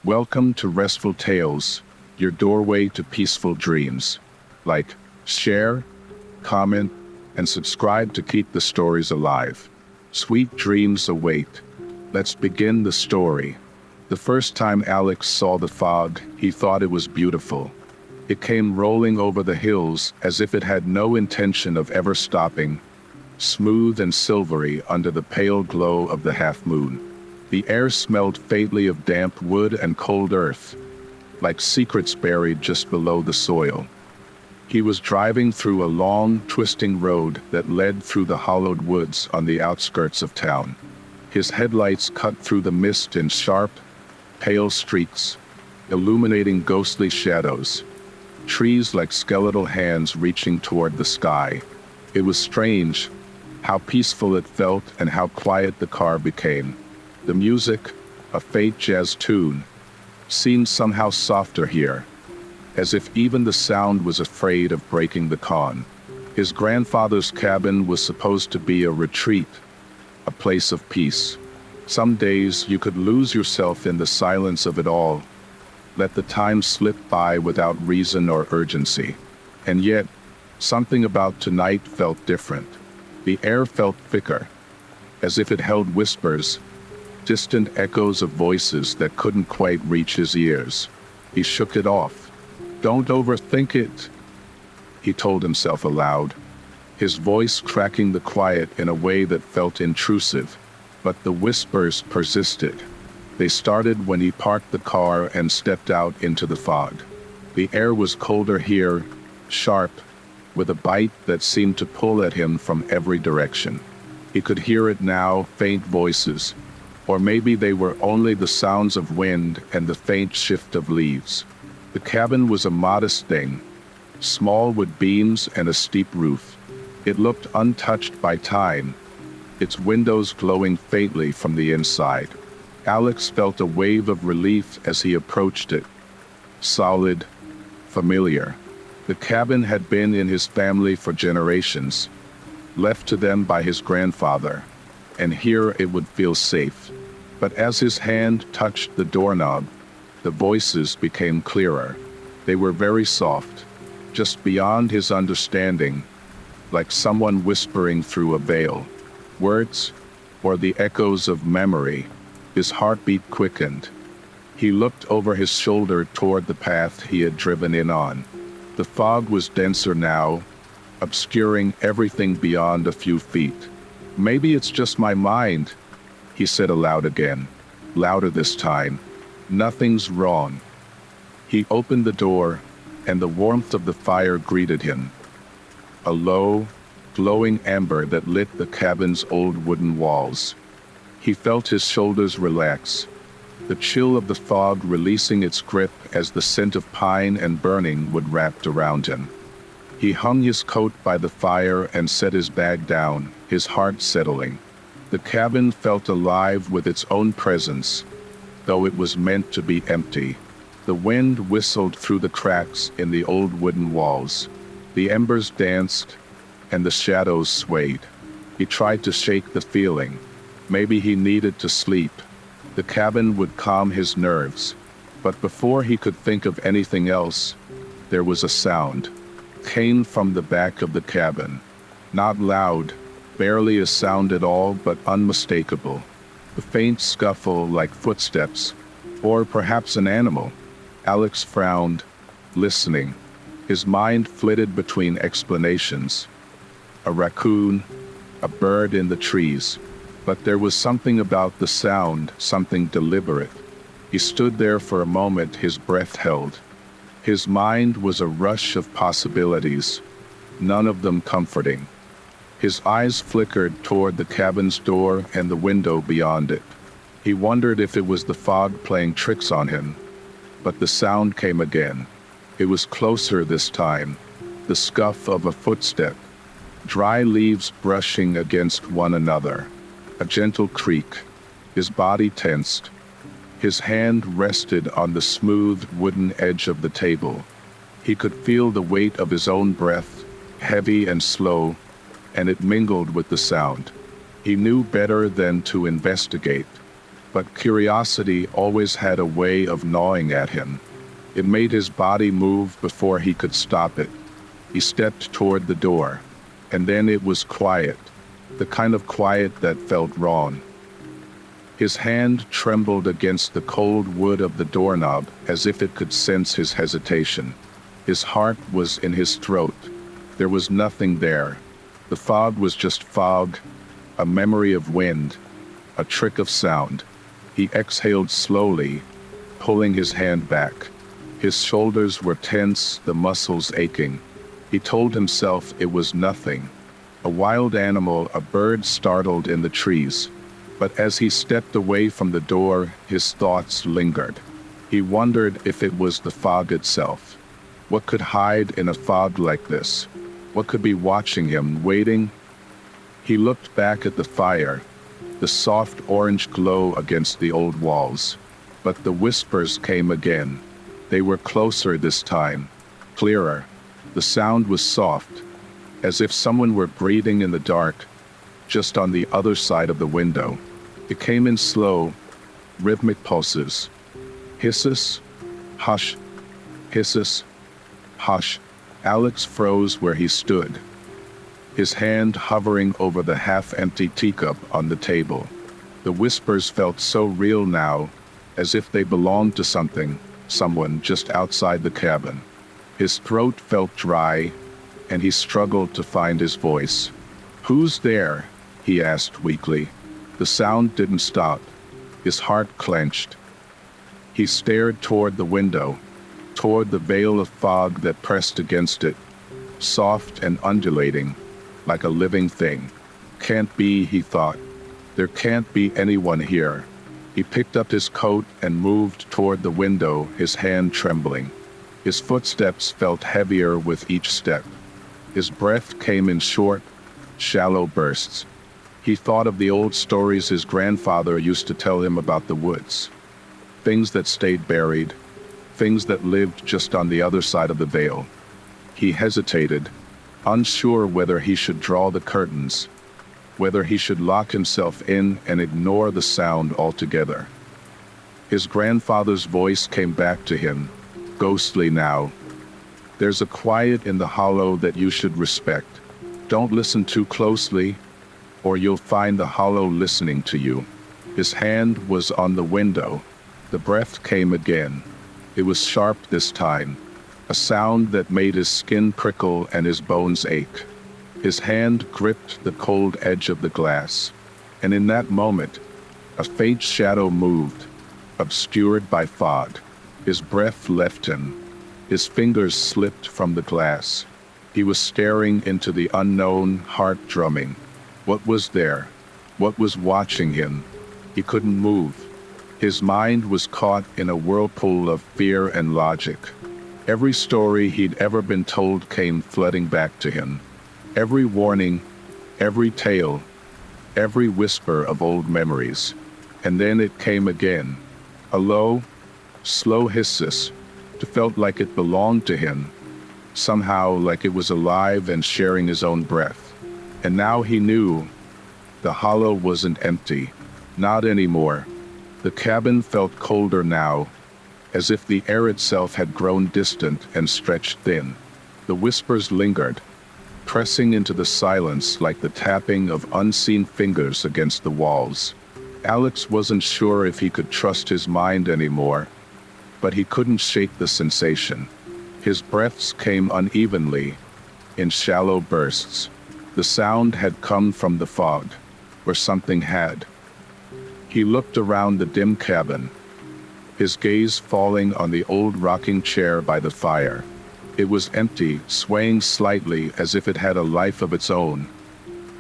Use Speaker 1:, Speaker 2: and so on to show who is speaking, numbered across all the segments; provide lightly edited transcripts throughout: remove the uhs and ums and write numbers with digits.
Speaker 1: Welcome to Restful Tales, your doorway to peaceful dreams. Like, share, comment, and subscribe to keep the stories alive. Sweet dreams await. Let's begin the story. The first time Alex saw the fog, he thought it was beautiful. It came rolling over the hills as if it had no intention of ever stopping, smooth and silvery under the pale glow of the half-moon. The air smelled faintly of damp wood and cold earth, like secrets buried just below the soil. He was driving through a long, twisting road that led through the hollowed woods on the outskirts of town. His headlights cut through the mist in sharp, pale streaks, illuminating ghostly shadows. Trees like skeletal hands reaching toward the sky. It was strange how peaceful it felt and how quiet the car became. The music, a faint jazz tune, seemed somehow softer here, as if even the sound was afraid of breaking the calm. His grandfather's cabin was supposed to be a retreat, a place of peace. Some days you could lose yourself in the silence of it all, let the time slip by without reason or urgency. And yet, something about tonight felt different. The air felt thicker, as if it held whispers, distant echoes of voices that couldn't quite reach his ears. He shook it off. "Don't overthink it," he told himself aloud, his voice cracking the quiet in a way that felt intrusive. But the whispers persisted. They started when he parked the car and stepped out into the fog. The air was colder here, sharp, with a bite that seemed to pull at him from every direction. He could hear it now, faint voices, or maybe they were only the sounds of wind and the faint shift of leaves. The cabin was a modest thing, small with beams and a steep roof. It looked untouched by time, its windows glowing faintly from the inside. Alex felt a wave of relief as he approached it. Solid, familiar. The cabin had been in his family for generations, left to them by his grandfather, and here it would feel safe. But as his hand touched the doorknob, the voices became clearer. They were very soft, just beyond his understanding, like someone whispering through a veil. Words, or the echoes of memory. His heartbeat quickened. He looked over his shoulder toward the path he had driven in on. The fog was denser now, obscuring everything beyond a few feet. "Maybe it's just my mind," he said aloud again, louder this time. "Nothing's wrong." He opened the door, and the warmth of the fire greeted him. A low, glowing ember that lit the cabin's old wooden walls. He felt his shoulders relax, the chill of the fog releasing its grip as the scent of pine and burning wood wrapped around him. He hung his coat by the fire and set his bag down, his heart settling. The cabin felt alive with its own presence, though it was meant to be empty. The wind whistled through the cracks in the old wooden walls. The embers danced, and the shadows swayed. He tried to shake the feeling. Maybe he needed to sleep. The cabin would calm his nerves. But before he could think of anything else, there was a sound. Came from the back of the cabin. Not loud, barely a sound at all, but unmistakable. A faint scuffle like footsteps, or perhaps an animal. Alex frowned, listening. His mind flitted between explanations. A raccoon, a bird in the trees. But there was something about the sound, something deliberate. He stood there for a moment, his breath held. His mind was a rush of possibilities, none of them comforting. His eyes flickered toward the cabin's door and the window beyond it. He wondered if it was the fog playing tricks on him. But the sound came again. It was closer this time, the scuff of a footstep, dry leaves brushing against one another. A gentle creak. His body tensed. His hand rested on the smooth wooden edge of the table. He could feel the weight of his own breath, heavy and slow, and it mingled with the sound. He knew better than to investigate, but curiosity always had a way of gnawing at him. It made his body move before he could stop it. He stepped toward the door, and then it was quiet, the kind of quiet that felt wrong. His hand trembled against the cold wood of the doorknob as if it could sense his hesitation. His heart was in his throat. There was nothing there. The fog was just fog, a memory of wind, a trick of sound. He exhaled slowly, pulling his hand back. His shoulders were tense, the muscles aching. He told himself it was nothing. A wild animal, a bird startled in the trees. But as he stepped away from the door, his thoughts lingered. He wondered if it was the fog itself. What could hide in a fog like this? What could be watching him, waiting? He looked back at the fire, the soft orange glow against the old walls. But the whispers came again. They were closer this time, clearer. The sound was soft, as if someone were breathing in the dark, just on the other side of the window. It came in slow, rhythmic pulses. Hisses, hush, hisses, hush. Alex froze where he stood, his hand hovering over the half-empty teacup on the table. The whispers felt so real now, as if they belonged to something, someone just outside the cabin. His throat felt dry, and he struggled to find his voice. "Who's there?" he asked weakly. The sound didn't stop. His heart clenched. He stared toward the window, toward the veil of fog that pressed against it, soft and undulating, like a living thing. "Can't be," he thought. "There can't be anyone here." He picked up his coat and moved toward the window, his hand trembling. His footsteps felt heavier with each step. His breath came in short, shallow bursts. He thought of the old stories his grandfather used to tell him about the woods. Things that stayed buried, things that lived just on the other side of the veil. He hesitated, unsure whether he should draw the curtains, whether he should lock himself in and ignore the sound altogether. His grandfather's voice came back to him, ghostly now. "There's a quiet in the hollow that you should respect. Don't listen too closely, or you'll find the hollow listening to you." His hand was on the window. The breath came again. It was sharp this time, a sound that made his skin prickle and his bones ache. His hand gripped the cold edge of the glass, and in that moment, a faint shadow moved, obscured by fog. His breath left him. His fingers slipped from the glass. He was staring into the unknown, heart drumming. What was there? What was watching him? He couldn't move. His mind was caught in a whirlpool of fear and logic. Every story he'd ever been told came flooding back to him. Every warning, every tale, every whisper of old memories. And then it came again. A low, slow hisses. It felt like it belonged to him. Somehow like it was alive and sharing his own breath. And now he knew the hollow wasn't empty. Not anymore. The cabin felt colder now, as if the air itself had grown distant and stretched thin. The whispers lingered, pressing into the silence like the tapping of unseen fingers against the walls. Alex wasn't sure if he could trust his mind anymore, but he couldn't shake the sensation. His breaths came unevenly, in shallow bursts. The sound had come from the fog, where something had. He looked around the dim cabin, his gaze falling on the old rocking chair by the fire. It was empty, swaying slightly as if it had a life of its own,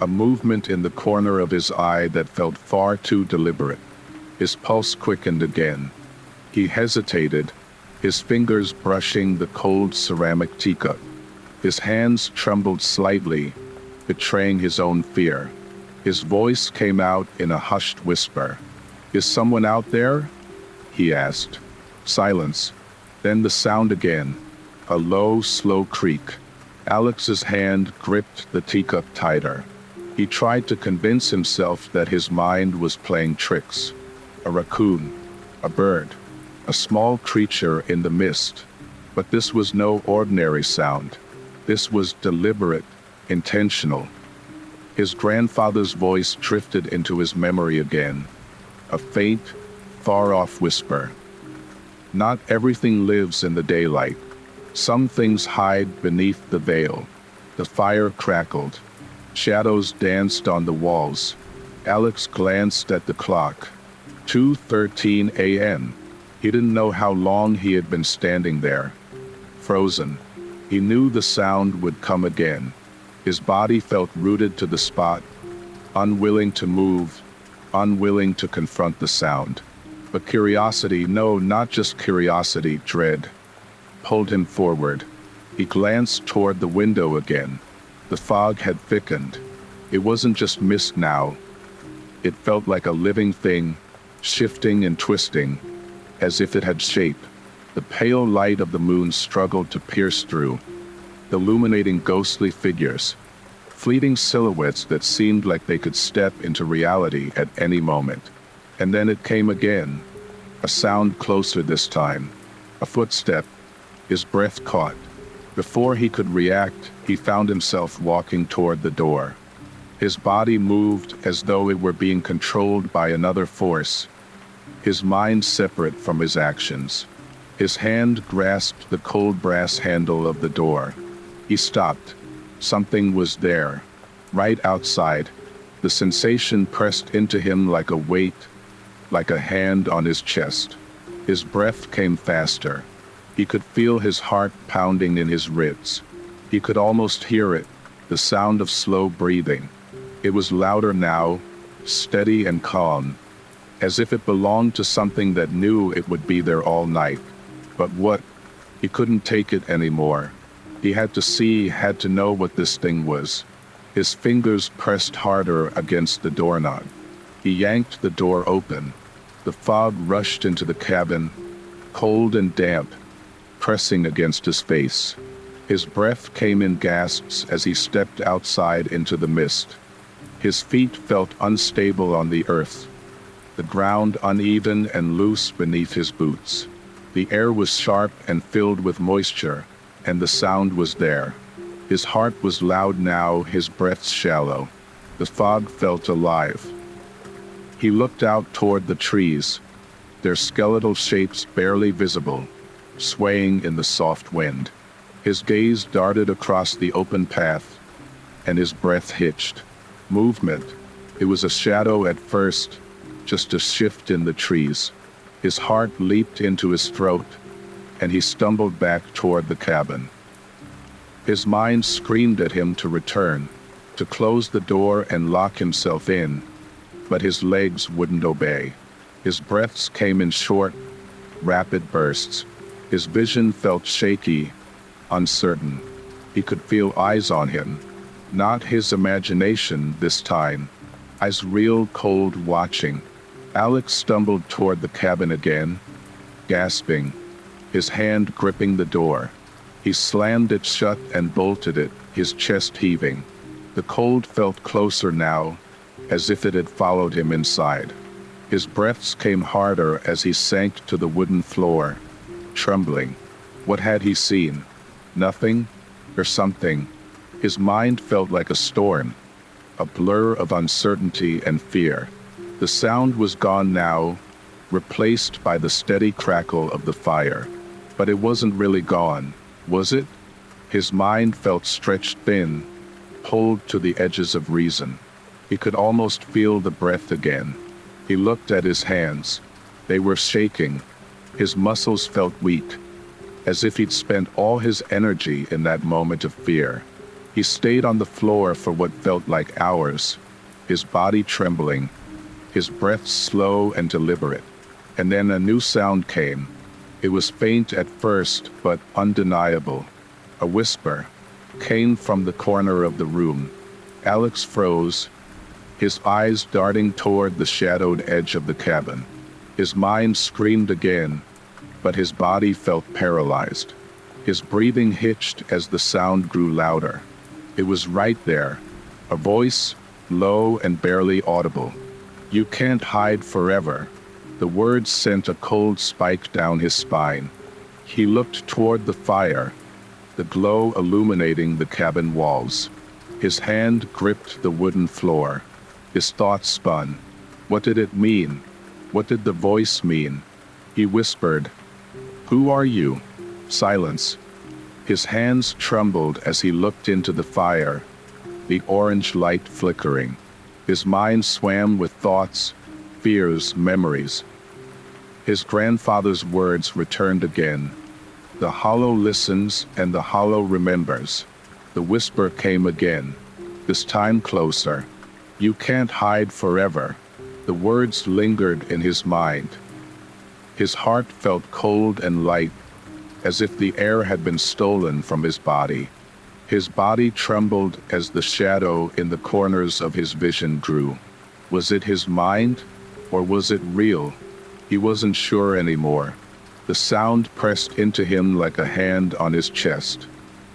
Speaker 1: a movement in the corner of his eye that felt far too deliberate. His pulse quickened again. He hesitated, his fingers brushing the cold ceramic teacup. His hands trembled slightly, betraying his own fear. His voice came out in a hushed whisper. "Is someone out there?" he asked. Silence. Then the sound again, a low, slow creak. Alex's hand gripped the teacup tighter. He tried to convince himself that his mind was playing tricks. a raccoon, a bird, a small creature in the mist. But this was no ordinary sound. This was deliberate, intentional. His grandfather's voice drifted into his memory again, a faint, far-off whisper. Not everything lives in the daylight. Some things hide beneath the veil. The fire crackled. Shadows danced on the walls. Alex glanced at the clock. 2:13 a.m. He didn't know how long he had been standing there. Frozen. He knew the sound would come again. His body felt rooted to the spot, unwilling to move, unwilling to confront the sound. But curiosity, no, not just curiosity, dread, pulled him forward. He glanced toward the window again. The fog had thickened. It wasn't just mist now. It felt like a living thing, shifting and twisting, as if it had shape. The pale light of the moon struggled to pierce through, illuminating ghostly figures, fleeting silhouettes that seemed like they could step into reality at any moment. And then it came again, a sound closer this time, a footstep. His breath caught. Before he could react, he found himself walking toward the door. His body moved as though it were being controlled by another force, his mind separate from his actions. His hand grasped the cold brass handle of the door. He stopped. Something was there, right outside. The sensation pressed into him like a weight, like a hand on his chest. His breath came faster. He could feel his heart pounding in his ribs. He could almost hear it, the sound of slow breathing. It was louder now, steady and calm, as if it belonged to something that knew it would be there all night. But what? He couldn't take it anymore. He had to see, had to know what this thing was. His fingers pressed harder against the doorknob. He yanked the door open. The fog rushed into the cabin, cold and damp, pressing against his face. His breath came in gasps as he stepped outside into the mist. His feet felt unstable on the earth, the ground uneven and loose beneath his boots. The air was sharp and filled with moisture, and the sound was there. His heart was loud now, his breath shallow. The fog felt alive. He looked out toward the trees, their skeletal shapes barely visible, swaying in the soft wind. His gaze darted across the open path, and his breath hitched. Movement. It was a shadow at first, just a shift in the trees. His heart leaped into his throat, and he stumbled back toward the cabin. His mind screamed at him to return, to close the door and lock himself in, but his legs wouldn't obey. His breaths came in short, rapid bursts. His vision felt shaky, uncertain. He could feel eyes on him, not his imagination this time, eyes real, cold, watching. Alex stumbled toward the cabin again, gasping, his hand gripping the door. He slammed it shut and bolted it, his chest heaving. The cold felt closer now, as if it had followed him inside. His breaths came harder as he sank to the wooden floor, trembling. What had he seen? Nothing? Or something? His mind felt like a storm, a blur of uncertainty and fear. The sound was gone now, replaced by the steady crackle of the fire. But it wasn't really gone, was it? His mind felt stretched thin, pulled to the edges of reason. He could almost feel the breath again. He looked at his hands. They were shaking. His muscles felt weak, as if he'd spent all his energy in that moment of fear. He stayed on the floor for what felt like hours, his body trembling, his breath slow and deliberate. And then a new sound came. It was faint at first, but undeniable. A whisper came from the corner of the room. Alex froze, his eyes darting toward the shadowed edge of the cabin. His mind screamed again, but his body felt paralyzed. His breathing hitched as the sound grew louder. It was right there, a voice, low and barely audible. "You can't hide forever. The words sent a cold spike down his spine. He looked toward the fire, the glow illuminating the cabin walls. His hand gripped the wooden floor. His thoughts spun. What did it mean? What did the voice mean? He whispered, "Who are you?" Silence. His hands trembled as he looked into the fire, the orange light flickering. His mind swam with thoughts, fears, memories. His grandfather's words returned again. The hollow listens and the hollow remembers. The whisper came again, this time closer. You can't hide forever. The words lingered in his mind. His heart felt cold and light, as if the air had been stolen from his body. His body trembled as the shadow in the corners of his vision grew. Was it his mind, or was it real? He wasn't sure anymore. The sound pressed into him like a hand on his chest.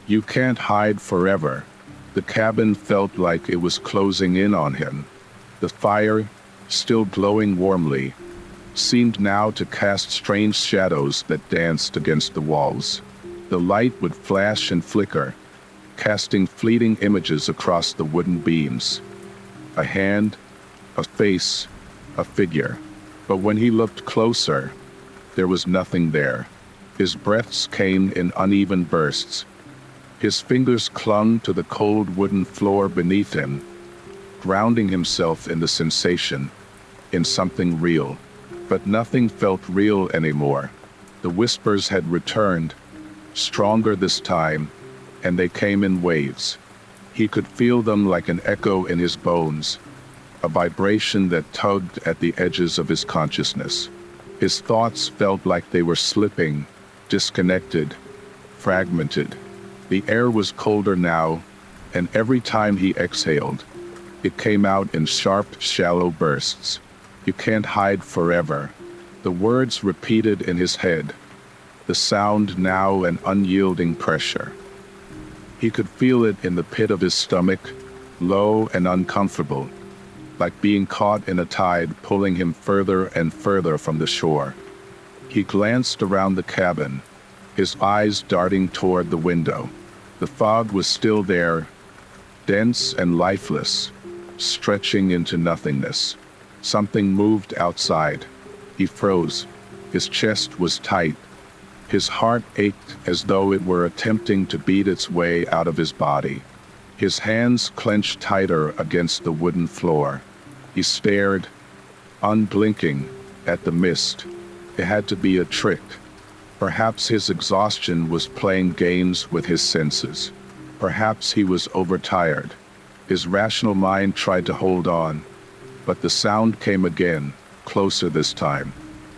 Speaker 1: You can't hide forever. The cabin felt like it was closing in on him. The fire, still glowing warmly, seemed now to cast strange shadows that danced against the walls. The light would flash and flicker, casting fleeting images across the wooden beams. A hand, a face, a figure. But when he looked closer, there was nothing there. His breaths came in uneven bursts. His fingers clung to the cold wooden floor beneath him, grounding himself in the sensation, in something real. But nothing felt real anymore. The whispers had returned, stronger this time, and they came in waves. He could feel them like an echo in his bones, a vibration that tugged at the edges of his consciousness. His thoughts felt like they were slipping, disconnected, fragmented. The air was colder now, and every time he exhaled, it came out in sharp, shallow bursts. You can't hide forever. The words repeated in his head, the sound now an unyielding pressure. He could feel it in the pit of his stomach, low and uncomfortable, like being caught in a tide pulling him further and further from the shore. He glanced around the cabin, his eyes darting toward the window. The fog was still there, dense and lifeless, stretching into nothingness. Something moved outside. He froze. His chest was tight. His heart ached as though it were attempting to beat its way out of his body. His hands clenched tighter against the wooden floor. He stared, unblinking, at the mist. It had to be a trick. Perhaps his exhaustion was playing games with his senses. Perhaps he was overtired. His rational mind tried to hold on, but the sound came again, closer this time.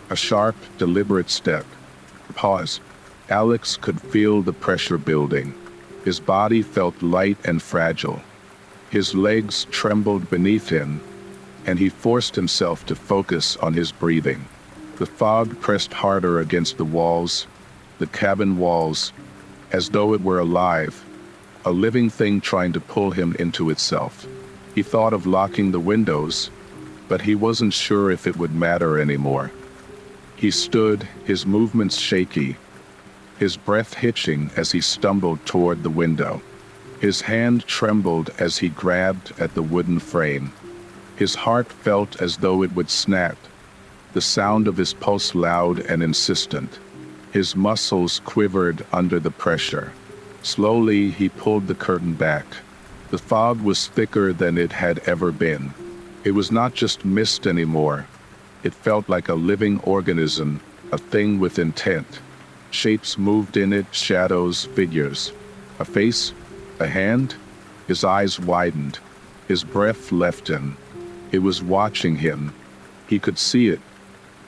Speaker 1: A sharp, deliberate step. Pause. Alex could feel the pressure building. His body felt light and fragile. His legs trembled beneath him, and he forced himself to focus on his breathing. The fog pressed harder against the walls, the cabin walls, as though it were alive, a living thing trying to pull him into itself. He thought of locking the windows, but he wasn't sure if it would matter anymore. He stood, his movements shaky, his breath hitching as he stumbled toward the window. His hand trembled as he grabbed at the wooden frame. His heart felt as though it would snap, the sound of his pulse loud and insistent. His muscles quivered under the pressure. Slowly, he pulled the curtain back. The fog was thicker than it had ever been. It was not just mist anymore. It felt like a living organism, a thing with intent. Shapes moved in it, shadows, figures. A face? A hand? His eyes widened. His breath left him. It was watching him. He could see it.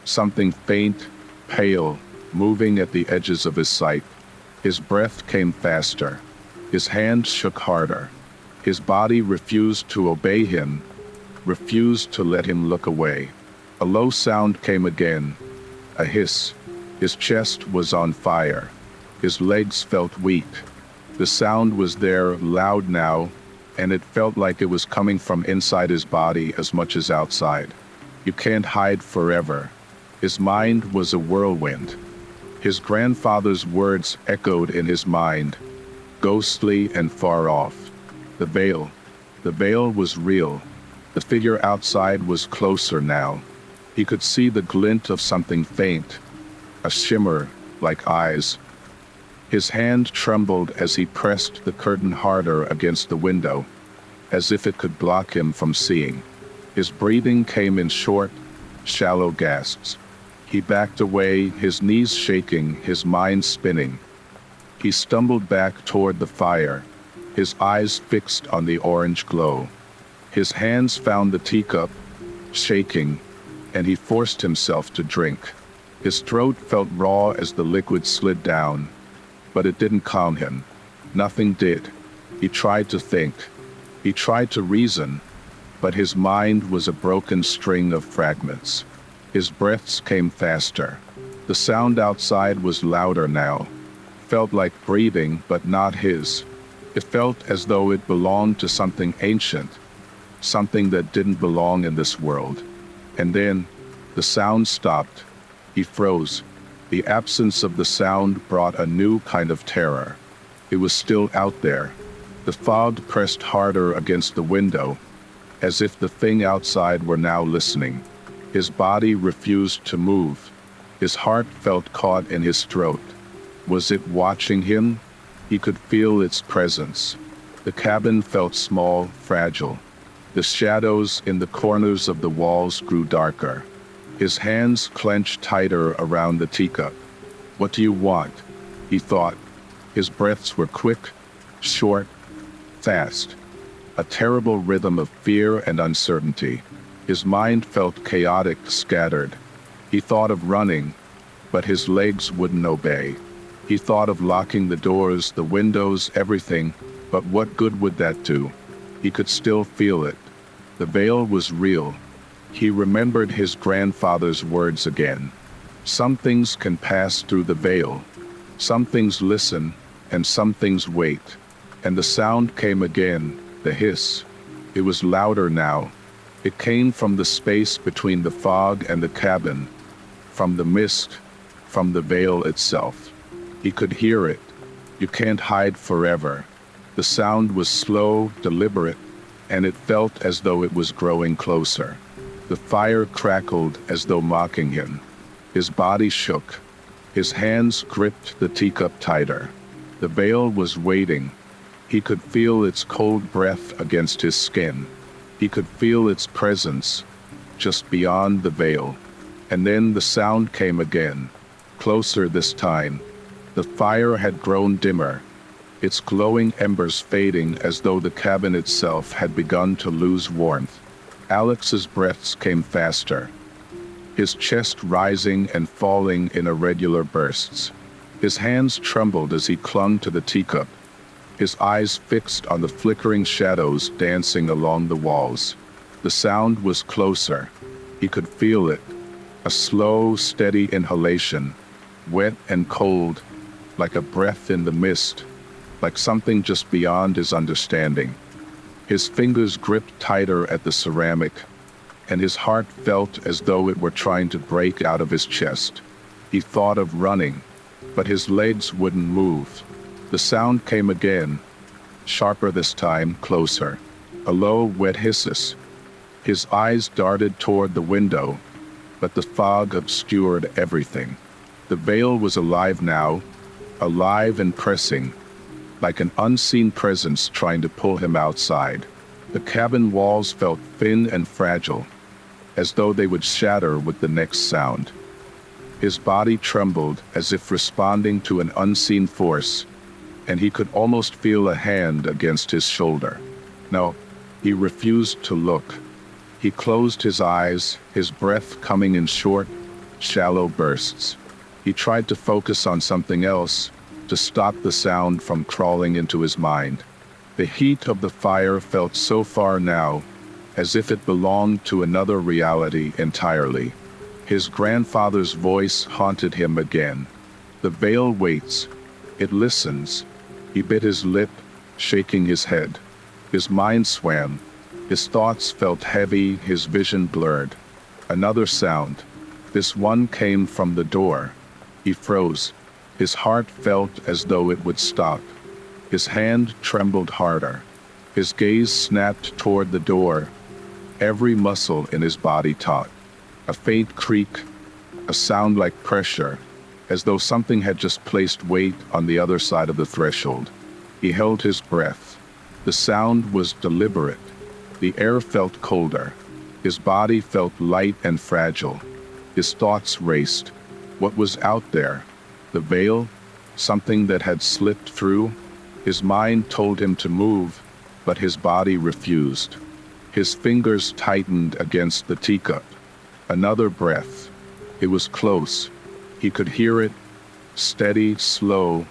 Speaker 1: Something faint, pale, moving at the edges of his sight. His breath came faster. His hand shook harder. His body refused to obey him, refused to let him look away. A low sound came again, a hiss. His chest was on fire. His legs felt weak. The sound was there, loud now, and it felt like it was coming from inside his body as much as outside. You can't hide forever. His mind was a whirlwind. His grandfather's words echoed in his mind, ghostly and far off. The veil. The veil was real. The figure outside was closer now. He could see the glint of something faint, a shimmer like eyes. His hand trembled as he pressed the curtain harder against the window, as if it could block him from seeing. His breathing came in short, shallow gasps. He backed away, his knees shaking, his mind spinning. He stumbled back toward the fire, his eyes fixed on the orange glow. His hands found the teacup, shaking, and he forced himself to drink. His throat felt raw as the liquid slid down, but it didn't calm him. Nothing did. He tried to think. He tried to reason, but his mind was a broken string of fragments. His breaths came faster. The sound outside was louder now. Felt like breathing, but not his. It felt as though it belonged to something ancient, something that didn't belong in this world. And then, the sound stopped. He froze. The absence of the sound brought a new kind of terror. It was still out there. The fog pressed harder against the window, as if the thing outside were now listening. His body refused to move. His heart felt caught in his throat. Was it watching him? He could feel its presence. The cabin felt small, fragile. The shadows in the corners of the walls grew darker. His hands clenched tighter around the teacup. "What do you want?" he thought. His breaths were quick, short, fast. A terrible rhythm of fear and uncertainty. His mind felt chaotic, scattered. He thought of running, but his legs wouldn't obey. He thought of locking the doors, the windows, everything, but what good would that do? He could still feel it. The veil was real. He remembered his grandfather's words again. Some things can pass through the veil. Some things listen, and some things wait. And the sound came again, the hiss. It was louder now. It came from the space between the fog and the cabin, from the mist, from the veil itself. He could hear it. You can't hide forever. The sound was slow, deliberate, and it felt as though it was growing closer. The fire crackled as though mocking him. His body shook. His hands gripped the teacup tighter. The veil was waiting. He could feel its cold breath against his skin. He could feel its presence, just beyond the veil. And then the sound came again, closer this time. The fire had grown dimmer, its glowing embers fading as though the cabin itself had begun to lose warmth. Alex's breaths came faster, his chest rising and falling in irregular bursts. His hands trembled as he clung to the teacup, his eyes fixed on the flickering shadows dancing along the walls. The sound was closer. He could feel it, a slow, steady inhalation, wet and cold, like a breath in the mist, like something just beyond his understanding. His fingers gripped tighter at the ceramic, and his heart felt as though it were trying to break out of his chest. He thought of running, but his legs wouldn't move. The sound came again, sharper this time, closer. A low, wet hiss. His eyes darted toward the window, but the fog obscured everything. The veil was alive now, alive and pressing, like an unseen presence trying to pull him outside. The cabin walls felt thin and fragile, as though they would shatter with the next sound. His body trembled as if responding to an unseen force, and he could almost feel a hand against his shoulder. No, he refused to look. He closed his eyes, his breath coming in short, shallow bursts. He tried to focus on something else, to stop the sound from crawling into his mind. The heat of the fire felt so far now, as if it belonged to another reality entirely. His grandfather's voice haunted him again. The veil waits. It listens. He bit his lip, shaking his head. His mind swam. His thoughts felt heavy, his vision blurred. Another sound. This one came from the door. He froze. His heart felt as though it would stop. His hand trembled harder. His gaze snapped toward the door. Every muscle in his body taut. A faint creak, a sound like pressure, as though something had just placed weight on the other side of the threshold. He held his breath. The sound was deliberate. The air felt colder. His body felt light and fragile. His thoughts raced. What was out there? The veil? Something that had slipped through? His mind told him to move, but his body refused. His fingers tightened against the teacup. Another breath. It was close. He could hear it, steady, slow,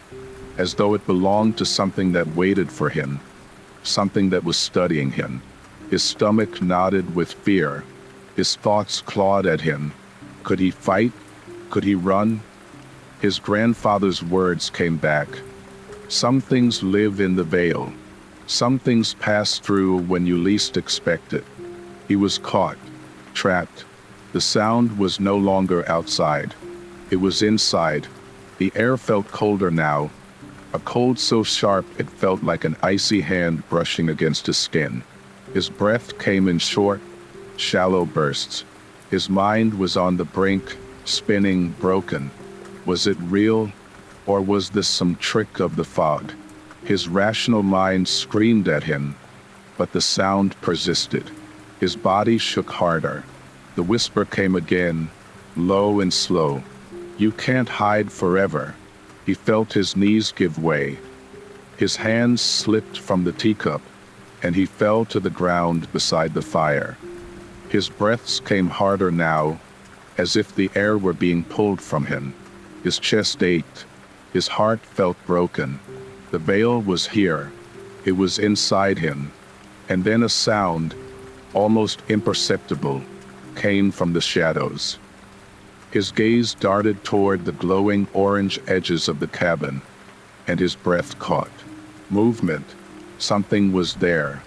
Speaker 1: as though it belonged to something that waited for him, something that was studying him. His stomach knotted with fear. His thoughts clawed at him. Could he fight? Could he run? His grandfather's words came back. Some things live in the veil. Some things pass through when you least expect it. He was caught, trapped. The sound was no longer outside. It was inside. The air felt colder now, a cold so sharp it felt like an icy hand brushing against his skin. His breath came in short, shallow bursts. His mind was on the brink, spinning, broken. Was it real, or was this some trick of the fog? His rational mind screamed at him, but the sound persisted. His body shook harder. The whisper came again, low and slow. You can't hide forever. He felt his knees give way. His hands slipped from the teacup, and he fell to the ground beside the fire. His breaths came harder now, as if the air were being pulled from him. His chest ached. His heart felt broken. The veil was here. It was inside him. And then a sound, almost imperceptible, came from the shadows. His gaze darted toward the glowing orange edges of the cabin, and his breath caught. Movement. Something was there.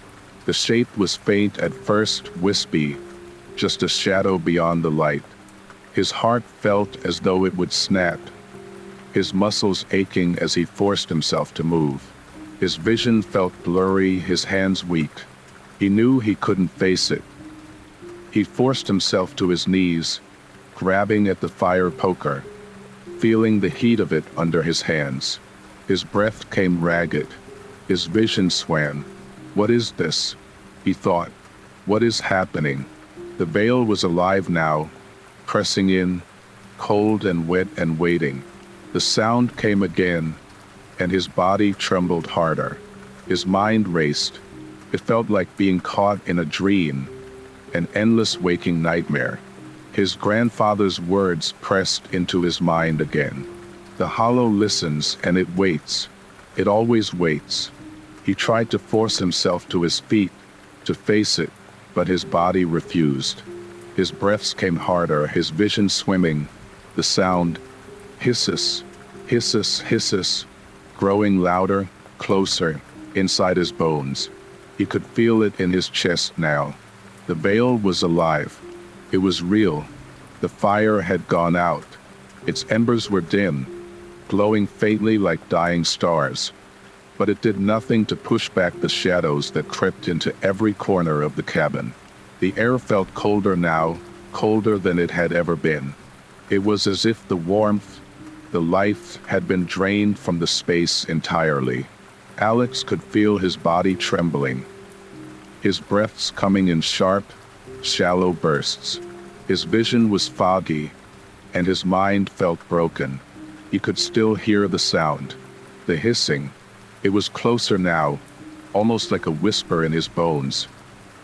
Speaker 1: The shape was faint at first, wispy, just a shadow beyond the light. His heart felt as though it would snap, his muscles aching as he forced himself to move. His vision felt blurry, his hands weak. He knew he couldn't face it. He forced himself to his knees, grabbing at the fire poker, feeling the heat of it under his hands. His breath came ragged. His vision swam. What is this? He thought. What is happening? The veil was alive now, pressing in, cold and wet and waiting. The sound came again, and his body trembled harder. His mind raced. It felt like being caught in a dream, an endless waking nightmare. His grandfather's words pressed into his mind again. The hollow listens and it waits. It always waits. He tried to force himself to his feet, to face it, but his body refused. His breaths came harder, his vision swimming. The sound, hisses, hisses, hisses, growing louder, closer, inside his bones. He could feel it in his chest now. The veil was alive. It was real. The fire had gone out. Its embers were dim, glowing faintly like dying stars. But it did nothing to push back the shadows that crept into every corner of the cabin. The air felt colder now, colder than it had ever been. It was as if the warmth, the life had been drained from the space entirely. Alex could feel his body trembling, his breaths coming in sharp, shallow bursts. His vision was foggy, and his mind felt broken. He could still hear the sound, the hissing. It was closer now, almost like a whisper in his bones,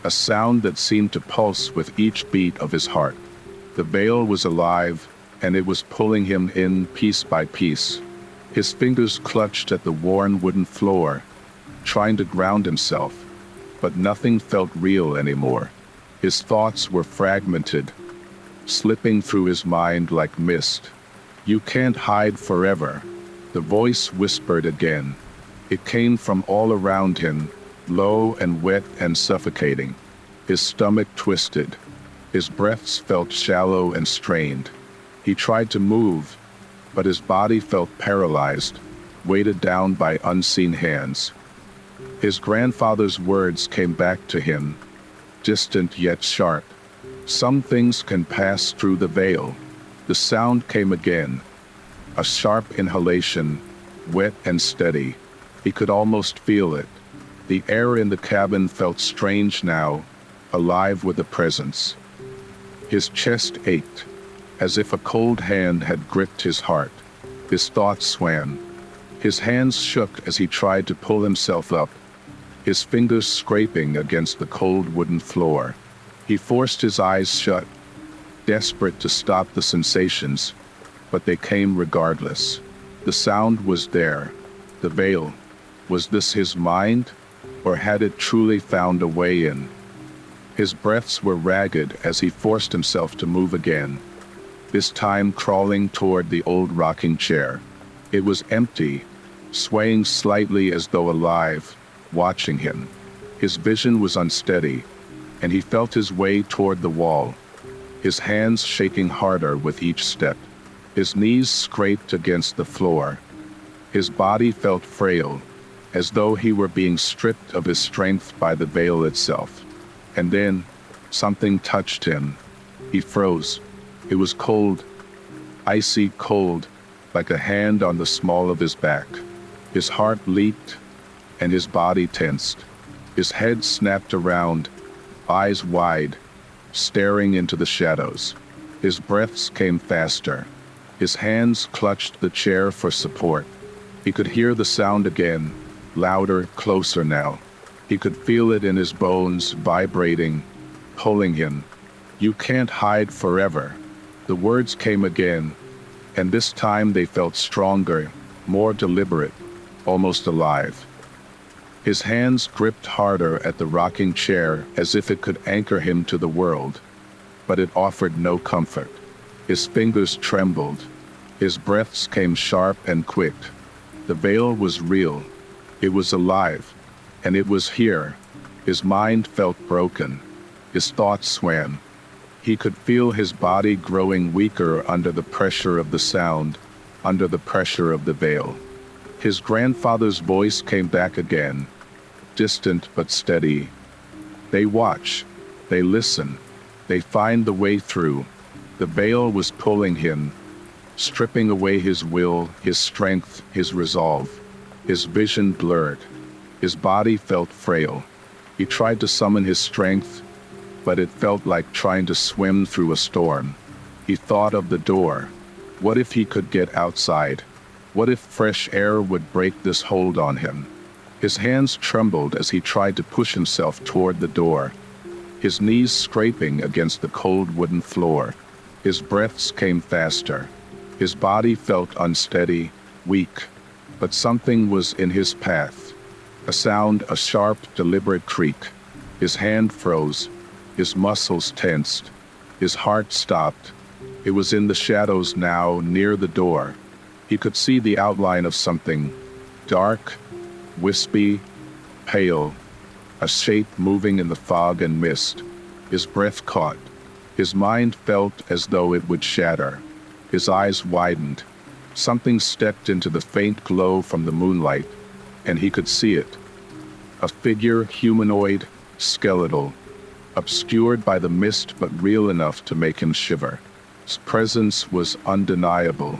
Speaker 1: a sound that seemed to pulse with each beat of his heart. The veil was alive, and it was pulling him in piece by piece. His fingers clutched at the worn wooden floor, trying to ground himself, but nothing felt real anymore. His thoughts were fragmented, slipping through his mind like mist. You can't hide forever, the voice whispered again. It came from all around him, low and wet and suffocating. His stomach twisted. His breaths felt shallow and strained. He tried to move, but his body felt paralyzed, weighted down by unseen hands. His grandfather's words came back to him, distant yet sharp. Some things can pass through the veil. The sound came again, a sharp inhalation, wet and steady. He could almost feel it. The air in the cabin felt strange now, alive with a presence. His chest ached, as if a cold hand had gripped his heart. His thoughts swam. His hands shook as he tried to pull himself up, his fingers scraping against the cold wooden floor. He forced his eyes shut, desperate to stop the sensations, but they came regardless. The sound was there. The veil. Was this his mind, or had it truly found a way in? His breaths were ragged as he forced himself to move again, this time crawling toward the old rocking chair. It was empty, swaying slightly as though alive, watching him. His vision was unsteady, and he felt his way toward the wall, his hands shaking harder with each step. His knees scraped against the floor. His body felt frail, as though he were being stripped of his strength by the veil itself. And then, something touched him. He froze. It was cold, icy cold, like a hand on the small of his back. His heart leaped, and his body tensed. His head snapped around, eyes wide, staring into the shadows. His breaths came faster. His hands clutched the chair for support. He could hear the sound again, louder, closer now. He could feel it in his bones, vibrating, pulling him. "You can't hide forever." The words came again, and this time they felt stronger, more deliberate, almost alive. His hands gripped harder at the rocking chair as if it could anchor him to the world, but it offered no comfort. His fingers trembled. His breaths came sharp and quick. The veil was real. It was alive. And it was here. His mind felt broken. His thoughts swam. He could feel his body growing weaker under the pressure of the sound, under the pressure of the veil. His grandfather's voice came back again, distant but steady. They watch. They listen. They find the way through. The veil was pulling him, stripping away his will, his strength, his resolve. His vision blurred. His body felt frail. He tried to summon his strength, but it felt like trying to swim through a storm. He thought of the door. What if he could get outside? What if fresh air would break this hold on him? His hands trembled as he tried to push himself toward the door, his knees scraping against the cold wooden floor. His breaths came faster. His body felt unsteady, weak, but something was in his path. A sound, a sharp, deliberate creak. His hand froze. His muscles tensed. His heart stopped. It was in the shadows now, near the door. He could see the outline of something, dark, wispy, pale, a shape moving in the fog and mist. His breath caught. His mind felt as though it would shatter. His eyes widened. Something stepped into the faint glow from the moonlight, and he could see it. A figure, humanoid, skeletal, obscured by the mist but real enough to make him shiver. His presence was undeniable.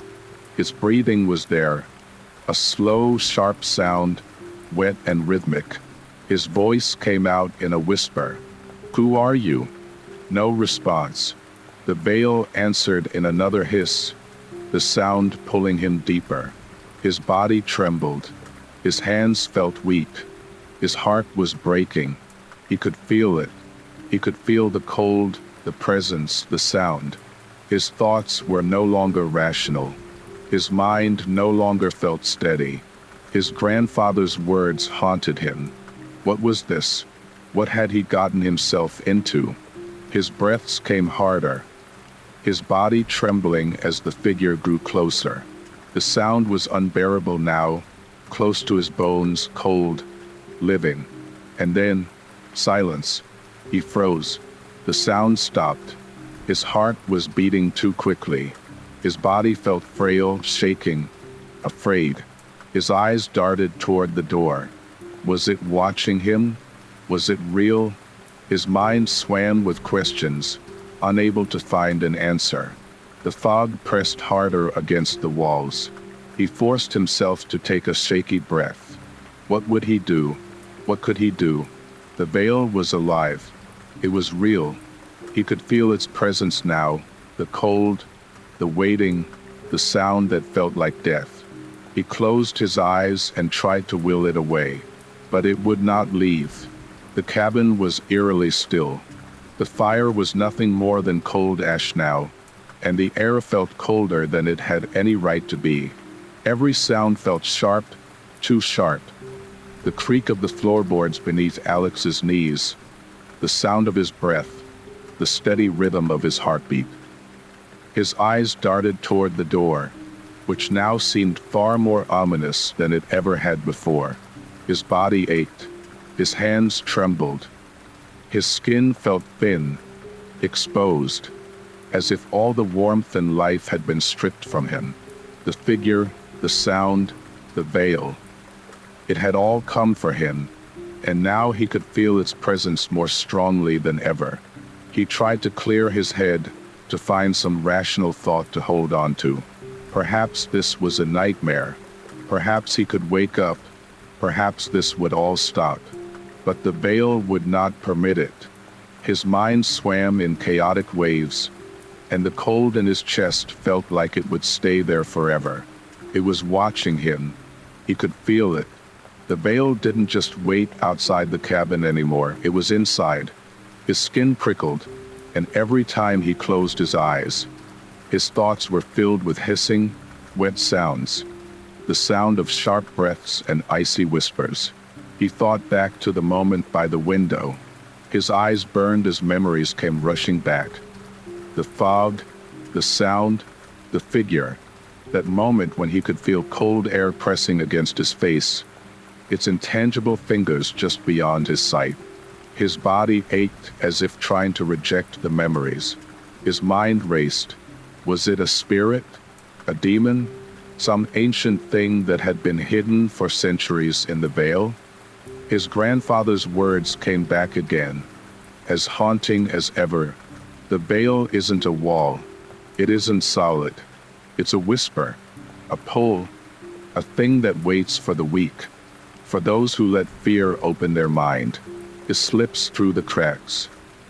Speaker 1: His breathing was there, a slow, sharp sound, wet and rhythmic. His voice came out in a whisper. "Who are you?" No response. The veil answered in another hiss, the sound pulling him deeper. His body trembled. His hands felt weak. His heart was breaking. He could feel it. He could feel the cold, the presence, the sound. His thoughts were no longer rational. His mind no longer felt steady. His grandfather's words haunted him. What was this? What had he gotten himself into? His breaths came harder, his body trembling as the figure grew closer. The sound was unbearable now, close to his bones, cold, living. And then, silence. He froze. The sound stopped. His heart was beating too quickly. His body felt frail, shaking, afraid. His eyes darted toward the door. Was it watching him? Was it real? His mind swam with questions, unable to find an answer. The fog pressed harder against the walls. He forced himself to take a shaky breath. What would he do? What could he do? The veil was alive. It was real. He could feel its presence now, the cold, the waiting, the sound that felt like death. He closed his eyes and tried to will it away, but it would not leave. The cabin was eerily still. The fire was nothing more than cold ash now, and the air felt colder than it had any right to be. Every sound felt sharp, too sharp. The creak of the floorboards beneath Alex's knees, the sound of his breath, the steady rhythm of his heartbeat. His eyes darted toward the door, which now seemed far more ominous than it ever had before. His body ached. His hands trembled. His skin felt thin, exposed, as if all the warmth and life had been stripped from him. The figure, the sound, the veil. It had all come for him, and now he could feel its presence more strongly than ever. He tried to clear his head, to find some rational thought to hold on to. Perhaps this was a nightmare. Perhaps he could wake up. Perhaps this would all stop. But the veil would not permit it. His mind swam in chaotic waves, and the cold in his chest felt like it would stay there forever. It was watching him. He could feel it. The veil didn't just wait outside the cabin anymore, it was inside. His skin prickled, and every time he closed his eyes, his thoughts were filled with hissing, wet sounds, the sound of sharp breaths and icy whispers. He thought back to the moment by the window. His eyes burned as memories came rushing back. The fog, the sound, the figure, that moment when he could feel cold air pressing against his face, its intangible fingers just beyond his sight. His body ached as if trying to reject the memories. His mind raced. Was it a spirit? A demon? Some ancient thing that had been hidden for centuries in the veil? His grandfather's words came back again, as haunting as ever. The veil isn't a wall. It isn't solid. It's a whisper, a pull, a thing that waits for the weak, for those who let fear open their mind. It slips through the cracks.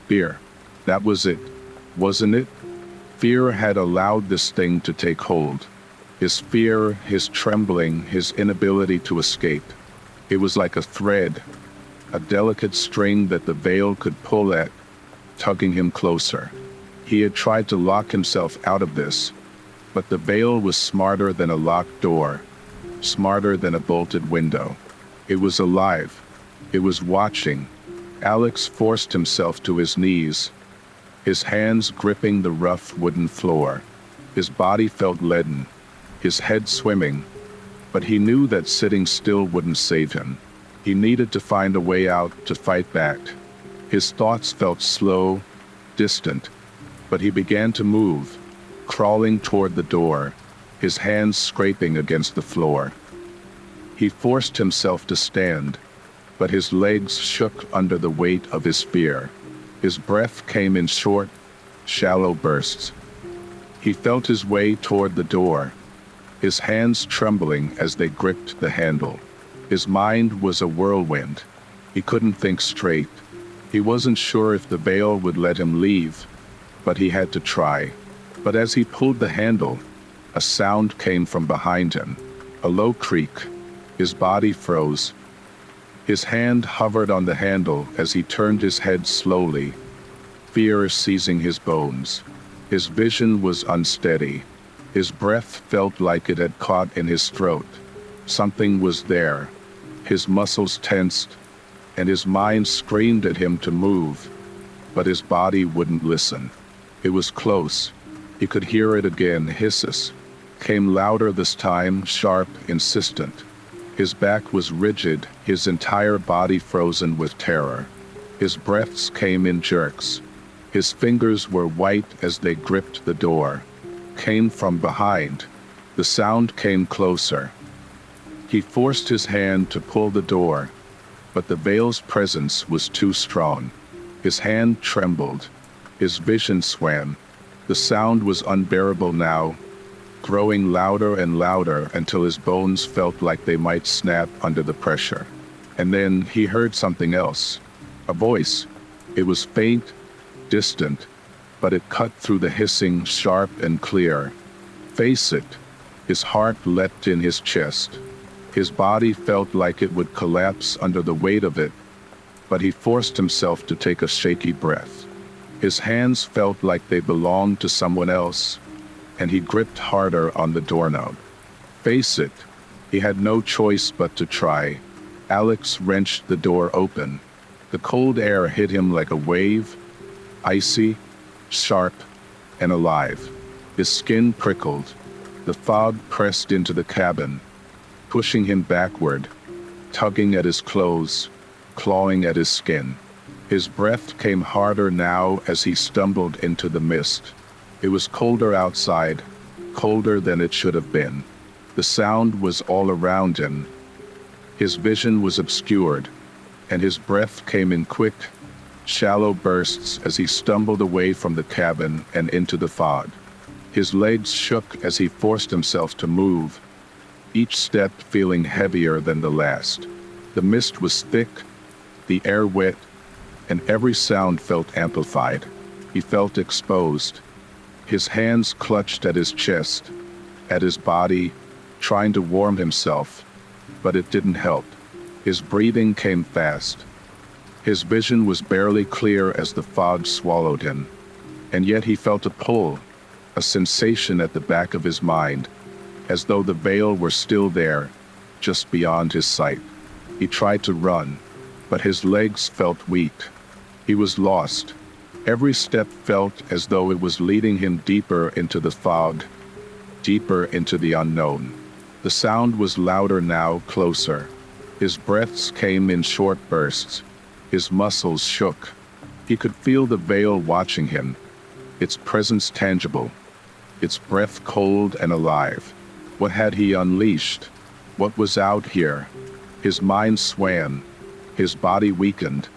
Speaker 1: Fear. That was it, wasn't it? Fear had allowed this thing to take hold. His fear, his trembling, his inability to escape. It was like a thread, a delicate string that the veil could pull at, tugging him closer. He had tried to lock himself out of this, but the veil was smarter than a locked door, smarter than a bolted window. It was alive. It was watching. Alex forced himself to his knees, his hands gripping the rough wooden floor. His body felt leaden, his head swimming, but he knew that sitting still wouldn't save him. He needed to find a way out, to fight back. His thoughts felt slow, distant, but he began to move, crawling toward the door, his hands scraping against the floor. He forced himself to stand, but his legs shook under the weight of his fear. His breath came in short, shallow bursts. He felt his way toward the door, his hands trembling as they gripped the handle. His mind was a whirlwind. He couldn't think straight. He wasn't sure if the veil would let him leave, but he had to try. But as he pulled the handle, a sound came from behind him, a low creak. His body froze. His hand hovered on the handle as he turned his head slowly, fear seizing his bones. His vision was unsteady. His breath felt like it had caught in his throat. Something was there. His muscles tensed, and his mind screamed at him to move, but his body wouldn't listen. It was close. He could hear it again, hisses. Came louder this time, sharp, insistent. His back was rigid, his entire body frozen with terror. His breaths came in jerks. His fingers were white as they gripped the door. came from behind. The sound came closer. He forced his hand to pull the door, but the veil's presence was too strong. His hand trembled. His vision swam. The sound was unbearable now, growing louder and louder until his bones felt like they might snap under the pressure. And then he heard something else. A voice. It was faint, distant, but it cut through the hissing, sharp and clear. Face it. His heart leapt in his chest. His body felt like it would collapse under the weight of it, but he forced himself to take a shaky breath. His hands felt like they belonged to someone else, and he gripped harder on the doorknob. Face it. He had no choice but to try. Alex wrenched the door open. The cold air hit him like a wave, icy, sharp, and alive. His skin prickled. The fog pressed into the cabin, pushing him backward, tugging at his clothes, clawing at his skin. His breath came harder now as he stumbled into the mist. It was colder outside, colder than it should have been. The sound was all around him. His vision was obscured, and his breath came in quick, shallow bursts as he stumbled away from the cabin and into the fog. His legs shook as he forced himself to move, each step feeling heavier than the last. The mist was thick, the air wet, and every sound felt amplified. He felt exposed. His hands clutched at his chest, at his body, trying to warm himself, but it didn't help. His breathing came fast. His vision was barely clear as the fog swallowed him, and yet he felt a pull, a sensation at the back of his mind, as though the veil were still there, just beyond his sight. He tried to run, but his legs felt weak. He was lost. Every step felt as though it was leading him deeper into the fog, deeper into the unknown. The sound was louder now, closer. His breaths came in short bursts. His muscles shook. He could feel the veil watching him, its presence tangible, its breath cold and alive. What had he unleashed? What was out here? His mind swam, his body weakened,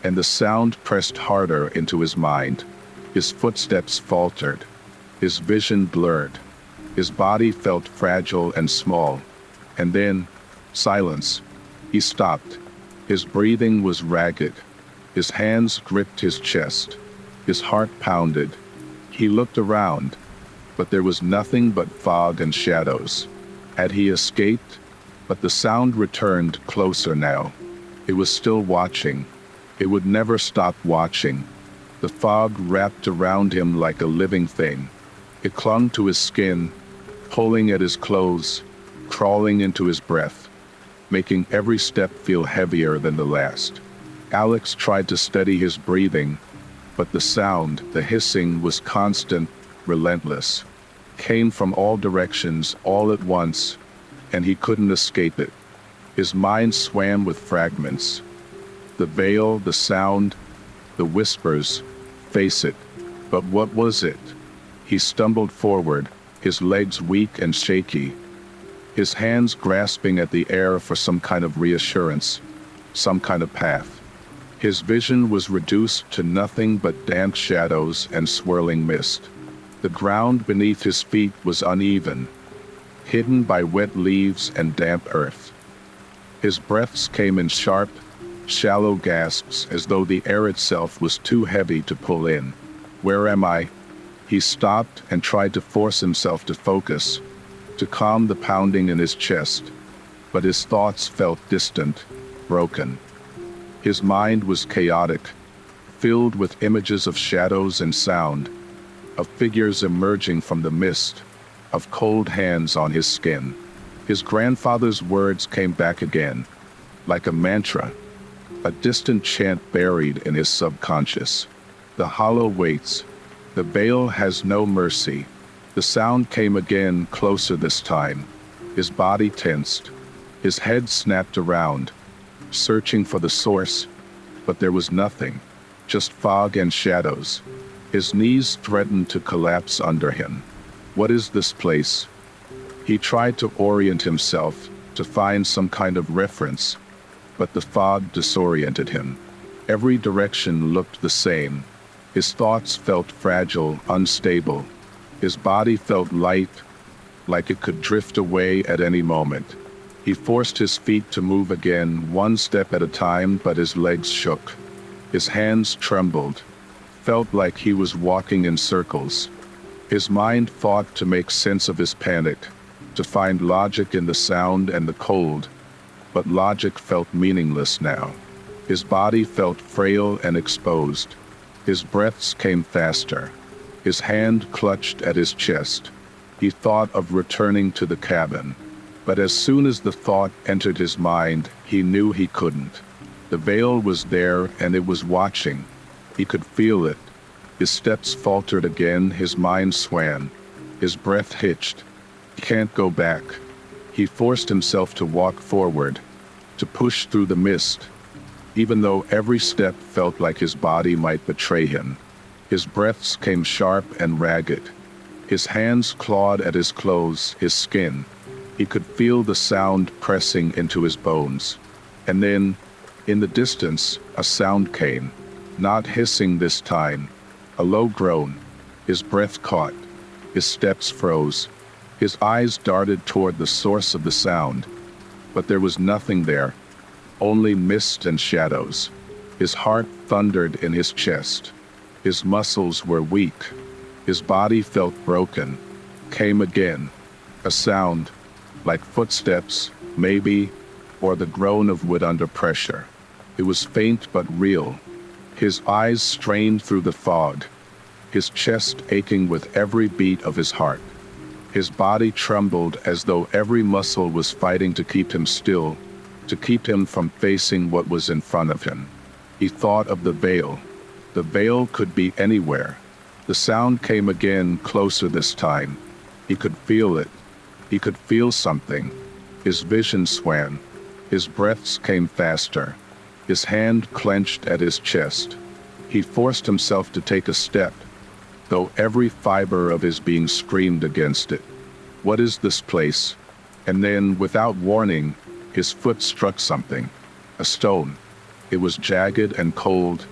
Speaker 1: and the sound pressed harder into his mind. His footsteps faltered, his vision blurred. His body felt fragile and small. And then, silence. He stopped. His breathing was ragged. His hands gripped his chest. His heart pounded. He looked around, but there was nothing but fog and shadows. Had he escaped? But the sound returned closer now. It was still watching. It would never stop watching. The fog wrapped around him like a living thing. It clung to his skin, pulling at his clothes, crawling into his breath, making every step feel heavier than the last. Alex tried to steady his breathing, but the sound, the hissing, was constant, relentless. Came from all directions, all at once, and he couldn't escape it. His mind swam with fragments. The veil, the sound, the whispers. Face it. But what was it? He stumbled forward, his legs weak and shaky, his hands grasping at the air for some kind of reassurance, some kind of path. His vision was reduced to nothing but damp shadows and swirling mist. The ground beneath his feet was uneven, hidden by wet leaves and damp earth. His breaths came in sharp, shallow gasps as though the air itself was too heavy to pull in. Where am I? He stopped and tried to force himself to focus, to calm the pounding in his chest, but his thoughts felt distant, broken. His mind was chaotic, filled with images of shadows and sound, of figures emerging from the mist, of cold hands on his skin. His grandfather's words came back again, like a mantra, a distant chant buried in his subconscious. The hollow waits. The veil has no mercy. The sound came again, closer this time. His body tensed. His head snapped around, searching for the source, but there was nothing, just fog and shadows. His knees threatened to collapse under him. What is this place? He tried to orient himself, to find some kind of reference, but the fog disoriented him. Every direction looked the same. His thoughts felt fragile, unstable. His body felt light, like it could drift away at any moment. He forced his feet to move again, one step at a time, but his legs shook. His hands trembled, felt like he was walking in circles. His mind fought to make sense of his panic, to find logic in the sound and the cold, but logic felt meaningless now. His body felt frail and exposed. His breaths came faster. His hand clutched at his chest. He thought of returning to the cabin, but as soon as the thought entered his mind, he knew he couldn't. The veil was there and it was watching. He could feel it. His steps faltered again, his mind swam. His breath hitched. He can't go back. He forced himself to walk forward, to push through the mist, even though every step felt like his body might betray him. His breaths came sharp and ragged. His hands clawed at his clothes, his skin. He could feel the sound pressing into his bones. And then, in the distance, a sound came, not hissing this time, a low groan. His breath caught. His steps froze. His eyes darted toward the source of the sound, but there was nothing there, only mist and shadows. His heart thundered in his chest. His muscles were weak. His body felt broken. Came again, a sound, like footsteps, maybe, or the groan of wood under pressure. It was faint but real. His eyes strained through the fog, his chest aching with every beat of his heart. His body trembled as though every muscle was fighting to keep him still, to keep him from facing what was in front of him. He thought of the veil. The veil could be anywhere. The sound came again, closer this time. He could feel it. He could feel something. His vision swam. His breaths came faster. His hand clenched at his chest. He forced himself to take a step, though every fiber of his being screamed against it. What is this place? And then, without warning, his foot struck something. A stone. It was jagged and cold,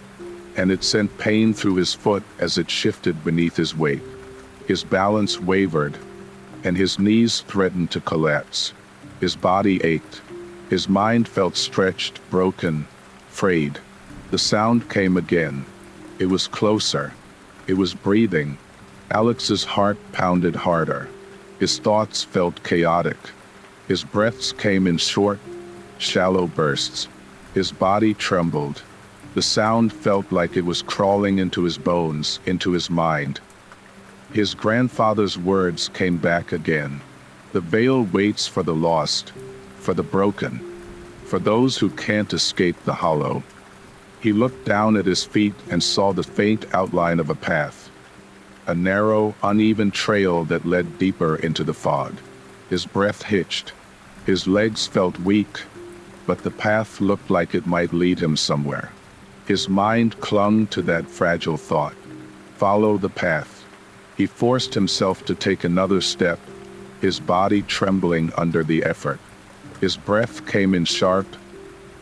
Speaker 1: and it sent pain through his foot as it shifted beneath his weight. His balance wavered, and his knees threatened to collapse. His body ached. His mind felt stretched, broken, frayed. The sound came again. It was closer. It was breathing. Alex's heart pounded harder. His thoughts felt chaotic. His breaths came in short, shallow bursts. His body trembled. The sound felt like it was crawling into his bones, into his mind. His grandfather's words came back again. The veil waits for the lost, for the broken, for those who can't escape the hollow. He looked down at his feet and saw the faint outline of a path, a narrow, uneven trail that led deeper into the fog. His breath hitched. His legs felt weak, but the path looked like it might lead him somewhere. His mind clung to that fragile thought. Follow the path. He forced himself to take another step, his body trembling under the effort. His breath came in sharp,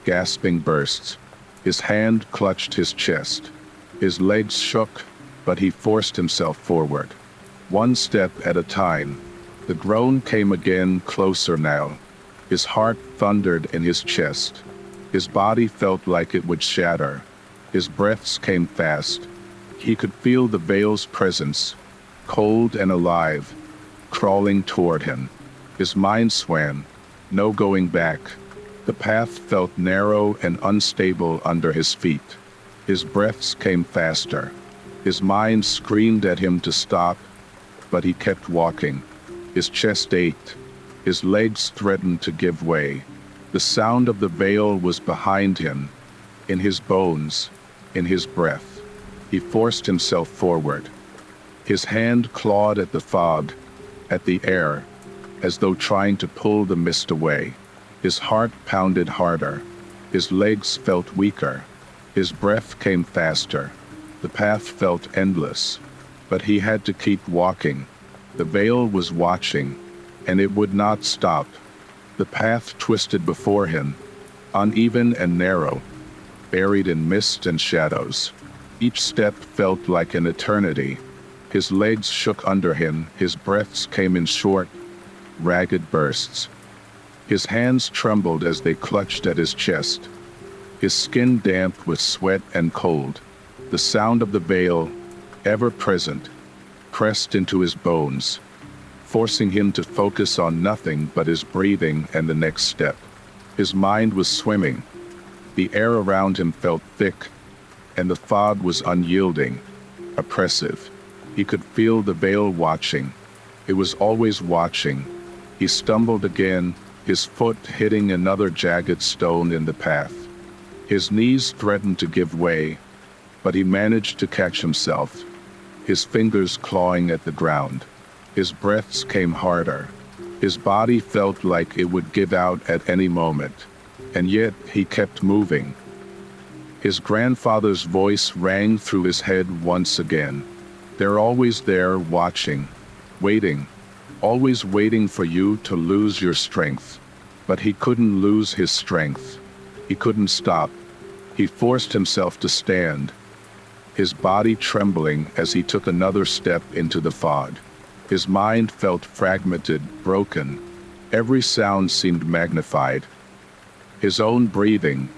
Speaker 1: gasping bursts. His hand clutched his chest. His legs shook, but he forced himself forward. One step at a time. The groan came again, closer now. His heart thundered in his chest. His body felt like it would shatter. His breaths came fast. He could feel the veil's presence, cold and alive, crawling toward him. His mind swam. No going back. The path felt narrow and unstable under his feet. His breaths came faster. His mind screamed at him to stop, but he kept walking. His chest ached. His legs threatened to give way. The sound of the veil was behind him, in his bones, in his breath. He forced himself forward. His hand clawed at the fog, at the air, as though trying to pull the mist away. His heart pounded harder. His legs felt weaker. His breath came faster. The path felt endless, but he had to keep walking. The veil was watching, and it would not stop. The path twisted before him, uneven and narrow, buried in mist and shadows. Each step felt like an eternity. His legs shook under him, his breaths came in short, ragged bursts. His hands trembled as they clutched at his chest, his skin damp with sweat and cold. The sound of the veil, ever present, pressed into his bones, forcing him to focus on nothing but his breathing and the next step. His mind was swimming. The air around him felt thick, and the fog was unyielding, oppressive. He could feel the veil watching. It was always watching. He stumbled again, his foot hitting another jagged stone in the path. His knees threatened to give way, but he managed to catch himself, his fingers clawing at the ground. His breaths came harder. His body felt like it would give out at any moment, and yet he kept moving. His grandfather's voice rang through his head once again. They're always there, watching, waiting, always waiting for you to lose your strength. But he couldn't lose his strength. He couldn't stop. He forced himself to stand, his body trembling as he took another step into the fog. His mind felt fragmented, broken. Every sound seemed magnified. His own breathing,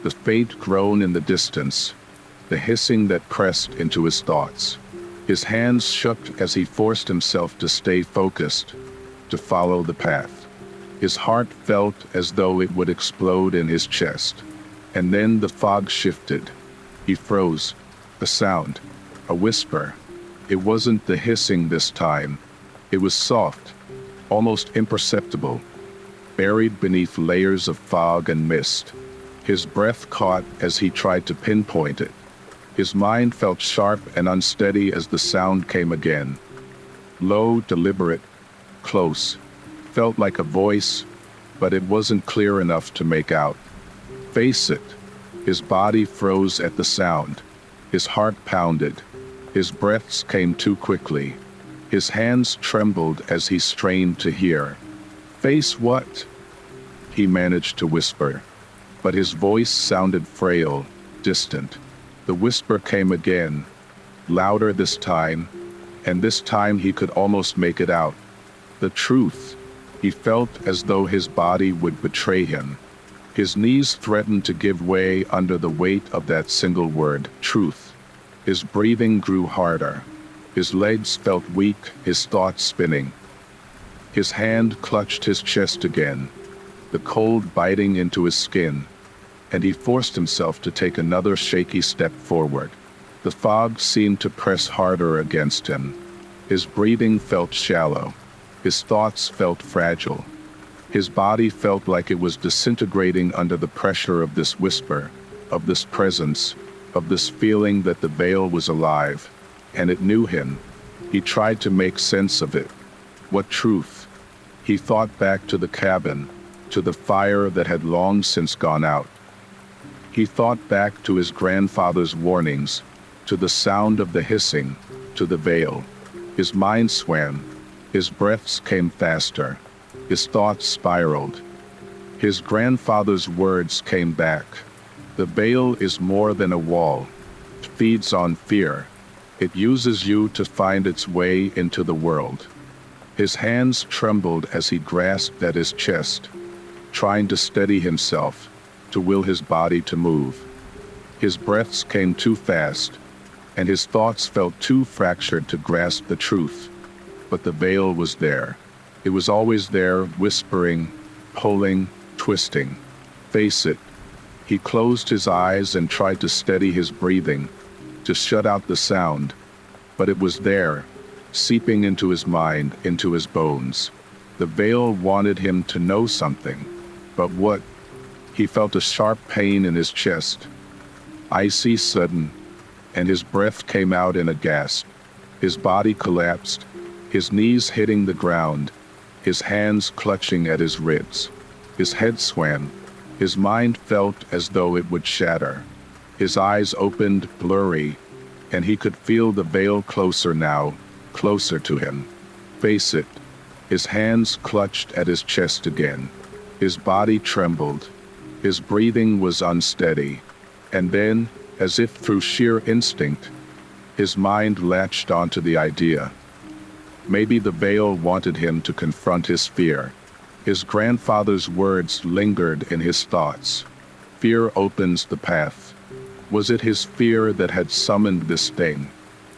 Speaker 1: the faint groan in the distance, the hissing that pressed into his thoughts. His hands shook as he forced himself to stay focused, to follow the path. His heart felt as though it would explode in his chest. And then the fog shifted. He froze. A sound, a whisper. It wasn't the hissing this time. It was soft, almost imperceptible, buried beneath layers of fog and mist. His breath caught as he tried to pinpoint it. His mind felt sharp and unsteady as the sound came again. Low, deliberate, close. Felt like a voice, but it wasn't clear enough to make out. Face it. His body froze at the sound. His heart pounded. His breaths came too quickly. His hands trembled as he strained to hear. Face what? He managed to whisper, but his voice sounded frail, distant. The whisper came again, louder this time, and this time he could almost make it out. The truth. He felt as though his body would betray him. His knees threatened to give way under the weight of that single word, truth. His breathing grew harder. His legs felt weak, his thoughts spinning. His hand clutched his chest again, the cold biting into his skin, and he forced himself to take another shaky step forward. The fog seemed to press harder against him. His breathing felt shallow. His thoughts felt fragile. His body felt like it was disintegrating under the pressure of this whisper, of this presence, of this feeling that the veil was alive, and it knew him. He tried to make sense of it. What truth? He thought back to the cabin, to the fire that had long since gone out. He thought back to his grandfather's warnings, to the sound of the hissing, to the veil. His mind swam. His breaths came faster. His thoughts spiraled. His grandfather's words came back. The veil is more than a wall. It feeds on fear. It uses you to find its way into the world. His hands trembled as he grasped at his chest, trying to steady himself, to will his body to move. His breaths came too fast, and his thoughts felt too fractured to grasp the truth. But the veil was there. It was always there, whispering, pulling, twisting. Face it. He closed his eyes and tried to steady his breathing, to shut out the sound. But it was there, seeping into his mind, into his bones. The veil wanted him to know something. But what? He felt a sharp pain in his chest, icy, sudden, and his breath came out in a gasp. His body collapsed, his knees hitting the ground, his hands clutching at his ribs. His head swam. His mind felt as though it would shatter. His eyes opened, blurry, and he could feel the veil closer now, closer to him. Face it. His hands clutched at his chest again. His body trembled. His breathing was unsteady. And then, as if through sheer instinct, his mind latched onto the idea. Maybe the veil wanted him to confront his fear. His grandfather's words lingered in his thoughts. Fear opens the path. Was it his fear that had summoned this thing,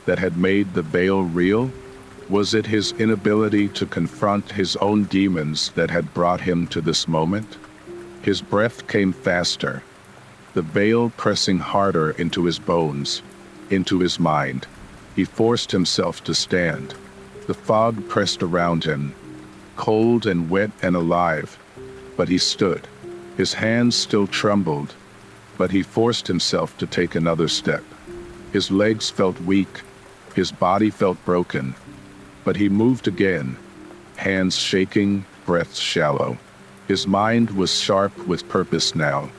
Speaker 1: that had made the veil real? Was it his inability to confront his own demons that had brought him to this moment? His breath came faster, the veil pressing harder into his bones, into his mind. He forced himself to stand. The fog pressed around him, cold and wet and alive, but he stood. His hands still trembled, but he forced himself to take another step. His legs felt weak, his body felt broken, but he moved again, hands shaking, breath shallow. His mind was sharp with purpose now.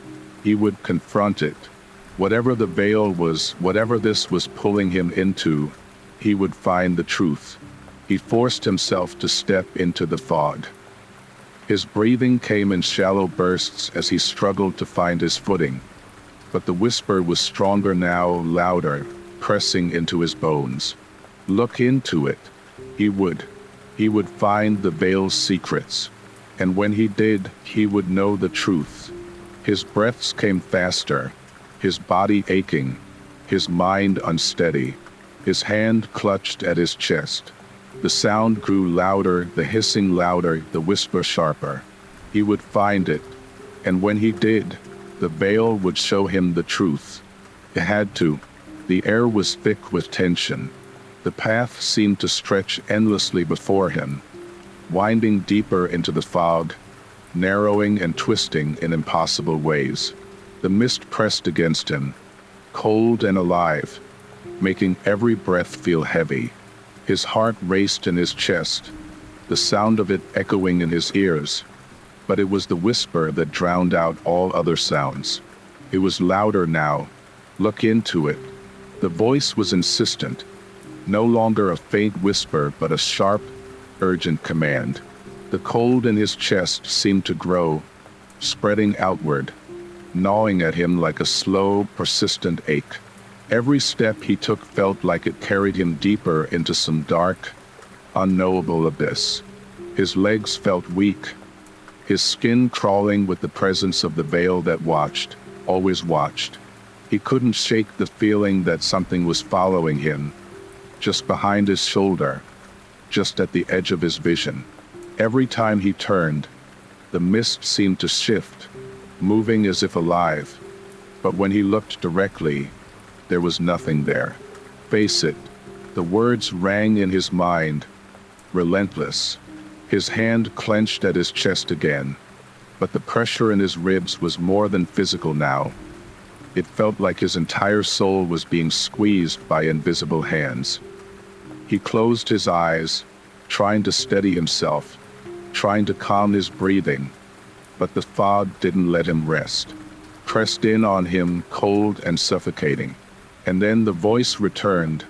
Speaker 1: He would confront it. Whatever the veil was, whatever this was pulling him into, he would find the truth. He forced himself to step into the fog. His breathing came in shallow bursts as he struggled to find his footing. But the whisper was stronger now, louder, pressing into his bones. Look into it. He would find the veil's secrets. And when he did, he would know the truth. His breaths came faster, his body aching, his mind unsteady. His hand clutched at his chest. The sound grew louder, the hissing louder, the whisper sharper. He would find it, and when he did, the veil would show him the truth. It had to. The air was thick with tension. The path seemed to stretch endlessly before him, winding deeper into the fog, narrowing and twisting in impossible ways. The mist pressed against him, cold and alive, making every breath feel heavy. His heart raced in his chest, the sound of it echoing in his ears. But it was the whisper that drowned out all other sounds. It was louder now. Look into it. The voice was insistent, no longer a faint whisper, but a sharp, urgent command. The cold in his chest seemed to grow, spreading outward, gnawing at him like a slow, persistent ache. Every step he took felt like it carried him deeper into some dark, unknowable abyss. His legs felt weak, his skin crawling with the presence of the veil that watched, always watched. He couldn't shake the feeling that something was following him, just behind his shoulder, just at the edge of his vision. Every time he turned, the mist seemed to shift, moving as if alive. But when he looked directly, there was nothing there. Face it. The words rang in his mind, relentless. His hand clenched at his chest again, but the pressure in his ribs was more than physical now. It felt like his entire soul was being squeezed by invisible hands. He closed his eyes, trying to steady himself, trying to calm his breathing, but the fog didn't let him rest, pressed in on him, cold and suffocating. And then the voice returned,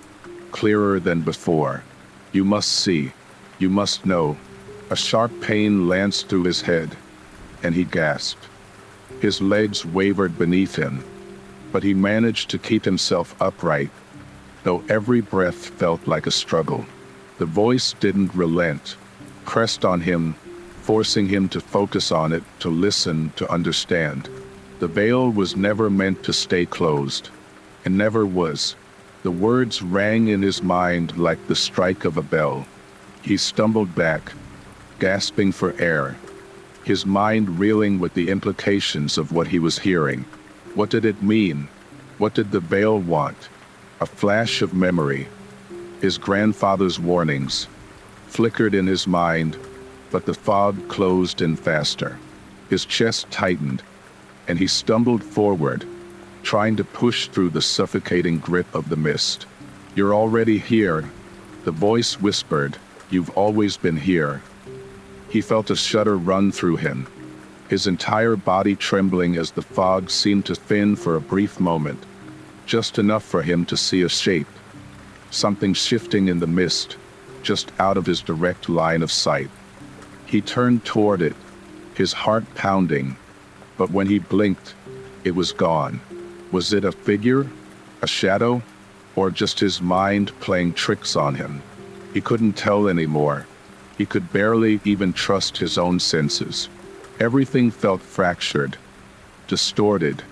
Speaker 1: clearer than before. You must see, you must know. A sharp pain lanced through his head, and he gasped. His legs wavered beneath him, but he managed to keep himself upright, though every breath felt like a struggle. The voice didn't relent, pressed on him, forcing him to focus on it, to listen, to understand. The veil was never meant to stay closed. It never was. The words rang in his mind like the strike of a bell. He stumbled back, gasping for air, his mind reeling with the implications of what he was hearing. What did it mean? What did the veil want? A flash of memory. His grandfather's warnings flickered in his mind, but the fog closed in faster. His chest tightened, and he stumbled forward, trying to push through the suffocating grip of the mist. You're already here, the voice whispered. You've always been here. He felt a shudder run through him, his entire body trembling as the fog seemed to thin for a brief moment, just enough for him to see a shape, something shifting in the mist, just out of his direct line of sight. He turned toward it, his heart pounding, but when he blinked, it was gone. Was it a figure, a shadow, or just his mind playing tricks on him? He couldn't tell anymore. He could barely even trust his own senses. Everything felt fractured, distorted,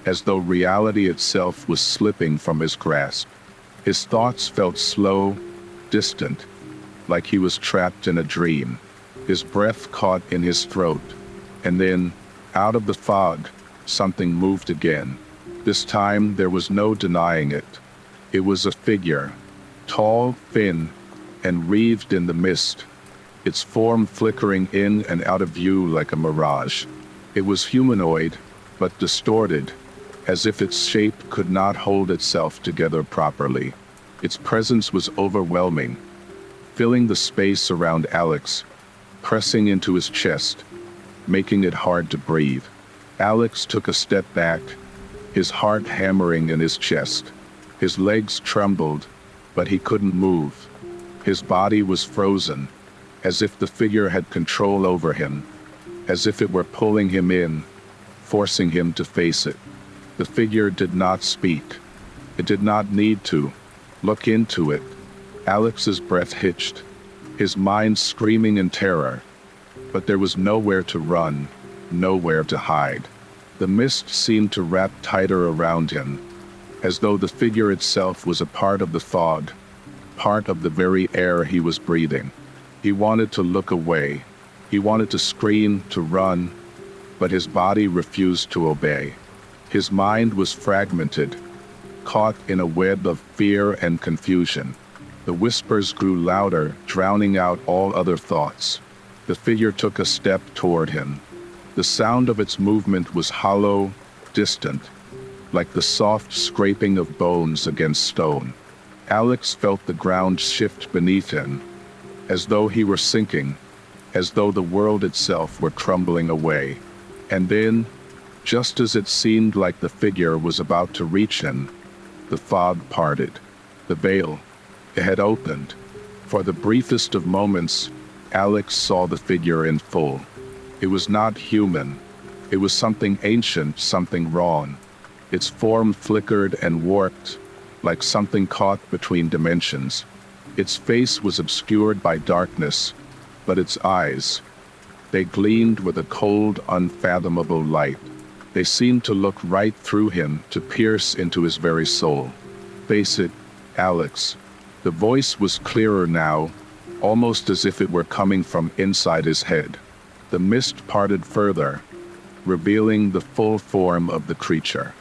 Speaker 1: as though reality itself was slipping from his grasp. His thoughts felt slow, distant, like he was trapped in a dream. His breath caught in his throat, and then, out of the fog, something moved again. This time there was no denying it. It was a figure, tall, thin, and wreathed in the mist, its form flickering in and out of view like a mirage. It was humanoid, but distorted, as if its shape could not hold itself together properly. Its presence was overwhelming, filling the space around Alex, pressing into his chest, making it hard to breathe. Alex took a step back, his heart hammering in his chest. His legs trembled, but he couldn't move. His body was frozen, as if the figure had control over him, as if it were pulling him in, forcing him to face it. The figure did not speak. It did not need to. Look into it. Alex's breath hitched, his mind screaming in terror. But there was nowhere to run, nowhere to hide. The mist seemed to wrap tighter around him, as though the figure itself was a part of the fog, part of the very air he was breathing. He wanted to look away. He wanted to scream, to run, but his body refused to obey. His mind was fragmented, caught in a web of fear and confusion. The whispers grew louder, drowning out all other thoughts. The figure took a step toward him. The sound of its movement was hollow, distant, like the soft scraping of bones against stone. Alex felt the ground shift beneath him, as though he were sinking, as though the world itself were crumbling away. And then, just as it seemed like the figure was about to reach him, the fog parted. The veil, it had opened. For the briefest of moments, Alex saw the figure in full. It was not human. It was something ancient, something wrong. Its form flickered and warped, like something caught between dimensions. Its face was obscured by darkness, but its eyes, they gleamed with a cold, unfathomable light. They seemed to look right through him, to pierce into his very soul. "Face it, Alex." The voice was clearer now, almost as if it were coming from inside his head. The mist parted further, revealing the full form of the creature.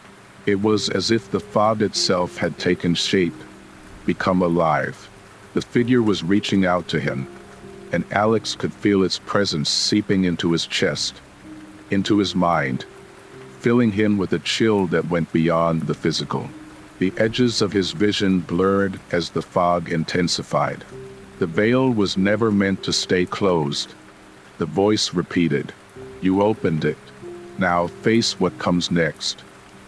Speaker 1: It was as if the fog itself had taken shape, become alive. The figure was reaching out to him, and Alex could feel its presence seeping into his chest, into his mind, filling him with a chill that went beyond the physical. The edges of his vision blurred as the fog intensified. The veil was never meant to stay closed. The voice repeated, "You opened it. Now face what comes next."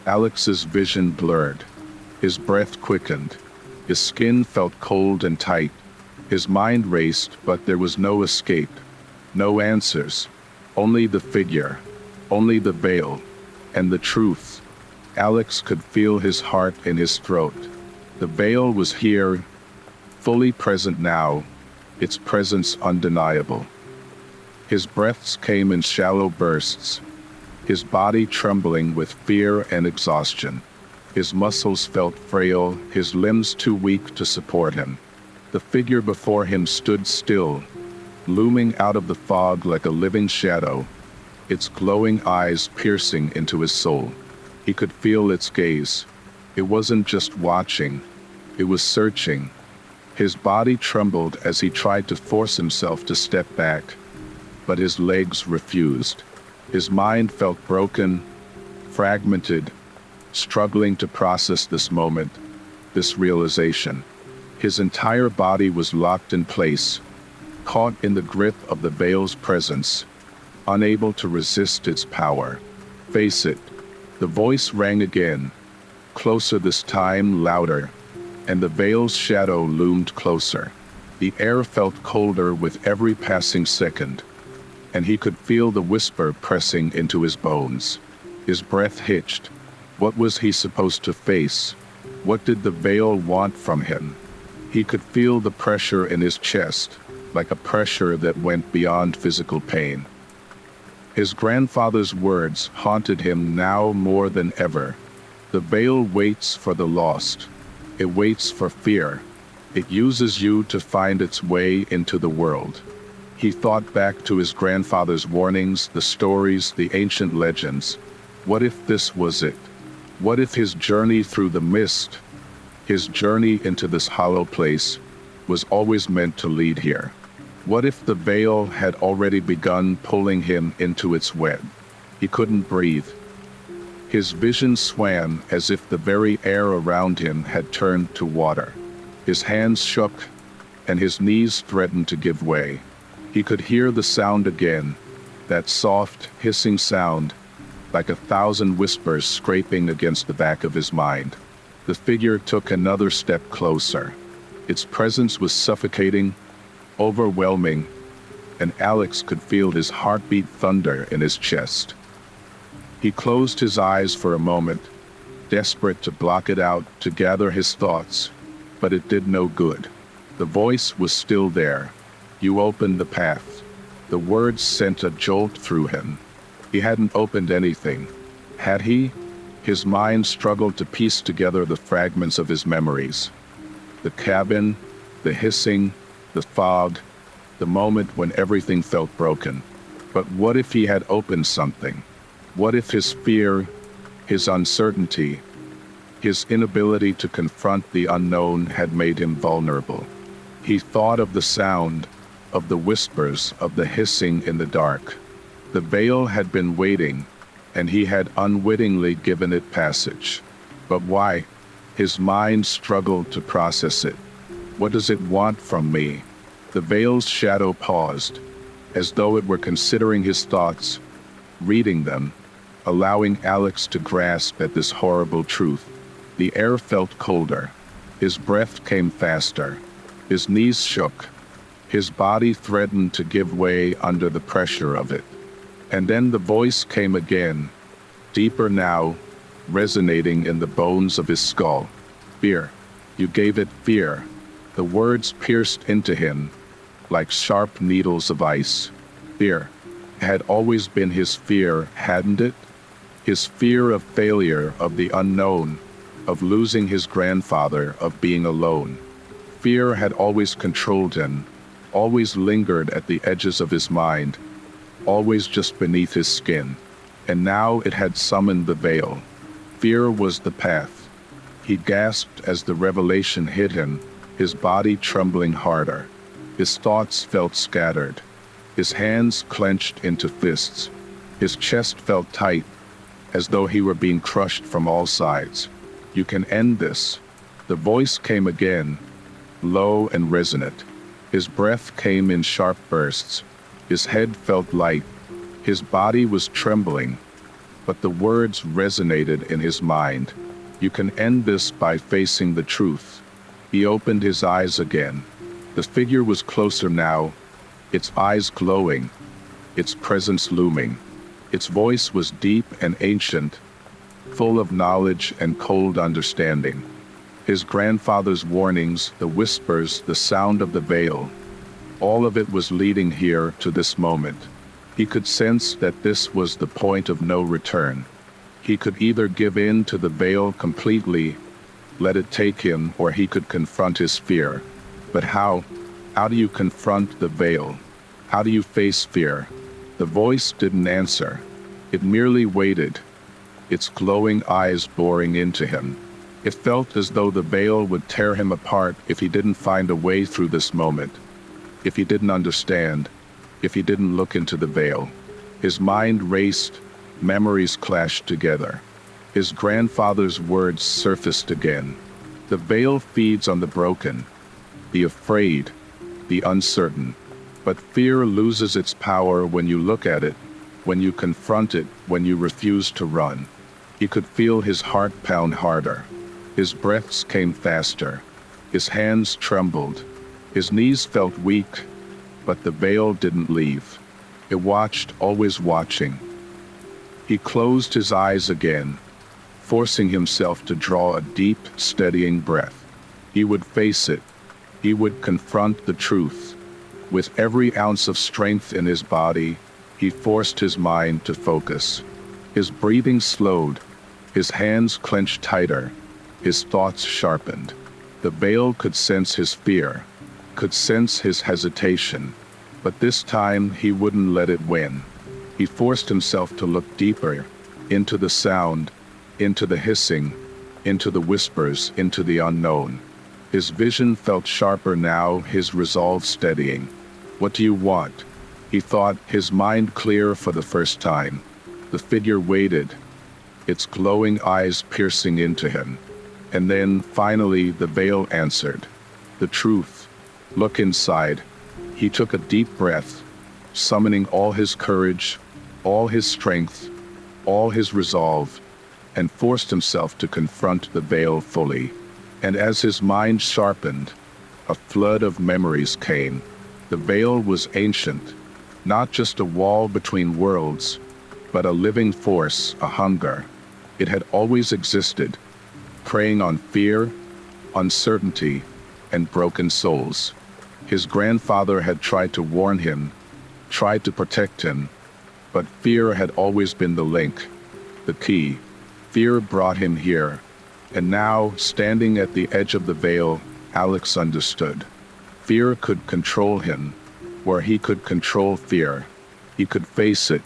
Speaker 1: Alex's vision blurred. His breath quickened. His skin felt cold and tight. His mind raced, but there was no escape. No answers. Only the figure. Only the veil. And the truth. Alex could feel his heart in his throat. The veil was here, fully present now, its presence undeniable. His breaths came in shallow bursts, his body trembling with fear and exhaustion. His muscles felt frail, his limbs too weak to support him. The figure before him stood still, looming out of the fog like a living shadow, its glowing eyes piercing into his soul. He could feel its gaze. It wasn't just watching, it was searching. His body trembled as he tried to force himself to step back, but his legs refused. His mind felt broken, fragmented, struggling to process this moment, this realization. His entire body was locked in place, caught in the grip of the veil's presence, unable to resist its power. "Face it." The voice rang again, closer this time, louder, and the veil's shadow loomed closer. The air felt colder with every passing second, and he could feel the whisper pressing into his bones. His breath hitched. What was he supposed to face? What did the veil want from him? He could feel the pressure in his chest, like a pressure that went beyond physical pain. His grandfather's words haunted him now more than ever. The veil waits for the lost. It waits for fear. It uses you to find its way into the world. He thought back to his grandfather's warnings, the stories, the ancient legends. What if this was it? What if his journey through the mist, his journey into this hollow place, was always meant to lead here? What if the veil had already begun pulling him into its web? He couldn't breathe. His vision swam as if the very air around him had turned to water. His hands shook, and his knees threatened to give way. He could hear the sound again, that soft, hissing sound, like 1,000 whispers scraping against the back of his mind. The figure took another step closer. Its presence was suffocating, overwhelming, and Alex could feel his heartbeat thunder in his chest. He closed his eyes for a moment, desperate to block it out, to gather his thoughts, but it did no good. The voice was still there. You opened the path. The words sent a jolt through him. He hadn't opened anything. Had he? His mind struggled to piece together the fragments of his memories. The cabin, the hissing, the fog, the moment when everything felt broken. But what if he had opened something? What if his fear, his uncertainty, his inability to confront the unknown had made him vulnerable? He thought of the sound, of the whispers, of the hissing in the dark. The veil had been waiting, and he had unwittingly given it passage. But why? His mind struggled to process it. What does it want from me? The veil's shadow paused, as though it were considering his thoughts, reading them, allowing Alex to grasp at this horrible truth. The air felt colder. His breath came faster. His knees shook. His body threatened to give way under the pressure of it. And then the voice came again, deeper now, resonating in the bones of his skull. Fear. You gave it fear. The words pierced into him like sharp needles of ice. Fear had always been his fear, hadn't it? His fear of failure, of the unknown, of losing his grandfather, of being alone. Fear had always controlled him, always lingered at the edges of his mind, always just beneath his skin. And now it had summoned the veil. Fear was the path. He gasped as the revelation hit him, his body trembling harder. His thoughts felt scattered. His hands clenched into fists. His chest felt tight, as though he were being crushed from all sides. You can end this. The voice came again, low and resonant. His breath came in sharp bursts. His head felt light. His body was trembling, but the words resonated in his mind. You can end this by facing the truth. He opened his eyes again. The figure was closer now, its eyes glowing, its presence looming. Its voice was deep and ancient, full of knowledge and cold understanding. His grandfather's warnings, the whispers, the sound of the veil, all of it was leading here to this moment. He could sense that this was the point of no return. He could either give in to the veil completely, let it take him, or he could confront his fear. But how? How do you confront the veil? How do you face fear? The voice didn't answer. It merely waited, its glowing eyes boring into him. It felt as though the veil would tear him apart if he didn't find a way through this moment, if he didn't understand, if he didn't look into the veil. His mind raced, memories clashed together. His grandfather's words surfaced again. The veil feeds on the broken, the afraid, the uncertain. But fear loses its power when you look at it, when you confront it, when you refuse to run. He could feel his heart pound harder. His breaths came faster. His hands trembled. His knees felt weak, but the veil didn't leave. It watched, always watching. He closed his eyes again, forcing himself to draw a deep, steadying breath. He would face it. He would confront the truth. With every ounce of strength in his body, he forced his mind to focus. His breathing slowed, his hands clenched tighter, his thoughts sharpened. The veil could sense his fear, could sense his hesitation, but this time he wouldn't let it win. He forced himself to look deeper, into the sound, into the hissing, into the whispers, into the unknown. His vision felt sharper now, his resolve steadying. "What do you want?" he thought, his mind clear for the first time. The figure waited, its glowing eyes piercing into him. And then, finally, the veil answered. The truth. "Look inside." He took a deep breath, summoning all his courage, all his strength, all his resolve, and forced himself to confront the veil fully. And as his mind sharpened, a flood of memories came. The veil was ancient, not just a wall between worlds, but a living force, a hunger. It had always existed, preying on fear, uncertainty, and broken souls. His grandfather had tried to warn him, tried to protect him, but fear had always been the link, the key. Fear brought him here, and now, standing at the edge of the veil, Alex understood. Fear could control him, where he could control fear. He could face it.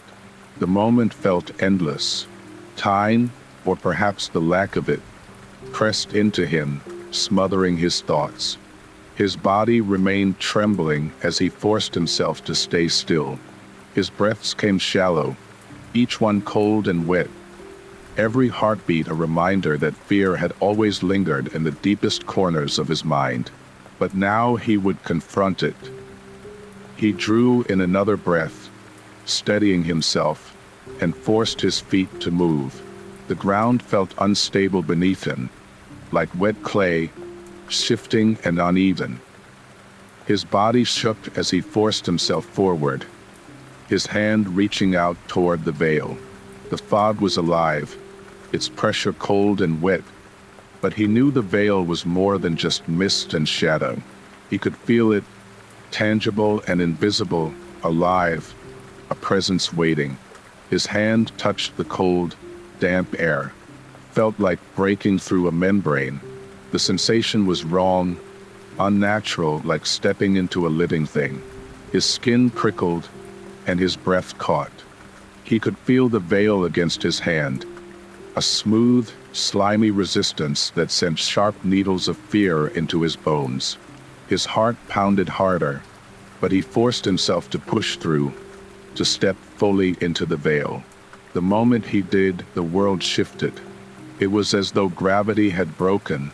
Speaker 1: The moment felt endless. Time, or perhaps the lack of it, pressed into him, smothering his thoughts. His body remained trembling as he forced himself to stay still. His breaths came shallow, each one cold and wet. Every heartbeat a reminder that fear had always lingered in the deepest corners of his mind. But now he would confront it. He drew in another breath, steadying himself, and forced his feet to move. The ground felt unstable beneath him, like wet clay, shifting and uneven. His body shook as he forced himself forward, his hand reaching out toward the veil. The fog was alive, its pressure cold and wet, but he knew the veil was more than just mist and shadow. He could feel it, tangible and invisible, alive, a presence waiting. His hand touched the cold, damp air, felt like breaking through a membrane. The sensation was wrong, unnatural, like stepping into a living thing. His skin prickled, and his breath caught. He could feel the veil against his hand, a smooth, slimy resistance that sent sharp needles of fear into his bones. His heart pounded harder, but he forced himself to push through, to step fully into the veil. The moment he did, the world shifted. It was as though gravity had broken,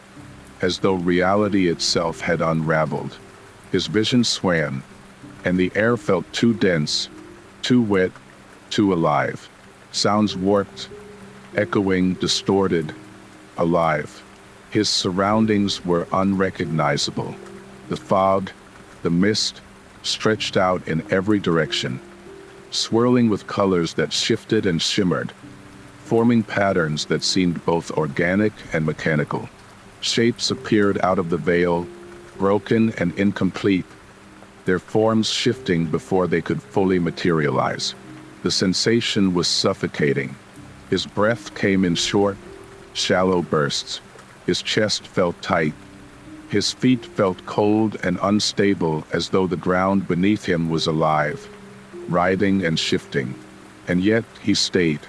Speaker 1: as though reality itself had unraveled. His vision swam, and the air felt too dense, too wet, too alive. Sounds warped, echoing, distorted, alive. His surroundings were unrecognizable. The fog, the mist, stretched out in every direction, swirling with colors that shifted and shimmered, forming patterns that seemed both organic and mechanical. Shapes appeared out of the veil, broken and incomplete, their forms shifting before they could fully materialize. The sensation was suffocating. His breath came in short, shallow bursts. His chest felt tight. His feet felt cold and unstable, as though the ground beneath him was alive, writhing and shifting. And yet he stayed.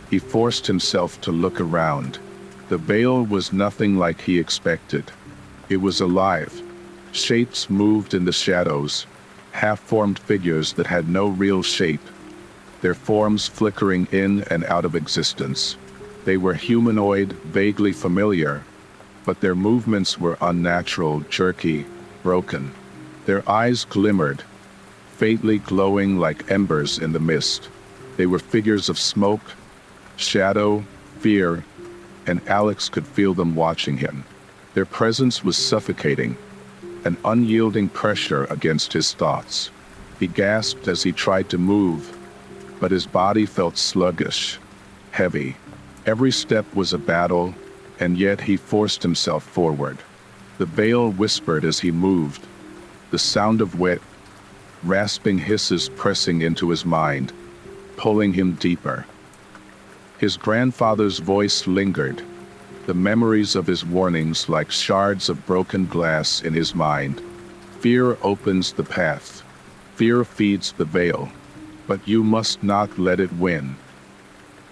Speaker 1: He forced himself to look around. The veil was nothing like he expected. It was alive. Shapes moved in the shadows, half-formed figures that had no real shape, their forms flickering in and out of existence. They were humanoid, vaguely familiar, but their movements were unnatural, jerky, broken. Their eyes glimmered, faintly glowing like embers in the mist. They were figures of smoke, shadow, fear, and Alex could feel them watching him. Their presence was suffocating, an unyielding pressure against his thoughts. He gasped as he tried to move, but his body felt sluggish, heavy. Every step was a battle, and yet he forced himself forward. The veil whispered as he moved, the sound of wet, rasping hisses pressing into his mind, pulling him deeper. His grandfather's voice lingered, the memories of his warnings like shards of broken glass in his mind. Fear opens the path. Fear feeds the veil, but you must not let it win.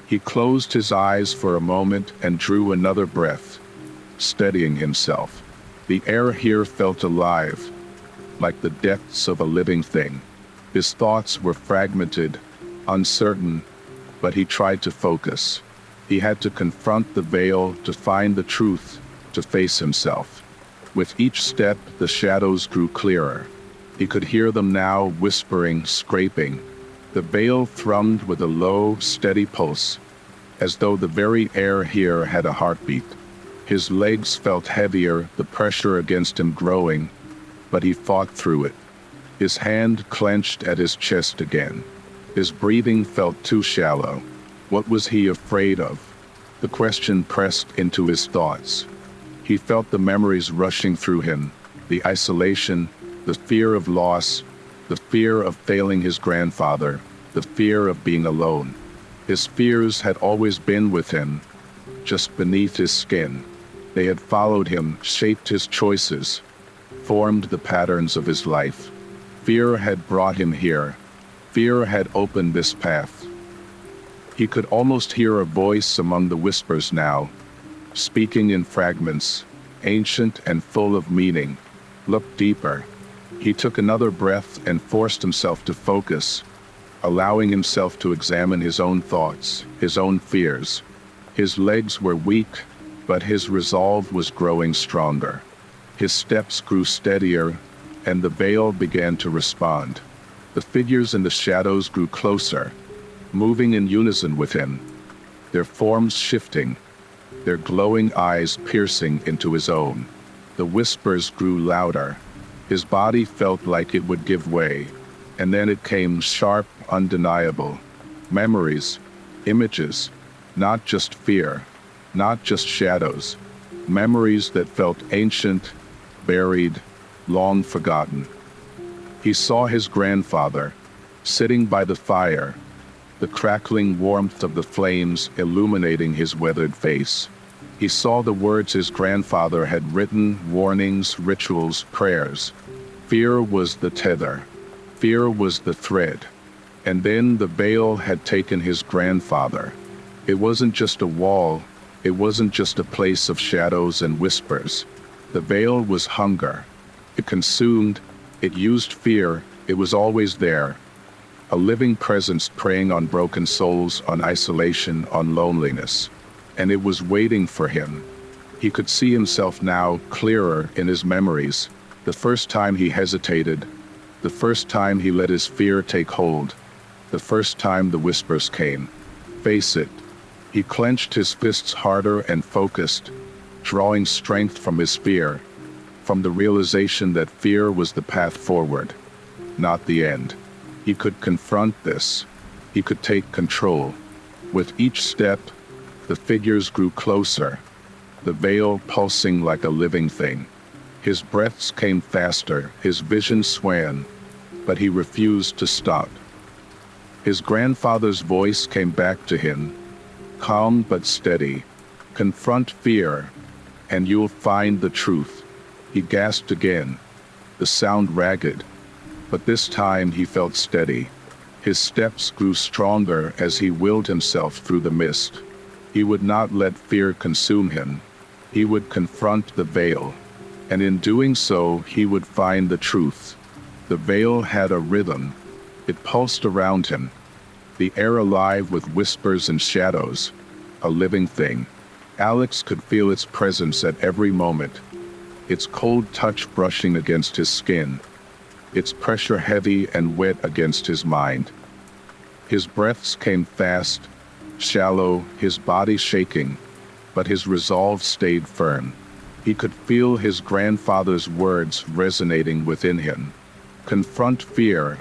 Speaker 1: He closed his eyes for a moment and drew another breath, steadying himself. The air here felt alive, like the depths of a living thing. His thoughts were fragmented, uncertain, but he tried to focus. He had to confront the veil, to find the truth, to face himself. With each step, the shadows grew clearer. He could hear them now, whispering, scraping. The veil thrummed with a low, steady pulse, as though the very air here had a heartbeat. His legs felt heavier, the pressure against him growing, but he fought through it. His hand clenched at his chest again. His breathing felt too shallow. What was he afraid of? The question pressed into his thoughts. He felt the memories rushing through him, the isolation, the fear of loss, the fear of failing his grandfather, the fear of being alone. His fears had always been with him, just beneath his skin. They had followed him, shaped his choices, formed the patterns of his life. Fear had brought him here. Fear had opened this path. He could almost hear a voice among the whispers now, speaking in fragments, ancient and full of meaning. Look deeper. He took another breath and forced himself to focus, allowing himself to examine his own thoughts, his own fears. His legs were weak, but his resolve was growing stronger. His steps grew steadier, and the veil began to respond. The figures in the shadows grew closer, moving in unison with him, their forms shifting, their glowing eyes piercing into his own. The whispers grew louder. His body felt like it would give way, and then it came sharp, undeniable. Memories, images, not just fear, not just shadows. Memories that felt ancient, buried, long forgotten. He saw his grandfather, sitting by the fire, the crackling warmth of the flames illuminating his weathered face. He saw the words his grandfather had written, warnings, rituals, prayers. Fear was the tether. Fear was the thread. And then the veil had taken his grandfather. It wasn't just a wall. It wasn't just a place of shadows and whispers. The veil was hunger. It consumed, it used fear. It was always there. A living presence preying on broken souls, on isolation, on loneliness. And it was waiting for him. He could see himself now clearer in his memories. The first time he hesitated, the first time he let his fear take hold, the first time the whispers came. Face it. He clenched his fists harder and focused, drawing strength from his fear, from the realization that fear was the path forward, not the end. He could confront this. He could take control. With each step, the figures grew closer, the veil pulsing like a living thing. His breaths came faster, his vision swam, but he refused to stop. His grandfather's voice came back to him, calm but steady. Confront fear, and you'll find the truth. He gasped again, the sound ragged, but this time he felt steady. His steps grew stronger as he willed himself through the mist. He would not let fear consume him. He would confront the veil, and in doing so, he would find the truth. The veil had a rhythm. It pulsed around him, the air alive with whispers and shadows, a living thing. Alex could feel its presence at every moment, its cold touch brushing against his skin, its pressure heavy and wet against his mind. His breaths came fast, shallow, his body shaking, but his resolve stayed firm. He could feel his grandfather's words resonating within him. Confront fear,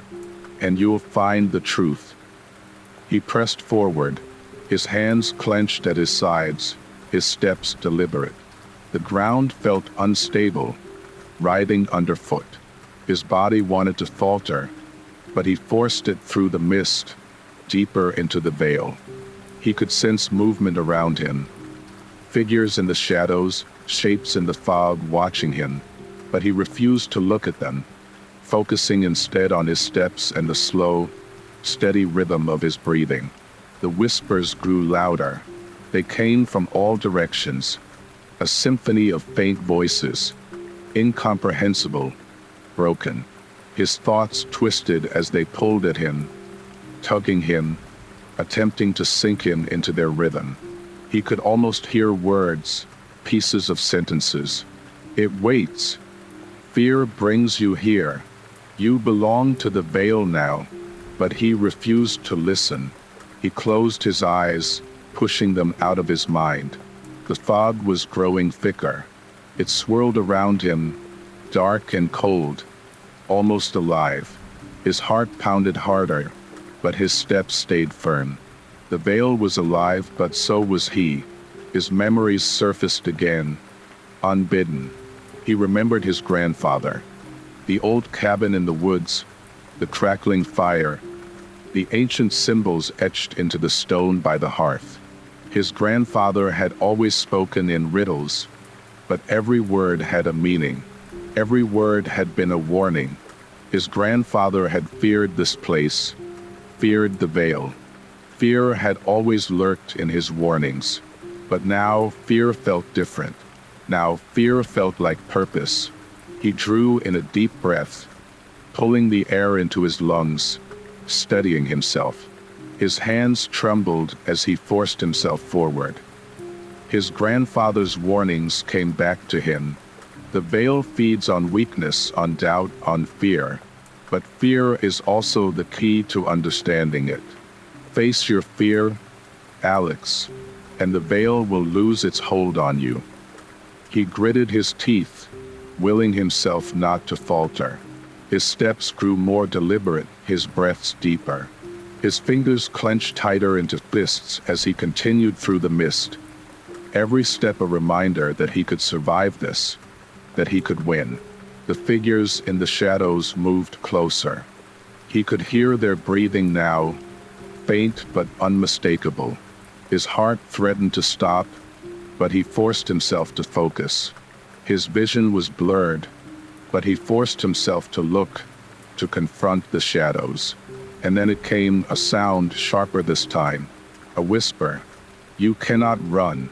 Speaker 1: and you'll find the truth. He pressed forward, his hands clenched at his sides, his steps deliberate. The ground felt unstable, writhing underfoot. His body wanted to falter, but he forced it through the mist, deeper into the veil. He could sense movement around him, figures in the shadows, shapes in the fog watching him, but he refused to look at them, focusing instead on his steps and the slow, steady rhythm of his breathing. The whispers grew louder. They came from all directions, a symphony of faint voices, incomprehensible, broken. His thoughts twisted as they pulled at him, tugging him, attempting to sink him into their rhythm. He could almost hear words, pieces of sentences. It waits. Fear brings you here. You belong to the veil now. But he refused to listen. He closed his eyes, pushing them out of his mind. The fog was growing thicker. It swirled around him, dark and cold, almost alive. His heart pounded harder, but his steps stayed firm. The veil was alive, but so was he. His memories surfaced again, unbidden. He remembered his grandfather, the old cabin in the woods, the crackling fire, the ancient symbols etched into the stone by the hearth. His grandfather had always spoken in riddles, but every word had a meaning. Every word had been a warning. His grandfather had feared this place, feared the veil. Fear had always lurked in his warnings, but now fear felt different. Now fear felt like purpose. He drew in a deep breath, pulling the air into his lungs, steadying himself. His hands trembled as he forced himself forward. His grandfather's warnings came back to him. The veil feeds on weakness, on doubt, on fear. But fear is also the key to understanding it. Face your fear, Alex, and the veil will lose its hold on you. He gritted his teeth, willing himself not to falter. His steps grew more deliberate, his breaths deeper. His fingers clenched tighter into fists as he continued through the mist. Every step a reminder that he could survive this, that he could win. The figures in the shadows moved closer. He could hear their breathing now, faint but unmistakable. His heart threatened to stop, but he forced himself to focus. His vision was blurred, but he forced himself to look, to confront the shadows. And then it came, a sound sharper this time, a whisper. "You cannot run."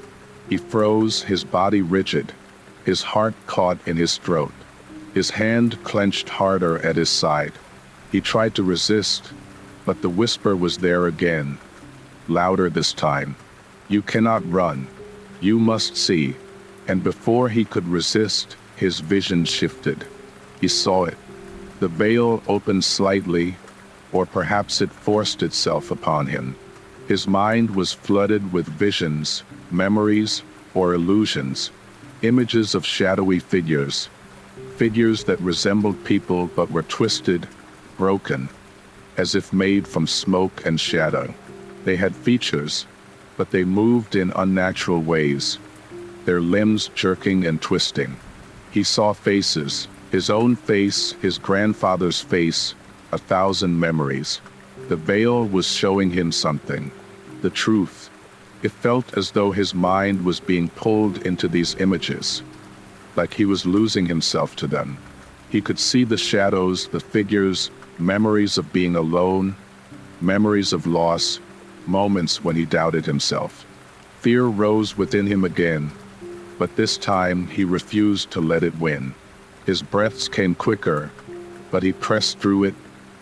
Speaker 1: He froze, his body rigid, his heart caught in his throat. His hand clenched harder at his side. He tried to resist, but the whisper was there again, louder this time. "You cannot run. You must see." And before he could resist, his vision shifted. He saw it. The veil opened slightly, or perhaps it forced itself upon him. His mind was flooded with visions, memories, or illusions, images of shadowy figures, figures that resembled people but were twisted, broken, as if made from smoke and shadow. They had features, but they moved in unnatural ways, their limbs jerking and twisting. He saw faces, his own face, his grandfather's face, 1,000 memories. The veil was showing him something, the truth. It felt as though his mind was being pulled into these images, like he was losing himself to them. He could see the shadows, the figures, memories of being alone, memories of loss, moments when he doubted himself. Fear rose within him again, but this time he refused to let it win. His breaths came quicker, but he pressed through it,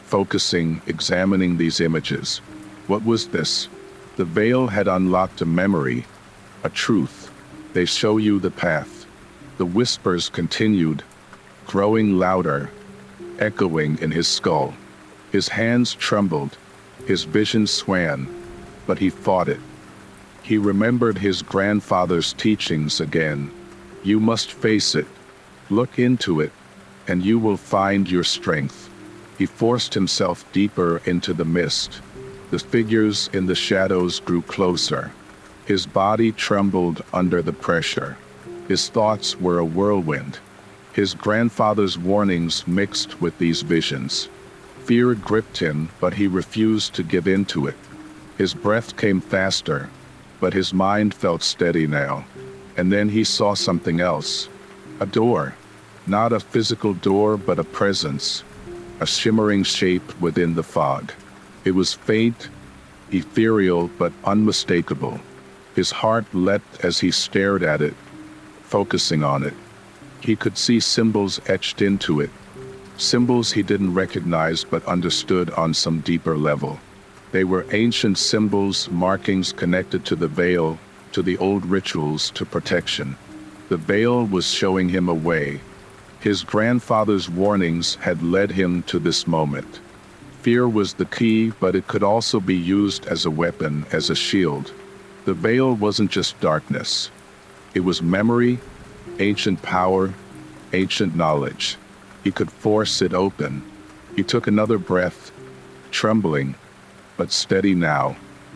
Speaker 1: focusing, examining these images. What was this? The veil had unlocked a memory, a truth. They show you the path. The whispers continued, growing louder, echoing in his skull. His hands trembled, his vision swam, but he fought it. He remembered his grandfather's teachings again. You must face it. Look into it, and you will find your strength. He forced himself deeper into the mist. The figures in the shadows grew closer. His body trembled under the pressure. His thoughts were a whirlwind. His grandfather's warnings mixed with these visions. Fear gripped him, but he refused to give in to it. His breath came faster, but his mind felt steady now. And then he saw something else. A door. Not a physical door, but a presence. A shimmering shape within the fog. It was faint, ethereal, but unmistakable. His heart leapt as he stared at it, focusing on it. He could see symbols etched into it. Symbols he didn't recognize but understood on some deeper level. They were ancient symbols, markings connected to the veil, to the old rituals, to protection. The veil was showing him a way. His grandfather's warnings had led him to this moment. Fear was the key, but it could also be used as a weapon, as a shield. The veil wasn't just darkness. It was memory, ancient power, ancient knowledge. He could force it open. He took another breath, trembling, but steady now.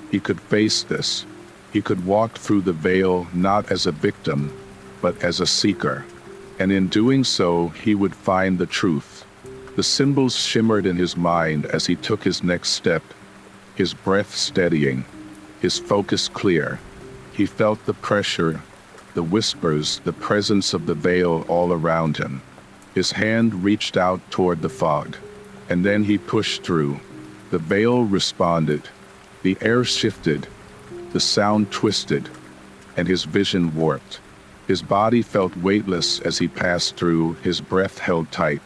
Speaker 1: He could face this. He could walk through the veil not as a victim, but as a seeker. And in doing so, he would find the truth. The symbols shimmered in his mind as he took his next step, his breath steadying, his focus clear. He felt the pressure, the whispers, the presence of the veil all around him. His hand reached out toward the fog, and then he pushed through. The veil responded. The air shifted, the sound twisted, and his vision warped. His body felt weightless as he passed through, his breath held tight.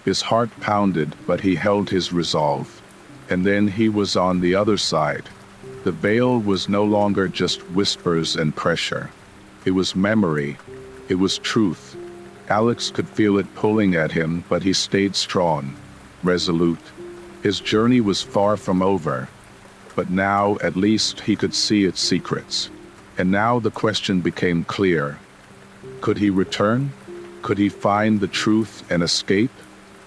Speaker 1: His heart pounded, but he held his resolve. And then he was on the other side. The veil was no longer just whispers and pressure. It was memory. It was truth. Alex could feel it pulling at him, but he stayed strong, resolute. His journey was far from over, but now at least he could see its secrets. And now the question became clear. Could he return? Could he find the truth and escape?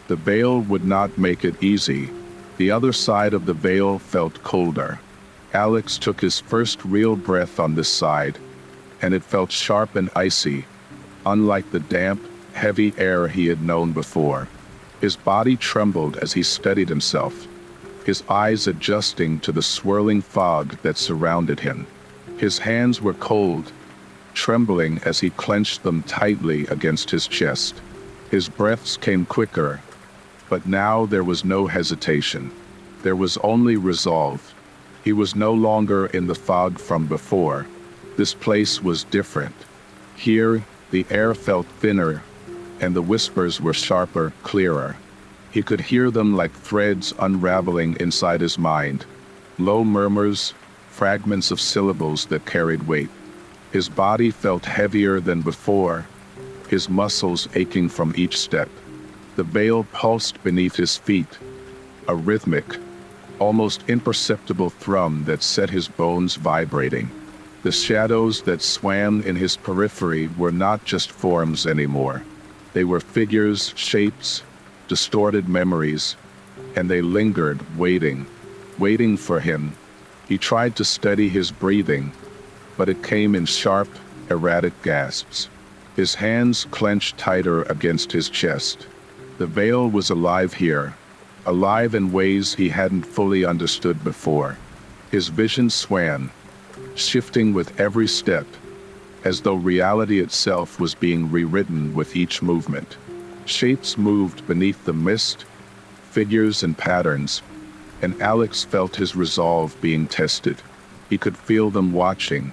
Speaker 1: The veil would not make it easy. The other side of the veil felt colder. Alex took his first real breath on this side, and it felt sharp and icy, unlike the damp, heavy air he had known before. His body trembled as he steadied himself, his eyes adjusting to the swirling fog that surrounded him. His hands were cold, trembling as he clenched them tightly against his chest. His breaths came quicker, but now there was no hesitation. There was only resolve. He was no longer in the fog from before. This place was different. Here, the air felt thinner, and the whispers were sharper, clearer. He could hear them like threads unraveling inside his mind, low murmurs, fragments of syllables that carried weight. His body felt heavier than before, his muscles aching from each step. The veil pulsed beneath his feet, a rhythmic, almost imperceptible thrum that set his bones vibrating. The shadows that swam in his periphery were not just forms anymore. They were figures, shapes, distorted memories, and they lingered, waiting for him. He tried to steady his breathing, but it came in sharp, erratic gasps. His hands clenched tighter against his chest. The veil was alive here, alive in ways he hadn't fully understood before. His vision swam, shifting with every step, as though reality itself was being rewritten with each movement. Shapes moved beneath the mist, figures and patterns, and Alex felt his resolve being tested. He could feel them watching.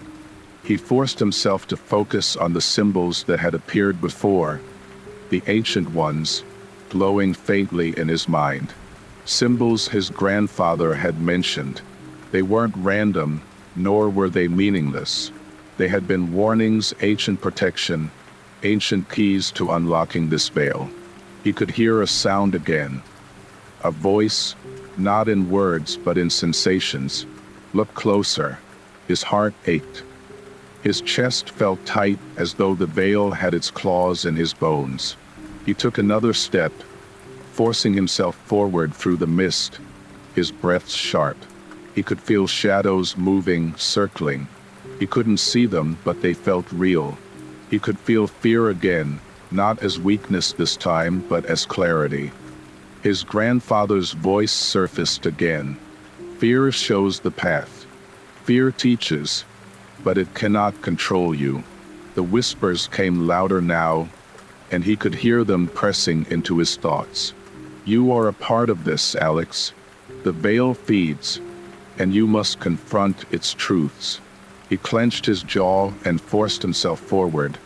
Speaker 1: He forced himself to focus on the symbols that had appeared before, the ancient ones, glowing faintly in his mind. Symbols his grandfather had mentioned. They weren't random, nor were they meaningless. They had been warnings, ancient protection, ancient keys to unlocking this veil. He could hear a sound again, a voice, not in words but in sensations. Look closer. His heart ached. His chest felt tight as though the veil had its claws in his bones. He took another step, forcing himself forward through the mist, his breath sharp. He could feel shadows moving, circling. He couldn't see them, but they felt real. He could feel fear again, not as weakness this time, but as clarity. His grandfather's voice surfaced again. Fear shows the path. Fear teaches, but it cannot control you. The whispers came louder now, and he could hear them pressing into his thoughts. You are a part of this, Alex. The veil feeds, and you must confront its truths. He clenched his jaw and forced himself forward,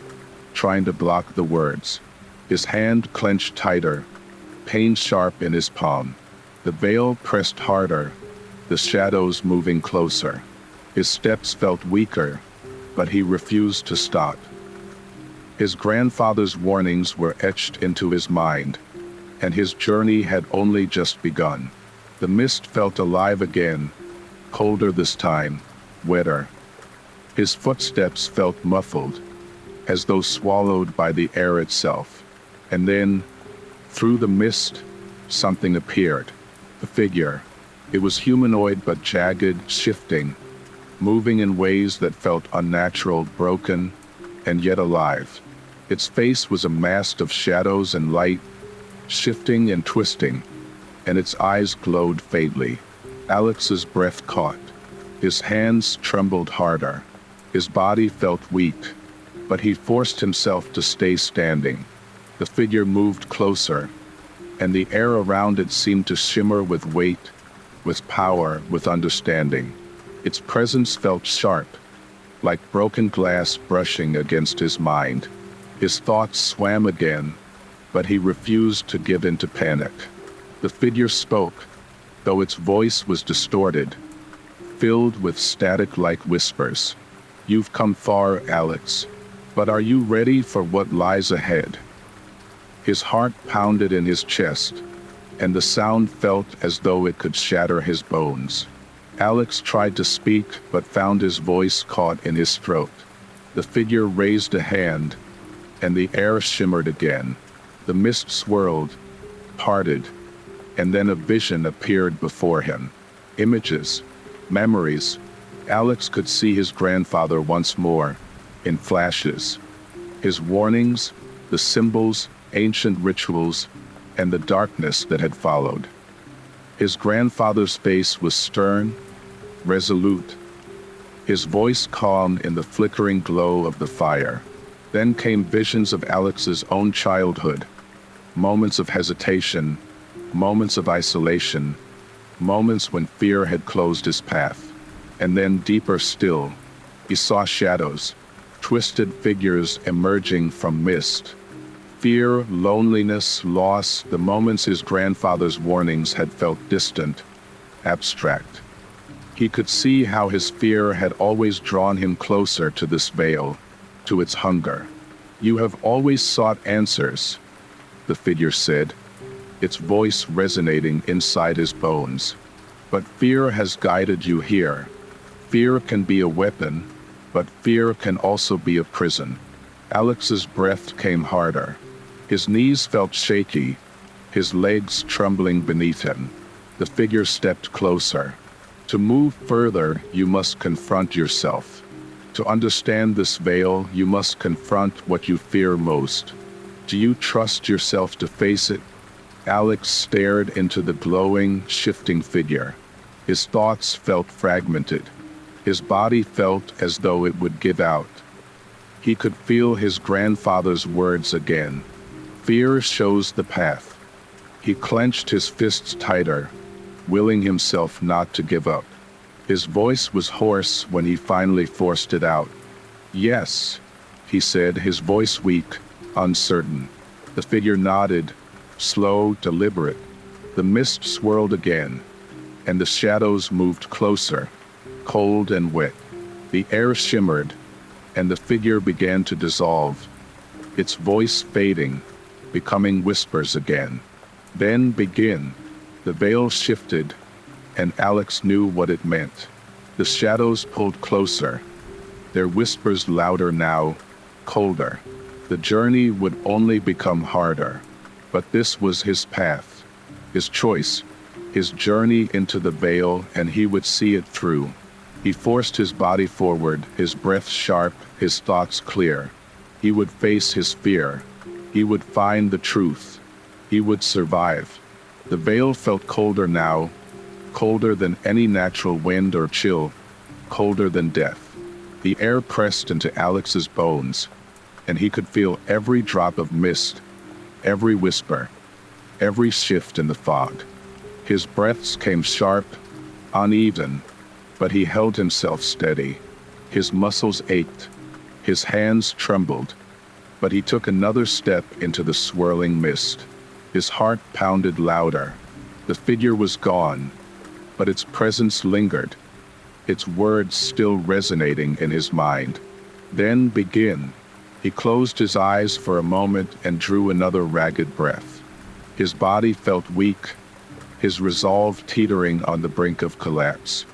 Speaker 1: trying to block the words. His hand clenched tighter, pain sharp in his palm. The veil pressed harder, the shadows moving closer. His steps felt weaker, but he refused to stop. His grandfather's warnings were etched into his mind, and his journey had only just begun. The mist felt alive again, colder this time, wetter. His footsteps felt muffled, as though swallowed by the air itself. And then, through the mist, something appeared. A figure. It was humanoid but jagged, shifting, moving in ways that felt unnatural, broken, and yet alive. Its face was a mask of shadows and light, shifting and twisting, and its eyes glowed faintly. Alex's breath caught. His hands trembled harder. His body felt weak, but he forced himself to stay standing. The figure moved closer, and the air around it seemed to shimmer with weight, with power, with understanding. Its presence felt sharp, like broken glass brushing against his mind. His thoughts swam again, but he refused to give in to panic. The figure spoke, though its voice was distorted, filled with static-like whispers. You've come far, Alex, but are you ready for what lies ahead? His heart pounded in his chest, and the sound felt as though it could shatter his bones. Alex tried to speak, but found his voice caught in his throat. The figure raised a hand, and the air shimmered again. The mist swirled, parted, and then a vision appeared before him. Images, memories. Alex could see his grandfather once more, in flashes. His warnings, the symbols, ancient rituals, and the darkness that had followed. His grandfather's face was stern, resolute, his voice calm in the flickering glow of the fire. Then came visions of Alex's own childhood, moments of hesitation, moments of isolation, moments when fear had closed his path. And then deeper still, he saw shadows, twisted figures emerging from mist. Fear, loneliness, loss, the moments his grandfather's warnings had felt distant, abstract. He could see how his fear had always drawn him closer to this veil, to its hunger. You have always sought answers, the figure said, its voice resonating inside his bones. But fear has guided you here. Fear can be a weapon, but fear can also be a prison. Alex's breath came harder. His knees felt shaky, his legs trembling beneath him. The figure stepped closer. To move further, you must confront yourself. To understand this veil, you must confront what you fear most. Do you trust yourself to face it? Alex stared into the glowing, shifting figure. His thoughts felt fragmented. His body felt as though it would give out. He could feel his grandfather's words again. Fear shows the path. He clenched his fists tighter, willing himself not to give up. His voice was hoarse when he finally forced it out. Yes, he said, his voice weak, uncertain. The figure nodded, slow, deliberate. The mist swirled again, and the shadows moved closer, cold and wet. The air shimmered, and the figure began to dissolve, its voice fading, becoming whispers again. Then begin. The veil shifted, and Alex knew what it meant. The shadows pulled closer, their whispers louder now, colder. The journey would only become harder. But this was his path, his choice, his journey into the veil, and he would see it through. He forced his body forward, his breath sharp, his thoughts clear. He would face his fear. He would find the truth. He would survive. The veil felt colder now, colder than any natural wind or chill, colder than death. The air pressed into Alex's bones, and he could feel every drop of mist, every whisper, every shift in the fog. His breaths came sharp, uneven, but he held himself steady. His muscles ached, his hands trembled, but he took another step into the swirling mist. His heart pounded louder. The figure was gone, but its presence lingered, its words still resonating in his mind. Then begin. He closed his eyes for a moment and drew another ragged breath. His body felt weak, his resolve teetering on the brink of collapse.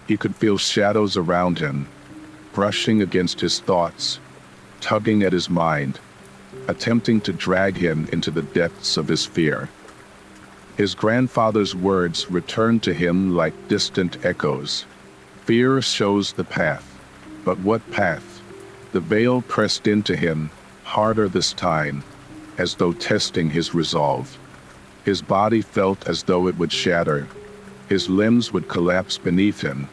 Speaker 1: He could feel shadows around him, brushing against his thoughts, tugging at his mind, attempting to drag him into the depths of his fear. His grandfather's words returned to him like distant echoes. Fear shows the path. But what path? The veil pressed into him, harder this time, as though testing his resolve. His body felt as though it would shatter. His limbs would collapse beneath him.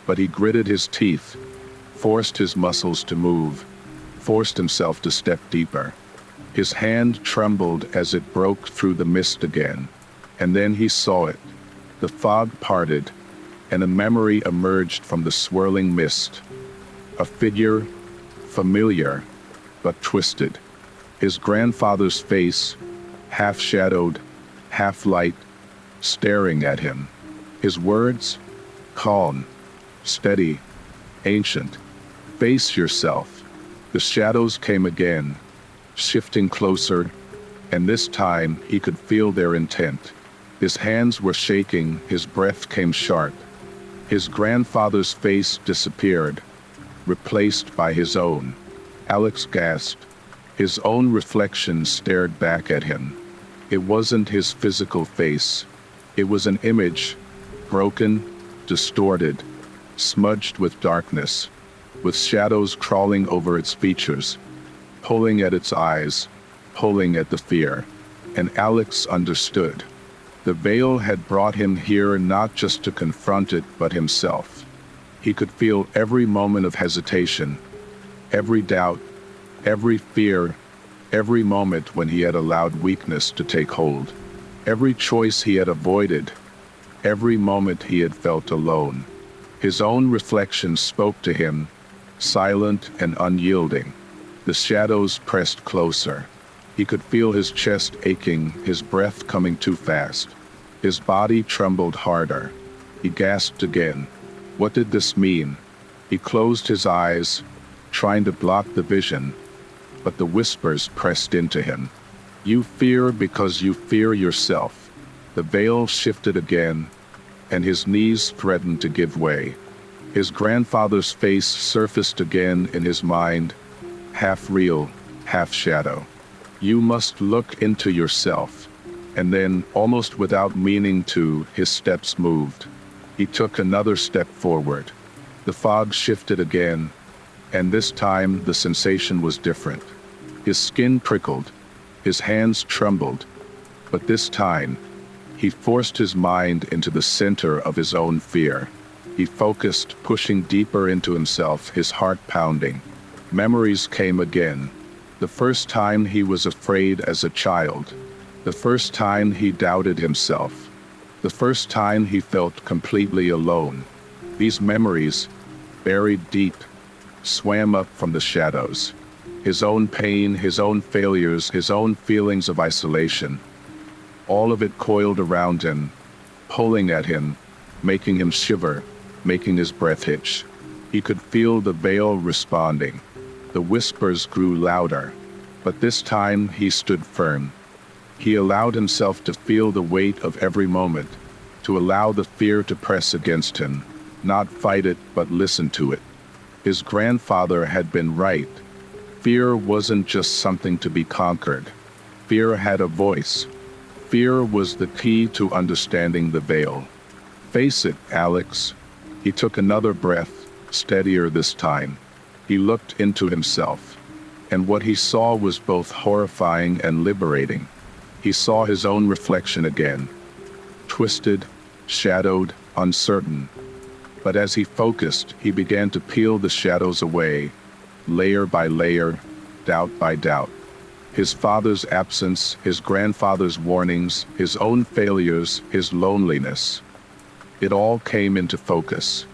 Speaker 1: But he gritted his teeth, forced his muscles to move, forced himself to step deeper. His hand trembled as it broke through the mist again. And then he saw it. The fog parted, and a memory emerged from the swirling mist. A figure, familiar, but twisted. His grandfather's face, half-shadowed, half-light, staring at him. His words, calm, steady, ancient. Face yourself. The shadows came again, shifting closer, and this time he could feel their intent. His hands were shaking, his breath came sharp. His grandfather's face disappeared, replaced by his own. Alex gasped. His own reflection stared back at him. It wasn't his physical face. It was an image, broken, distorted, smudged with darkness, with shadows crawling over its features, pulling at its eyes, pulling at the fear. And Alex understood. The veil had brought him here not just to confront it, but himself. He could feel every moment of hesitation, every doubt, every fear, every moment when he had allowed weakness to take hold, every choice he had avoided, every moment he had felt alone. His own reflection spoke to him, silent and unyielding. The shadows pressed closer. He could feel his chest aching, his breath coming too fast. His body trembled harder. He gasped again. What did this mean? He closed his eyes, trying to block the vision, but the whispers pressed into him. You fear because you fear yourself. The veil shifted again, and his knees threatened to give way. His grandfather's face surfaced again in his mind, half real, half shadow. You must look into yourself. And then, almost without meaning to, his steps moved. He took another step forward. The fog shifted again, and this time the sensation was different. His skin prickled, his hands trembled, but this time, he forced his mind into the center of his own fear. He focused, pushing deeper into himself, his heart pounding. Memories came again. The first time he was afraid as a child. The first time he doubted himself. The first time he felt completely alone. These memories, buried deep, swam up from the shadows. His own pain, his own failures, his own feelings of isolation. All of it coiled around him, pulling at him, making him shiver, making his breath hitch. He could feel the veil responding. The whispers grew louder, but this time he stood firm. He allowed himself to feel the weight of every moment, to allow the fear to press against him, not fight it, but listen to it. His grandfather had been right. Fear wasn't just something to be conquered. Fear had a voice. Fear was the key to understanding the veil. Face it, Alex. He took another breath, steadier this time. He looked into himself, and what he saw was both horrifying and liberating. He saw his own reflection again, twisted, shadowed, uncertain. But as he focused, he began to peel the shadows away, layer by layer, doubt by doubt. His father's absence, his grandfather's warnings, his own failures, his loneliness. It all came into focus.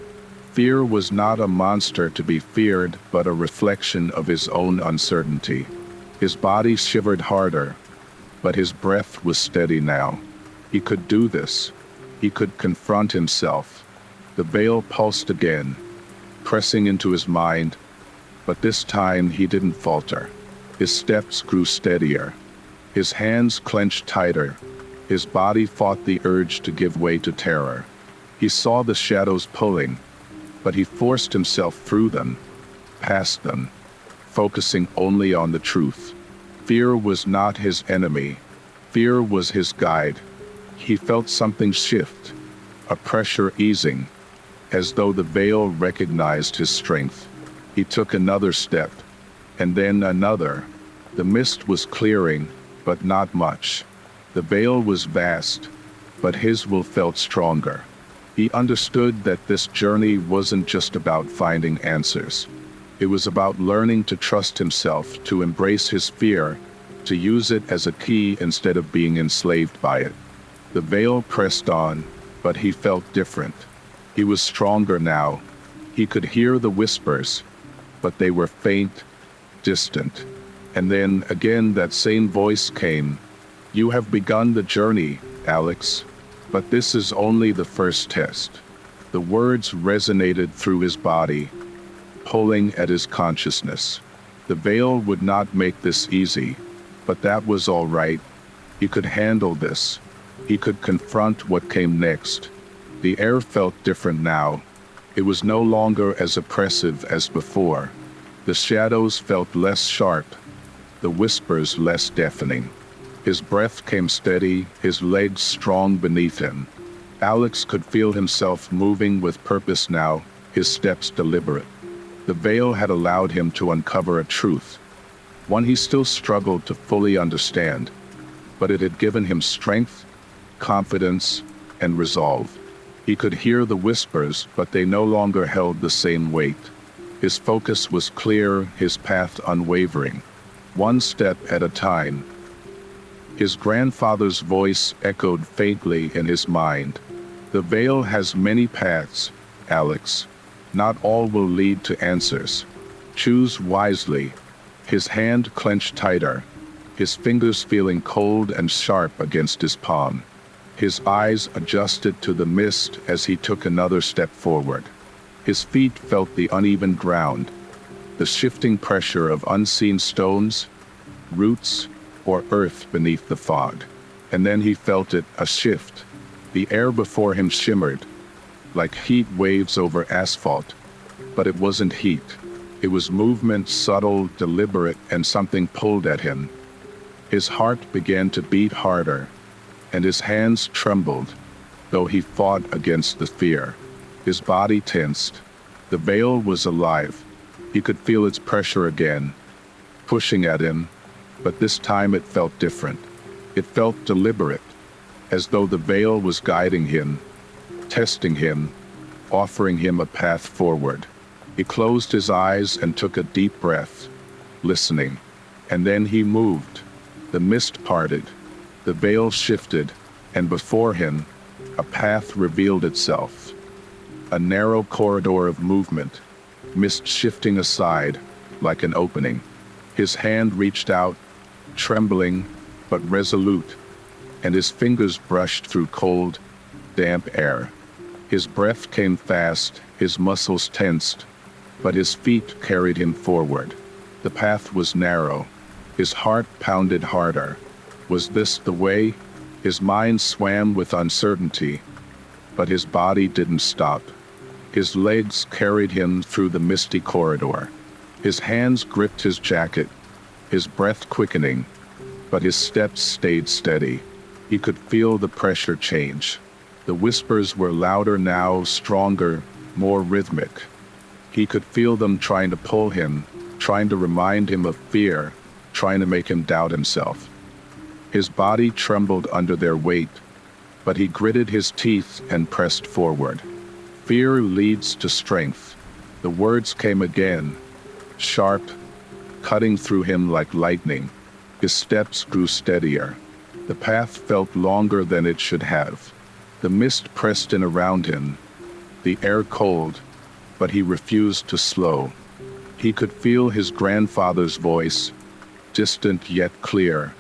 Speaker 1: Fear was not a monster to be feared, but a reflection of his own uncertainty. His body shivered harder, but his breath was steady now. He could do this. He could confront himself. The veil pulsed again, pressing into his mind, but this time he didn't falter. His steps grew steadier. His hands clenched tighter. His body fought the urge to give way to terror. He saw the shadows pulling, but he forced himself through them, past them, focusing only on the truth. Fear was not his enemy. Fear was his guide. He felt something shift, a pressure easing, as though the veil recognized his strength. He took another step, and then another. The mist was clearing, but not much. The veil was vast, but his will felt stronger. He understood that this journey wasn't just about finding answers. It was about learning to trust himself, to embrace his fear, to use it as a key instead of being enslaved by it. The veil pressed on, but he felt different. He was stronger now. He could hear the whispers, but they were faint, distant. And then again that same voice came. "You have begun the journey, Alex, but this is only the first test." The words resonated through his body, pulling at his consciousness. The veil would not make this easy, but that was all right. He could handle this. He could confront what came next. The air felt different now. It was no longer as oppressive as before. The shadows felt less sharp, the whispers less deafening. His breath came steady, his legs strong beneath him. Alex could feel himself moving with purpose now, his steps deliberate. The veil had allowed him to uncover a truth, one he still struggled to fully understand, but it had given him strength, confidence, and resolve. He could hear the whispers, but they no longer held the same weight. His focus was clear, his path unwavering, one step at a time. His grandfather's voice echoed faintly in his mind. "The veil has many paths, Alex. Not all will lead to answers. Choose wisely." His hand clenched tighter, his fingers feeling cold and sharp against his palm. His eyes adjusted to the mist as he took another step forward. His feet felt the uneven ground, the shifting pressure of unseen stones, roots, or earth beneath the fog. And then he felt it, a shift. The air before him shimmered, like heat waves over asphalt. But it wasn't heat. It was movement, subtle, deliberate, and something pulled at him. His heart began to beat harder, and his hands trembled, though he fought against the fear. His body tensed. The veil was alive. He could feel its pressure again, pushing at him, but this time it felt different. It felt deliberate, as though the veil was guiding him, testing him, offering him a path forward. He closed his eyes and took a deep breath, listening. And then he moved. The mist parted, the veil shifted, and before him, a path revealed itself. A narrow corridor of movement, mist shifting aside like an opening. His hand reached out, trembling but resolute, and his fingers brushed through cold, damp air. His breath came fast, his muscles tensed, but his feet carried him forward. The path was narrow. His heart pounded harder. Was this the way? His mind swam with uncertainty, but his body didn't stop. His legs carried him through the misty corridor. His hands gripped his jacket, his breath quickening, but his steps stayed steady. He could feel the pressure change. The whispers were louder now, stronger, more rhythmic. He could feel them trying to pull him, trying to remind him of fear, trying to make him doubt himself. His body trembled under their weight, but he gritted his teeth and pressed forward. Fear leads to strength. The words came again, sharp, cutting through him like lightning. His steps grew steadier. The path felt longer than it should have. The mist pressed in around him, the air cold, but he refused to slow. He could feel his grandfather's voice, distant yet clear.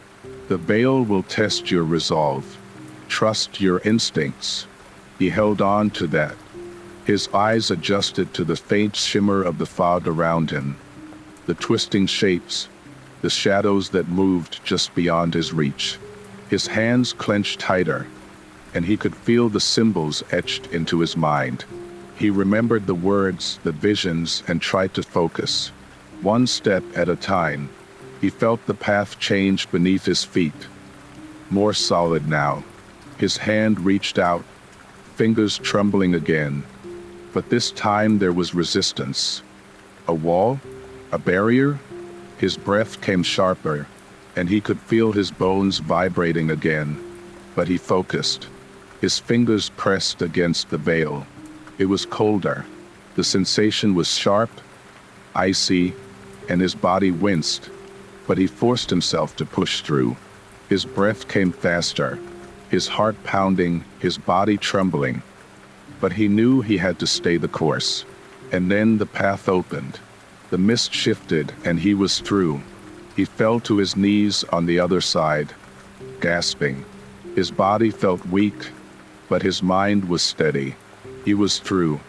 Speaker 1: The veil will test your resolve. Trust your instincts. He held on to that. His eyes adjusted to the faint shimmer of the fog around him, the twisting shapes, the shadows that moved just beyond his reach. His hands clenched tighter, and he could feel the symbols etched into his mind. He remembered the words, the visions, and tried to focus. One step at a time, he felt the path change beneath his feet. More solid now. His hand reached out, fingers trembling again. But this time there was resistance. A wall? A barrier? His breath came sharper, and he could feel his bones vibrating again. But he focused. His fingers pressed against the veil. It was colder. The sensation was sharp, icy, and his body winced. But he forced himself to push through. His breath came faster, his heart pounding, his body trembling. But he knew he had to stay the course. And then the path opened. The mist shifted, and he was through. He fell to his knees on the other side, gasping. His body felt weak, but his mind was steady. He was through.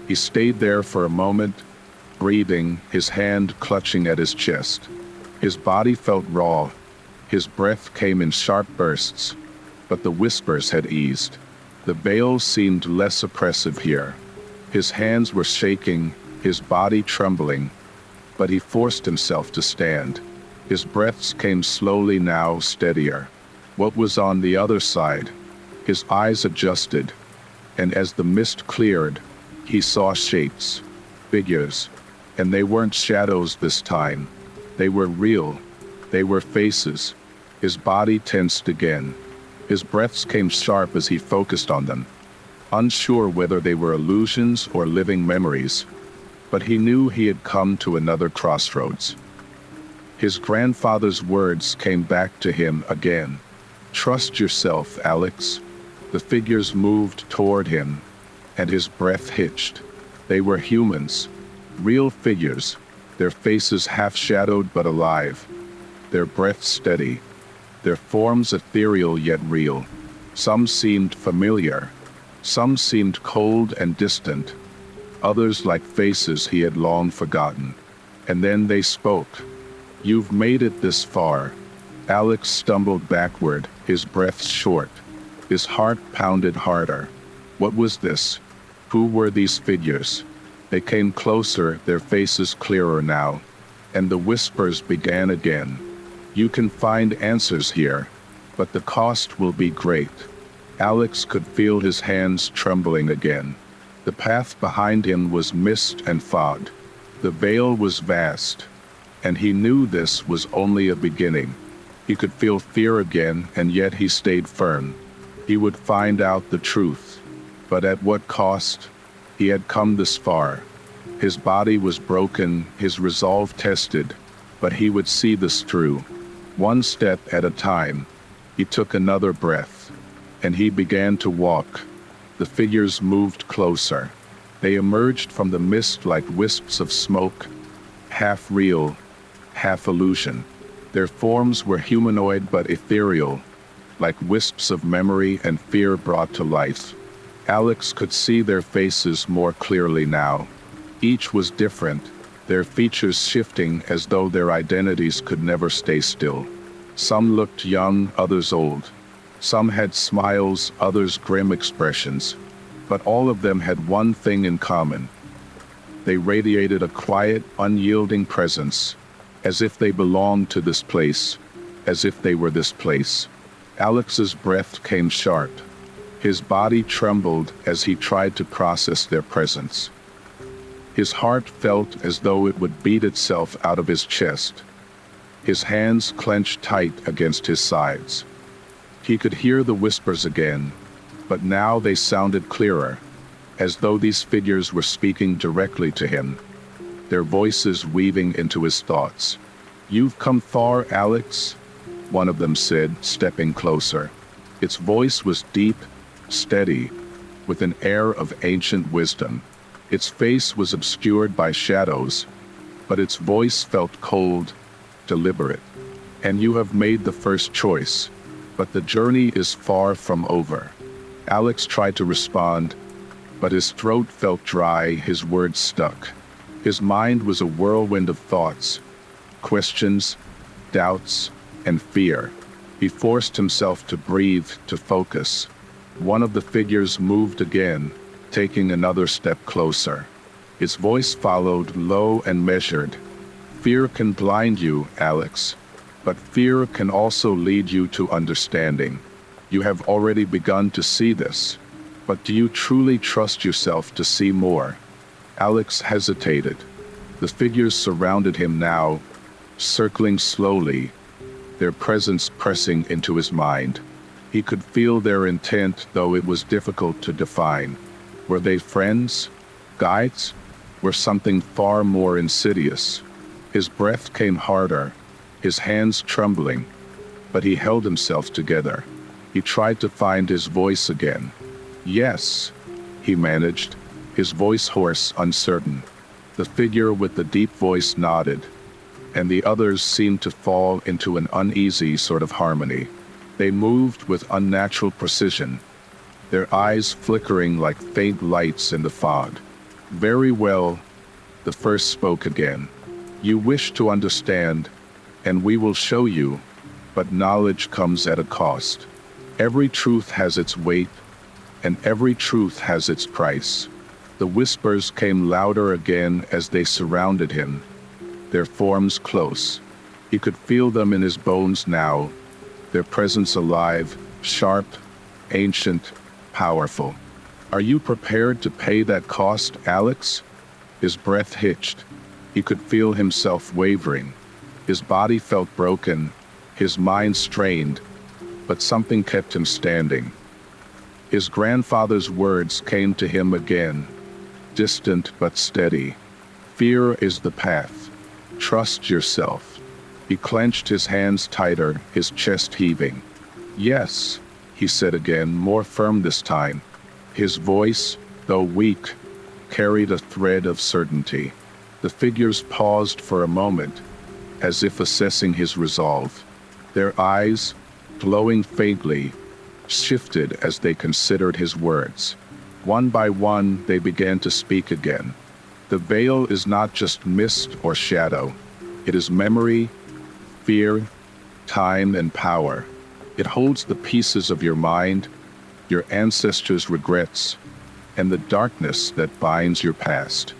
Speaker 1: He stayed there for a moment, breathing, his hand clutching at his chest. His body felt raw. His breath came in sharp bursts, but the whispers had eased. The veil seemed less oppressive here. His hands were shaking, his body trembling, but he forced himself to stand. His breaths came slowly now, steadier. What was on the other side? His eyes adjusted, and as the mist cleared, he saw shapes, figures, and they weren't shadows this time. They were real. They were faces. His body tensed again. His breaths came sharp as he focused on them, unsure whether they were illusions or living memories. But he knew he had come to another crossroads. His grandfather's words came back to him again. "Trust yourself, Alex." The figures moved toward him, and his breath hitched. They were humans, real figures, their faces half-shadowed but alive, their breath steady, their forms ethereal yet real. Some seemed familiar, some seemed cold and distant, others like faces he had long forgotten. And then they spoke. "You've made it this far." Alex stumbled backward, his breath short. His heart pounded harder. What was this? Who were these figures? They came closer, their faces clearer now, and the whispers began again. "You can find answers here, but the cost will be great." Alex could feel his hands trembling again. The path behind him was mist and fog. The veil was vast, and he knew this was only a beginning. He could feel fear again, and yet he stayed firm. He would find out the truth. But at what cost? He had come this far. His body was broken, his resolve tested, but he would see this through. One step at a time, he took another breath, and he began to walk. The figures moved closer. They emerged from the mist like wisps of smoke, half real, half illusion. Their forms were humanoid but ethereal, like wisps of memory and fear brought to life. Alex could see their faces more clearly now. Each was different, their features shifting as though their identities could never stay still. Some looked young, others old. Some had smiles, others grim expressions. But all of them had one thing in common. They radiated a quiet, unyielding presence, as if they belonged to this place, as if they were this place. Alex's breath came sharp. His body trembled as he tried to process their presence. His heart felt as though it would beat itself out of his chest. His hands clenched tight against his sides. He could hear the whispers again, but now they sounded clearer, as though these figures were speaking directly to him, their voices weaving into his thoughts. "You've come far, Alex," one of them said, stepping closer. Its voice was deep, steady, with an air of ancient wisdom. Its face was obscured by shadows, but its voice felt cold, deliberate. "And you have made the first choice, but the journey is far from over." Alex tried to respond, but his throat felt dry, his words stuck. His mind was a whirlwind of thoughts, questions, doubts, and fear. He forced himself to breathe, to focus. One of the figures moved again, taking another step closer. Its voice followed, low and measured. "Fear can blind you, Alex, but fear can also lead you to understanding. You have already begun to see this, but do you truly trust yourself to see more?" Alex hesitated. The figures surrounded him now, circling slowly, their presence pressing into his mind. He could feel their intent, though it was difficult to define. Were they friends? Guides? Or something far more insidious? His breath came harder, his hands trembling, but he held himself together. He tried to find his voice again. "Yes," he managed, his voice hoarse, uncertain. The figure with the deep voice nodded, and the others seemed to fall into an uneasy sort of harmony. They moved with unnatural precision, their eyes flickering like faint lights in the fog. "Very well," the first spoke again. "You wish to understand, and we will show you, but knowledge comes at a cost. Every truth has its weight, and every truth has its price." The whispers came louder again as they surrounded him, their forms close. He could feel them in his bones now, their presence alive, sharp, ancient, powerful. "Are you prepared to pay that cost, Alex?" His breath hitched. He could feel himself wavering. His body felt broken, his mind strained, but something kept him standing. His grandfather's words came to him again, distant but steady. "Fear is the path. Trust yourself." He clenched his hands tighter, his chest heaving. "Yes," he said again, more firm this time. His voice, though weak, carried a thread of certainty. The figures paused for a moment, as if assessing his resolve. Their eyes, glowing faintly, shifted as they considered his words. One by one, they began to speak again. "The veil is not just mist or shadow. It is memory, fear, time, and power. It holds the pieces of your mind, your ancestors' regrets, and the darkness that binds your past."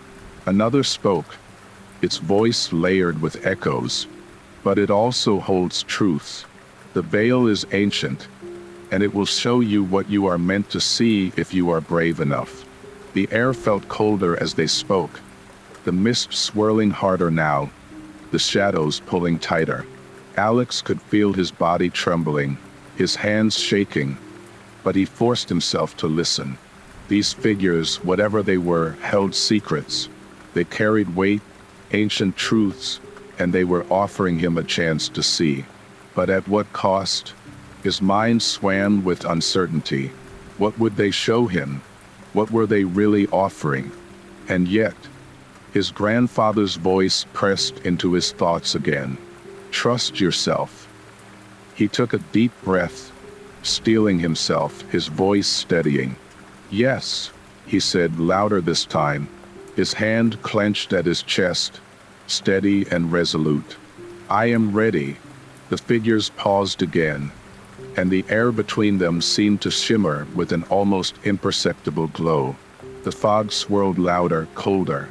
Speaker 1: Another spoke, its voice layered with echoes, but it also holds truth. "The veil is ancient, and it will show you what you are meant to see if you are brave enough." The air felt colder as they spoke, the mist swirling harder now, the shadows pulling tighter. Alex could feel his body trembling, his hands shaking, but he forced himself to listen. These figures, whatever they were, held secrets. They carried weight, ancient truths, and they were offering him a chance to see. But at what cost? His mind swam with uncertainty. What would they show him? What were they really offering? And yet, his grandfather's voice pressed into his thoughts again. "Trust yourself." He took a deep breath, steeling himself, his voice steadying. "Yes," he said, louder this time, his hand clenched at his chest, steady and resolute. "I am ready." The figures paused again, and the air between them seemed to shimmer with an almost imperceptible glow. The fog swirled louder, colder.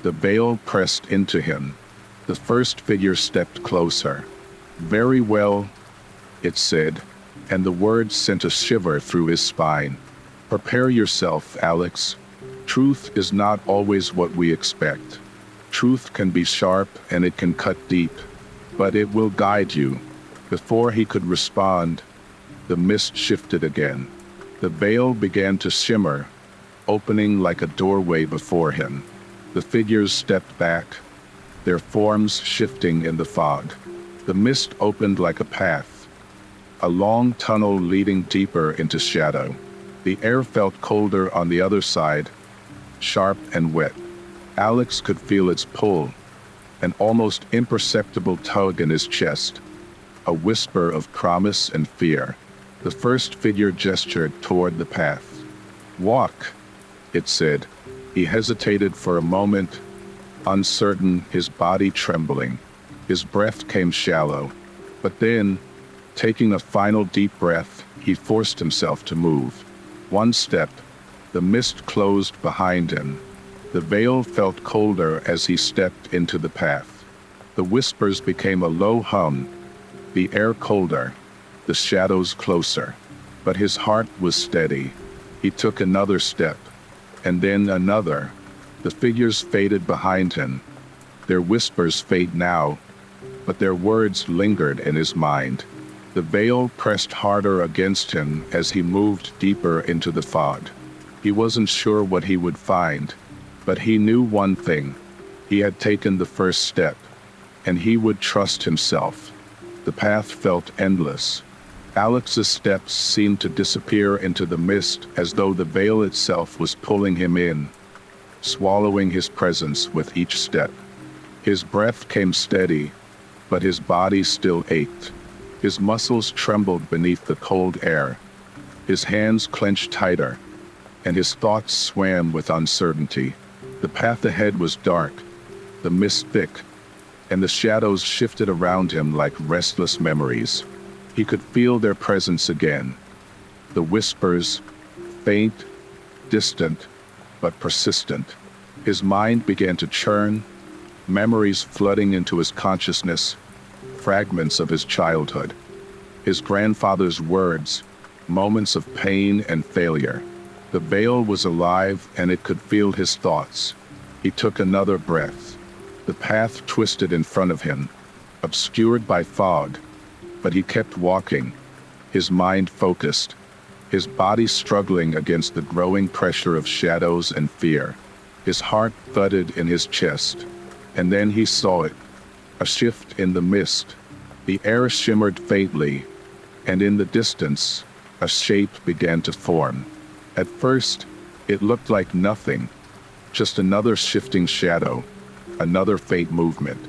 Speaker 1: The veil pressed into him. The first figure stepped closer. "Very well," it said, and the words sent a shiver through his spine. "Prepare yourself, Alex. Truth is not always what we expect. Truth can be sharp and it can cut deep, but it will guide you." Before he could respond, the mist shifted again. The veil began to shimmer, opening like a doorway before him. The figures stepped back, their forms shifting in the fog. The mist opened like a path, a long tunnel leading deeper into shadow. The air felt colder on the other side, sharp and wet. Alex could feel its pull, an almost imperceptible tug in his chest, a whisper of promise and fear. The first figure gestured toward the path. "Walk," it said. He hesitated for a moment, uncertain, his body trembling. His breath came shallow, but then, taking a final deep breath, he forced himself to move. One step, the mist closed behind him. The veil felt colder as he stepped into the path. The whispers became a low hum, the air colder, the shadows closer. But his heart was steady. He took another step, and then another. The figures faded behind him. Their whispers fade now, but their words lingered in his mind. The veil pressed harder against him as he moved deeper into the fog. He wasn't sure what he would find, but he knew one thing. He had taken the first step, and he would trust himself. The path felt endless. Alex's steps seemed to disappear into the mist as though the veil itself was pulling him in, swallowing his presence with each step. His breath came steady, but his body still ached. His muscles trembled beneath the cold air. His hands clenched tighter, and his thoughts swam with uncertainty. The path ahead was dark, the mist thick, and the shadows shifted around him like restless memories. He could feel their presence again. The whispers, faint, distant, but persistent. His mind began to churn, memories flooding into his consciousness, fragments of his childhood, his grandfather's words, moments of pain and failure. The veil was alive and it could feel his thoughts. He took another breath. The path twisted in front of him, obscured by fog, but he kept walking, his mind focused, his body struggling against the growing pressure of shadows and fear. His heart thudded in his chest, and then he saw it, a shift in the mist. The air shimmered faintly, and in the distance, a shape began to form. At first, it looked like nothing, just another shifting shadow, another faint movement.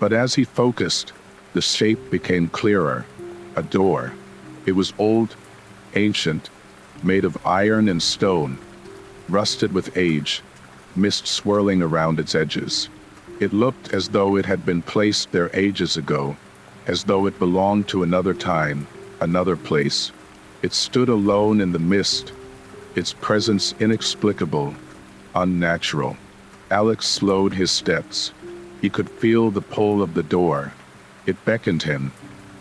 Speaker 1: But as he focused, the shape became clearer. A door. It was old, ancient, made of iron and stone, rusted with age, mist swirling around its edges. It looked as though it had been placed there ages ago, as though it belonged to another time, another place. It stood alone in the mist, its presence inexplicable, unnatural. Alex slowed his steps. He could feel the pull of the door. It beckoned him,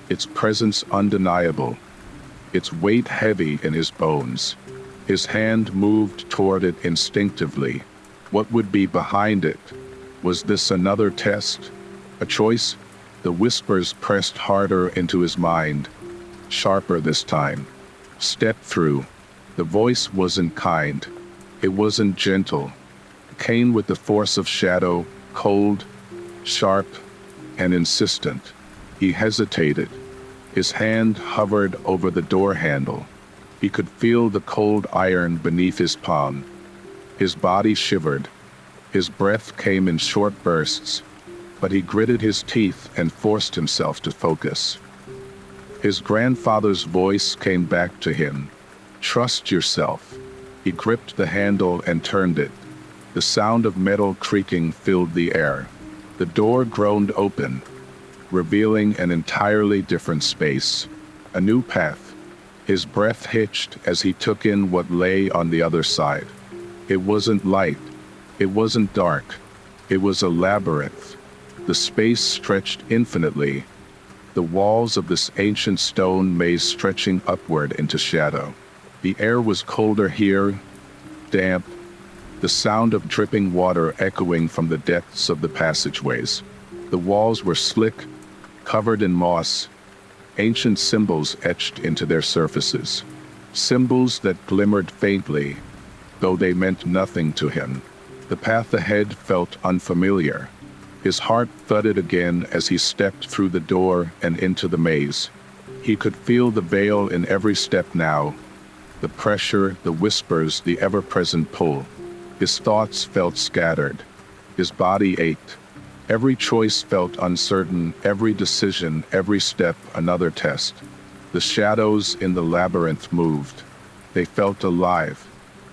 Speaker 1: its presence undeniable, its weight heavy in his bones. His hand moved toward it instinctively. What would be behind it? Was this another test? A choice? The whispers pressed harder into his mind, sharper this time. Step through. The voice wasn't kind. It wasn't gentle. It came with the force of shadow, cold, sharp, and insistent. He hesitated. His hand hovered over the door handle. He could feel the cold iron beneath his palm. His body shivered. His breath came in short bursts, but he gritted his teeth and forced himself to focus. His grandfather's voice came back to him. "Trust yourself." He gripped the handle and turned it. The sound of metal creaking filled the air. The door groaned open, revealing an entirely different space. A new path, His breath hitched as he took in what lay on the other side. It wasn't light. It wasn't dark. It was a labyrinth. The space stretched infinitely, the walls of this ancient stone maze stretching upward into shadow. The air was colder here, damp, the sound of dripping water echoing from the depths of the passageways. The walls were slick, covered in moss, ancient symbols etched into their surfaces. Symbols that glimmered faintly, though they meant nothing to him. The path ahead felt unfamiliar. His heart thudded again as he stepped through the door and into the maze. He could feel the veil in every step now, the pressure, the whispers, the ever-present pull. His thoughts felt scattered. His body ached. Every choice felt uncertain, every decision, every step another test. The shadows in the labyrinth moved. They felt alive.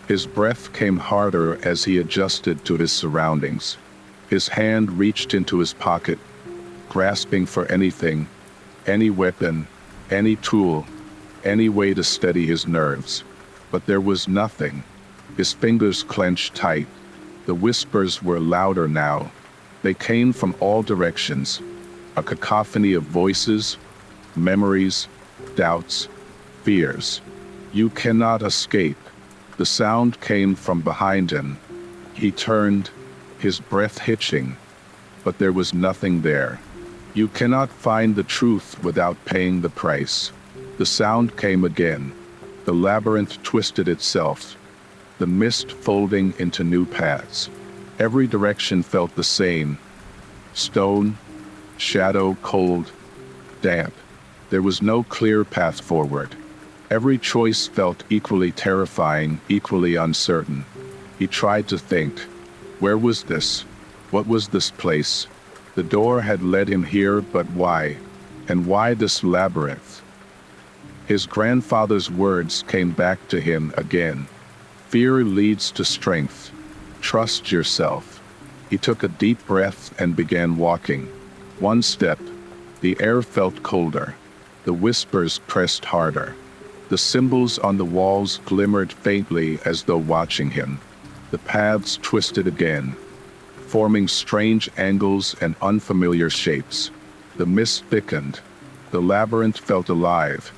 Speaker 1: His breath came harder as he adjusted to his surroundings. His hand reached into his pocket, grasping for anything, any weapon, any tool, any way to steady his nerves. But there was nothing. His fingers clenched tight. The whispers were louder now. They came from all directions, a cacophony of voices, memories, doubts, fears. You cannot escape. The sound came from behind him. He turned, his breath hitching, but there was nothing there. You cannot find the truth without paying the price. The sound came again. The labyrinth twisted itself, the mist folding into new paths. Every direction felt the same. Stone, shadow, cold, damp. There was no clear path forward. Every choice felt equally terrifying, equally uncertain. He tried to think. Where was this? What was this place? The door had led him here, but why? And why this labyrinth? His grandfather's words came back to him again. Fear leads to strength. Trust yourself. He took a deep breath and began walking. One step. The air felt colder. The whispers pressed harder. The symbols on the walls glimmered faintly as though watching him. The paths twisted again, forming strange angles and unfamiliar shapes. The mist thickened. The labyrinth felt alive,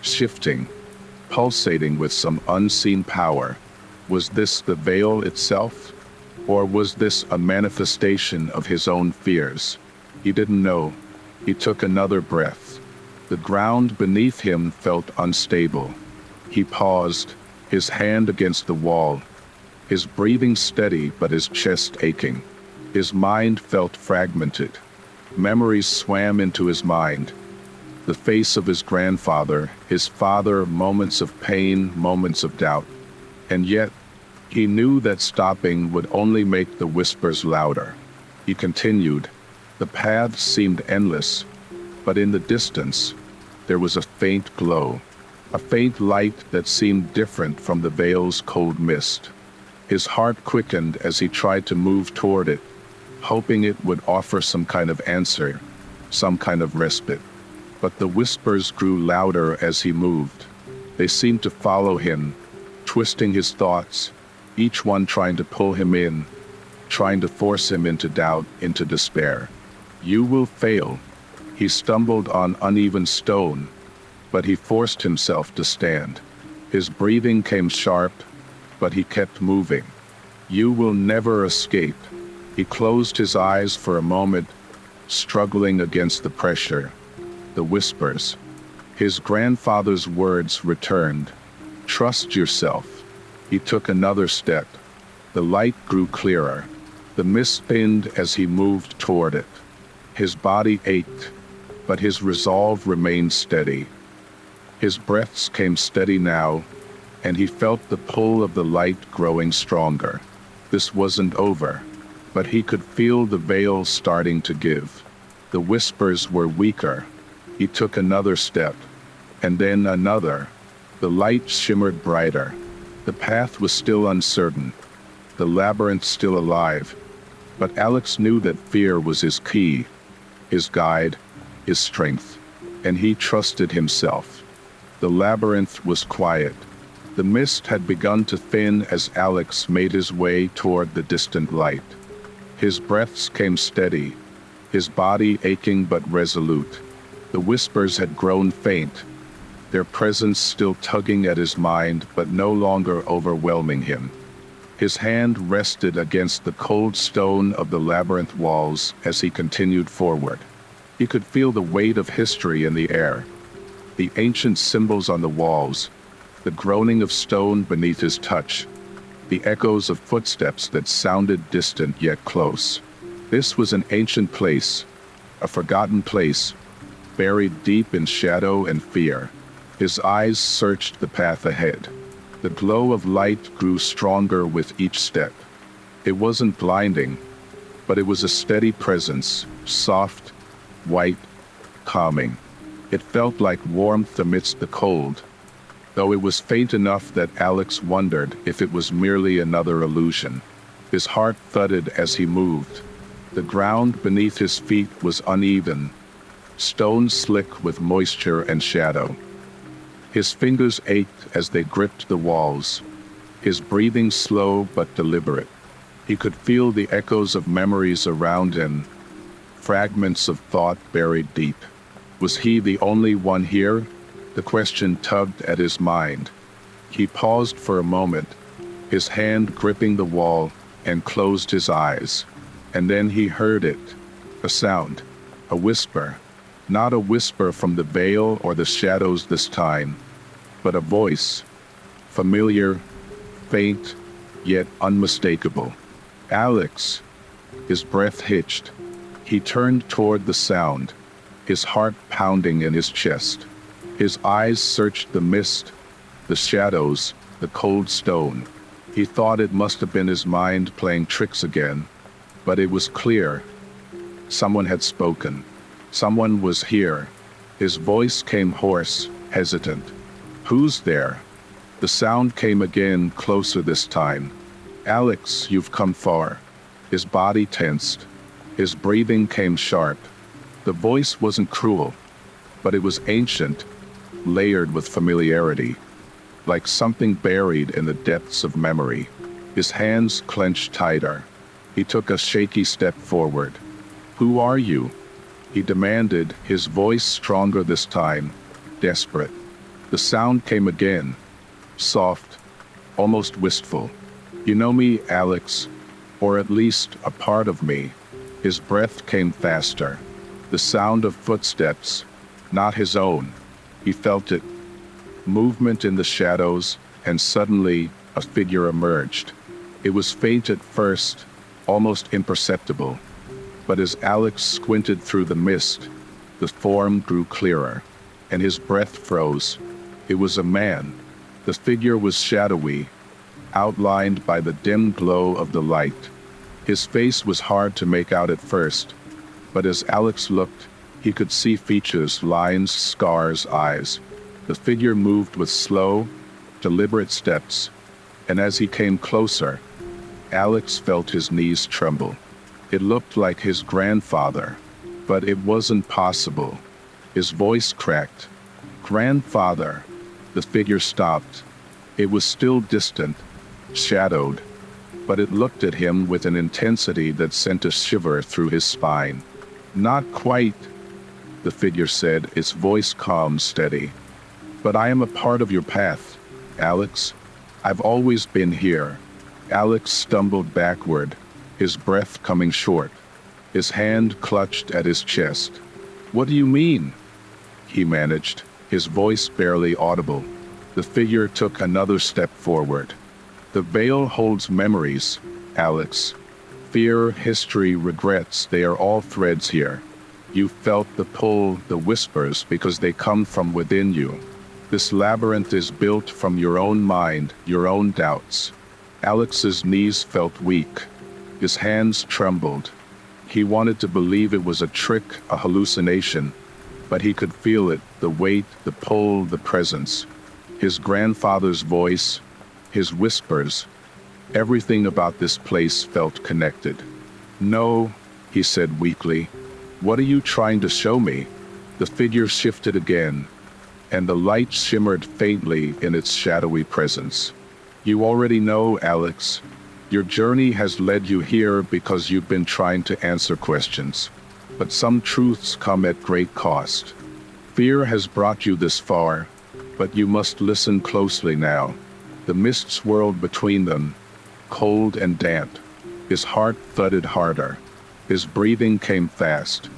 Speaker 1: shifting, pulsating with some unseen power. Was this the veil itself? Or was this a manifestation of his own fears? He didn't know. He took another breath. The ground beneath him felt unstable. He paused, his hand against the wall, his breathing steady but his chest aching. His mind felt fragmented. Memories swam into his mind. The face of his grandfather, his father, moments of pain, moments of doubt. And yet, he knew that stopping would only make the whispers louder. He continued. The paths seemed endless, but in the distance, there was a faint glow, a faint light that seemed different from the veil's cold mist. His heart quickened as he tried to move toward it, hoping it would offer some kind of answer, some kind of respite. But the whispers grew louder as he moved. They seemed to follow him, twisting his thoughts, each one trying to pull him in, trying to force him into doubt, into despair. You will fail. He stumbled on uneven stone, but he forced himself to stand. His breathing came sharp, but he kept moving. You will never escape. He closed his eyes for a moment, struggling against the pressure, the whispers. His grandfather's words returned. Trust yourself. He took another step. The light grew clearer. The mist thinned as he moved toward it. His body ached, but his resolve remained steady. His breaths came steady now, and he felt the pull of the light growing stronger. This wasn't over, but he could feel the veil starting to give. The whispers were weaker. He took another step, and then another. The light shimmered brighter. The path was still uncertain, the labyrinth still alive, but Alex knew that fear was his key, his guide, his strength, and he trusted himself. The labyrinth was quiet. The mist had begun to thin as Alex made his way toward the distant light. His breaths came steady, his body aching but resolute. The whispers had grown faint, their presence still tugging at his mind but no longer overwhelming him. His hand rested against the cold stone of the labyrinth walls as he continued forward. He could feel the weight of history in the air, the ancient symbols on the walls, the groaning of stone beneath his touch, the echoes of footsteps that sounded distant yet close. This was an ancient place, a forgotten place, buried deep in shadow and fear. His eyes searched the path ahead. The glow of light grew stronger with each step. It wasn't blinding, but it was a steady presence, soft, white, calming. It felt like warmth amidst the cold, though it was faint enough that Alex wondered if it was merely another illusion. His heart thudded as he moved. The ground beneath his feet was uneven, stone slick with moisture and shadow. His fingers ached as they gripped the walls, his breathing slow but deliberate. He could feel the echoes of memories around him, fragments of thought buried deep. Was he the only one here? The question tugged at his mind. He paused for a moment, his hand gripping the wall, and closed his eyes. And then he heard it, a sound, a whisper. Not a whisper from the veil or the shadows this time, but a voice, familiar, faint, yet unmistakable. Alex! His breath hitched. He turned toward the sound, his heart pounding in his chest. His eyes searched the mist, the shadows, the cold stone. He thought it must have been his mind playing tricks again, but it was clear. Someone had spoken. Someone was here. His voice came hoarse, hesitant. Who's there? The sound came again, closer this time. Alex, you've come far. His body tensed. His breathing came sharp. The voice wasn't cruel, but it was ancient, layered with familiarity, like something buried in the depths of memory. His hands clenched tighter. He took a shaky step forward. Who are you? He demanded, his voice stronger this time, desperate. The sound came again, soft, almost wistful. You know me, Alex, or at least a part of me. His breath came faster. The sound of footsteps, not his own. He felt it. Movement in the shadows, and suddenly a figure emerged. It was faint at first, almost imperceptible. But as Alex squinted through the mist, the form grew clearer, and his breath froze. It was a man. The figure was shadowy, outlined by the dim glow of the light. His face was hard to make out at first, but as Alex looked, he could see features, lines, scars, eyes. The figure moved with slow, deliberate steps, and as he came closer, Alex felt his knees tremble. It looked like his grandfather, but it wasn't possible. His voice cracked. Grandfather! The figure stopped. It was still distant, shadowed, but it looked at him with an intensity that sent a shiver through his spine. Not quite, the figure said, its voice calm, steady. But I am a part of your path, Alex. I've always been here. Alex stumbled backward, his breath coming short. His hand clutched at his chest. What do you mean? He managed, his voice barely audible. The figure took another step forward. The veil holds memories, Alex. Fear, history, regrets, they are all threads here. You felt the pull, the whispers, because they come from within you. This labyrinth is built from your own mind, your own doubts. Alex's knees felt weak. His hands trembled. He wanted to believe it was a trick, a hallucination, but he could feel it, the weight, the pull, the presence. His grandfather's voice, his whispers, everything about this place felt connected. No, he said weakly. What are you trying to show me? The figure shifted again. and the light shimmered faintly in its shadowy presence. You already know, Alex. Your journey has led you here because you've been trying to answer questions. But some truths come at great cost. Fear has brought you this far, but you must listen closely now. The mist swirled between them, cold and damp. His heart thudded harder. His breathing came fast.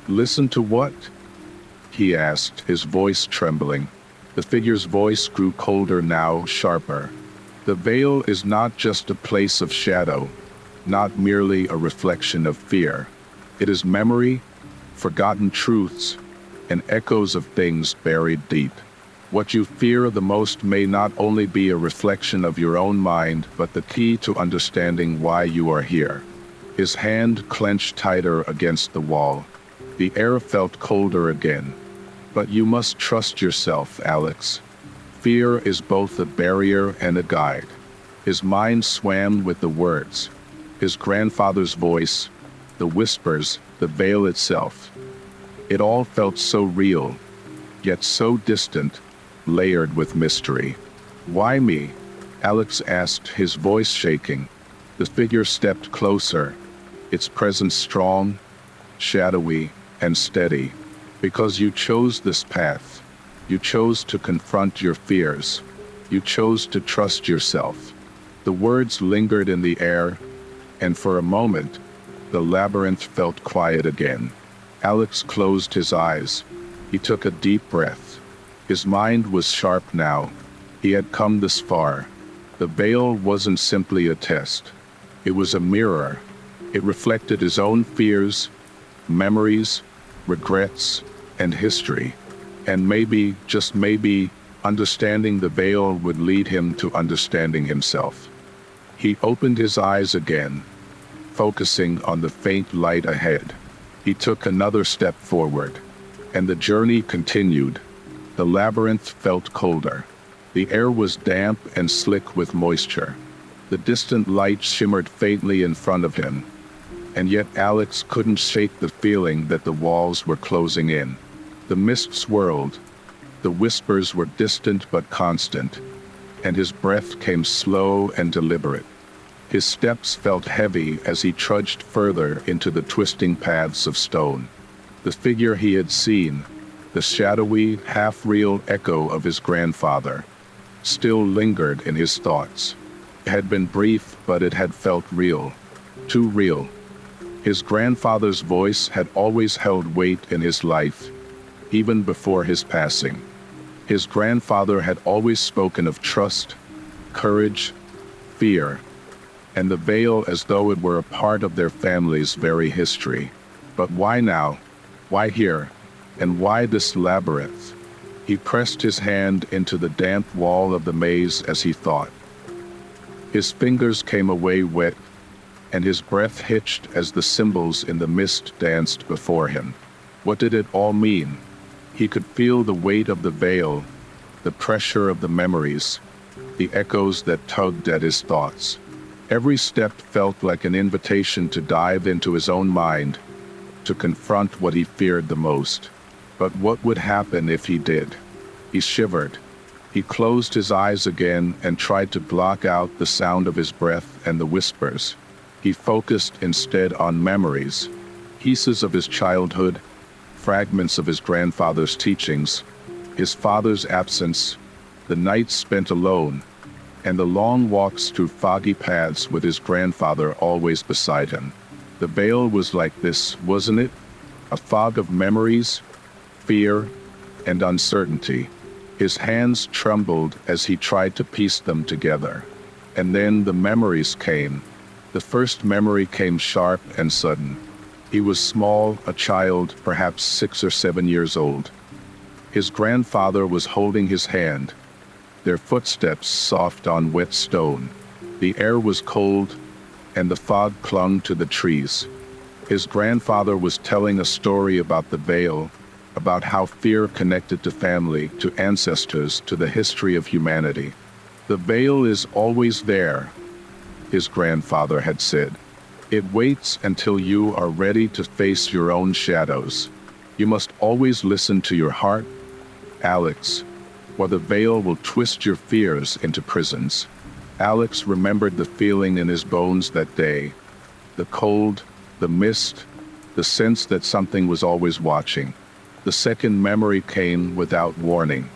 Speaker 1: Listen to what? He asked, his voice trembling. The figure's voice grew colder now, sharper. The veil is not just a place of shadow, not merely a reflection of fear. It is memory, forgotten truths, and echoes of things buried deep. What you fear the most may not only be a reflection of your own mind, but the key to understanding why you are here. His hand clenched tighter against the wall. The air felt colder again. But you must trust yourself, Alex. Fear is both a barrier and a guide. His mind swam with the words, his grandfather's voice, the whispers, the veil itself. It all felt so real, yet so distant, layered with mystery. Why me? Alex asked, his voice shaking. The figure stepped closer, its presence strong, shadowy, and steady. Because you chose this path. You chose to confront your fears. You chose to trust yourself. The words lingered in the air, and for a moment, the labyrinth felt quiet again. Alex closed his eyes. He took a deep breath. His mind was sharp now. He had come this far. The veil wasn't simply a test. It was a mirror. It reflected his own fears, memories, regrets, and history. And maybe, just maybe, understanding the veil would lead him to understanding himself. He opened his eyes again, focusing on the faint light ahead. He took another step forward, and the journey continued. The labyrinth felt colder. The air was damp and slick with moisture. The distant light shimmered faintly in front of him, and yet Alex couldn't shake the feeling that the walls were closing in. The mist swirled. The whispers were distant but constant, and his breath came slow and deliberate. His steps felt heavy as he trudged further into the twisting paths of stone. The figure he had seen, the shadowy, half-real echo of his grandfather, still lingered in his thoughts. It had been brief, but it had felt real. Too real. His grandfather's voice had always held weight in his life, even before his passing. His grandfather had always spoken of trust, courage, fear, and the veil as though it were a part of their family's very history. But why now? Why here? And why this labyrinth? He pressed his hand into the damp wall of the maze as he thought. His fingers came away wet, and his breath hitched as the symbols in the mist danced before him. What did it all mean? He could feel the weight of the veil, the pressure of the memories, the echoes that tugged at his thoughts. Every step felt like an invitation to dive into his own mind, to confront what he feared the most. But what would happen if he did? He shivered. He closed his eyes again and tried to block out the sound of his breath and the whispers. He focused instead on memories, pieces of his childhood, fragments of his grandfather's teachings, his father's absence, the nights spent alone, and the long walks through foggy paths with his grandfather always beside him. The veil was like this, wasn't it? A fog of memories, fear, and uncertainty. His hands trembled as he tried to piece them together. And then the memories came. The first memory came sharp and sudden. He was small, a child, perhaps 6 or 7 years old. His grandfather was holding his hand, their footsteps soft on wet stone. The air was cold, and the fog clung to the trees. His grandfather was telling a story about the veil, about how fear connected to family, to ancestors, to the history of humanity. The veil is always there, his grandfather had said. It waits until you are ready to face your own shadows. You must always listen to your heart, Alex, or the veil will twist your fears into prisons. Alex remembered the feeling in his bones that day. The cold, the mist, the sense that something was always watching. The second memory came without warning.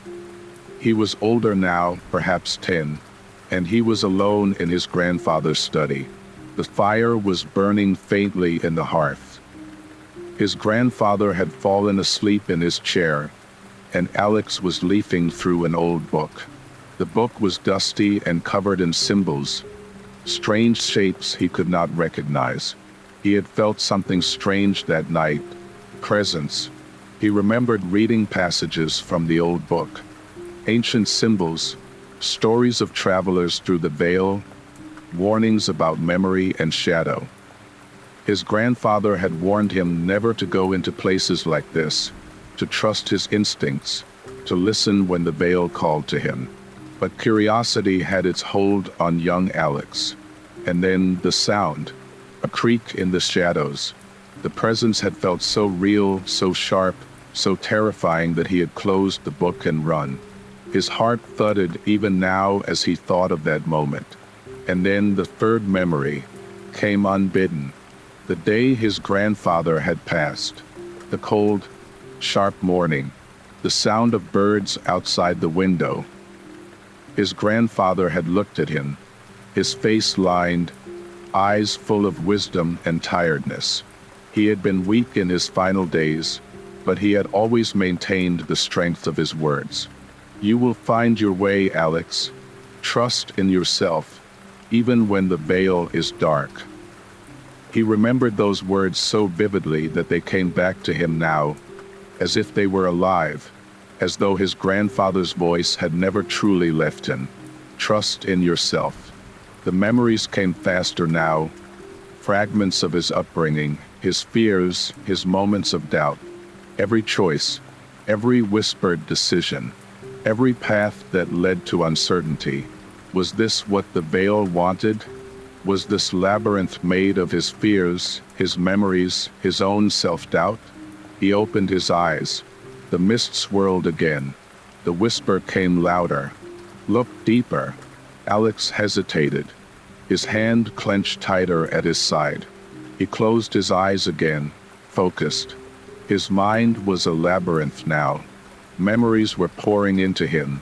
Speaker 1: He was older now, perhaps 10, and he was alone in his grandfather's study. The fire was burning faintly in the hearth. His grandfather had fallen asleep in his chair, and Alex was leafing through an old book. The book was dusty and covered in symbols, strange shapes he could not recognize. He had felt something strange that night, presence. He remembered reading passages from the old book, ancient symbols, stories of travelers through the veil, warnings about memory and shadow. His grandfather had warned him never to go into places like this, to trust his instincts, to listen when the veil called to him. But curiosity had its hold on young Alex. And then the sound, a creak in the shadows. The presence had felt so real, so sharp, so terrifying that he had closed the book and run. His heart thudded even now as he thought of that moment. And then the third memory came unbidden. The day his grandfather had passed. The cold, sharp morning. The sound of birds outside the window. His grandfather had looked at him, his face lined, eyes full of wisdom and tiredness. He had been weak in his final days, but he had always maintained the strength of his words. You will find your way, Alex. Trust in yourself, even when the veil is dark. He remembered those words so vividly that they came back to him now, as if they were alive, as though his grandfather's voice had never truly left him. Trust in yourself. The memories came faster now, fragments of his upbringing, his fears, his moments of doubt. Every choice, every whispered decision, every path that led to uncertainty. Was this what the veil wanted? Was this labyrinth made of his fears, his memories, his own self-doubt? He opened his eyes. The mist swirled again. The whisper came louder. Look deeper. Alex hesitated. His hand clenched tighter at his side. He closed his eyes again, focused. His mind was a labyrinth now. Memories were pouring into him.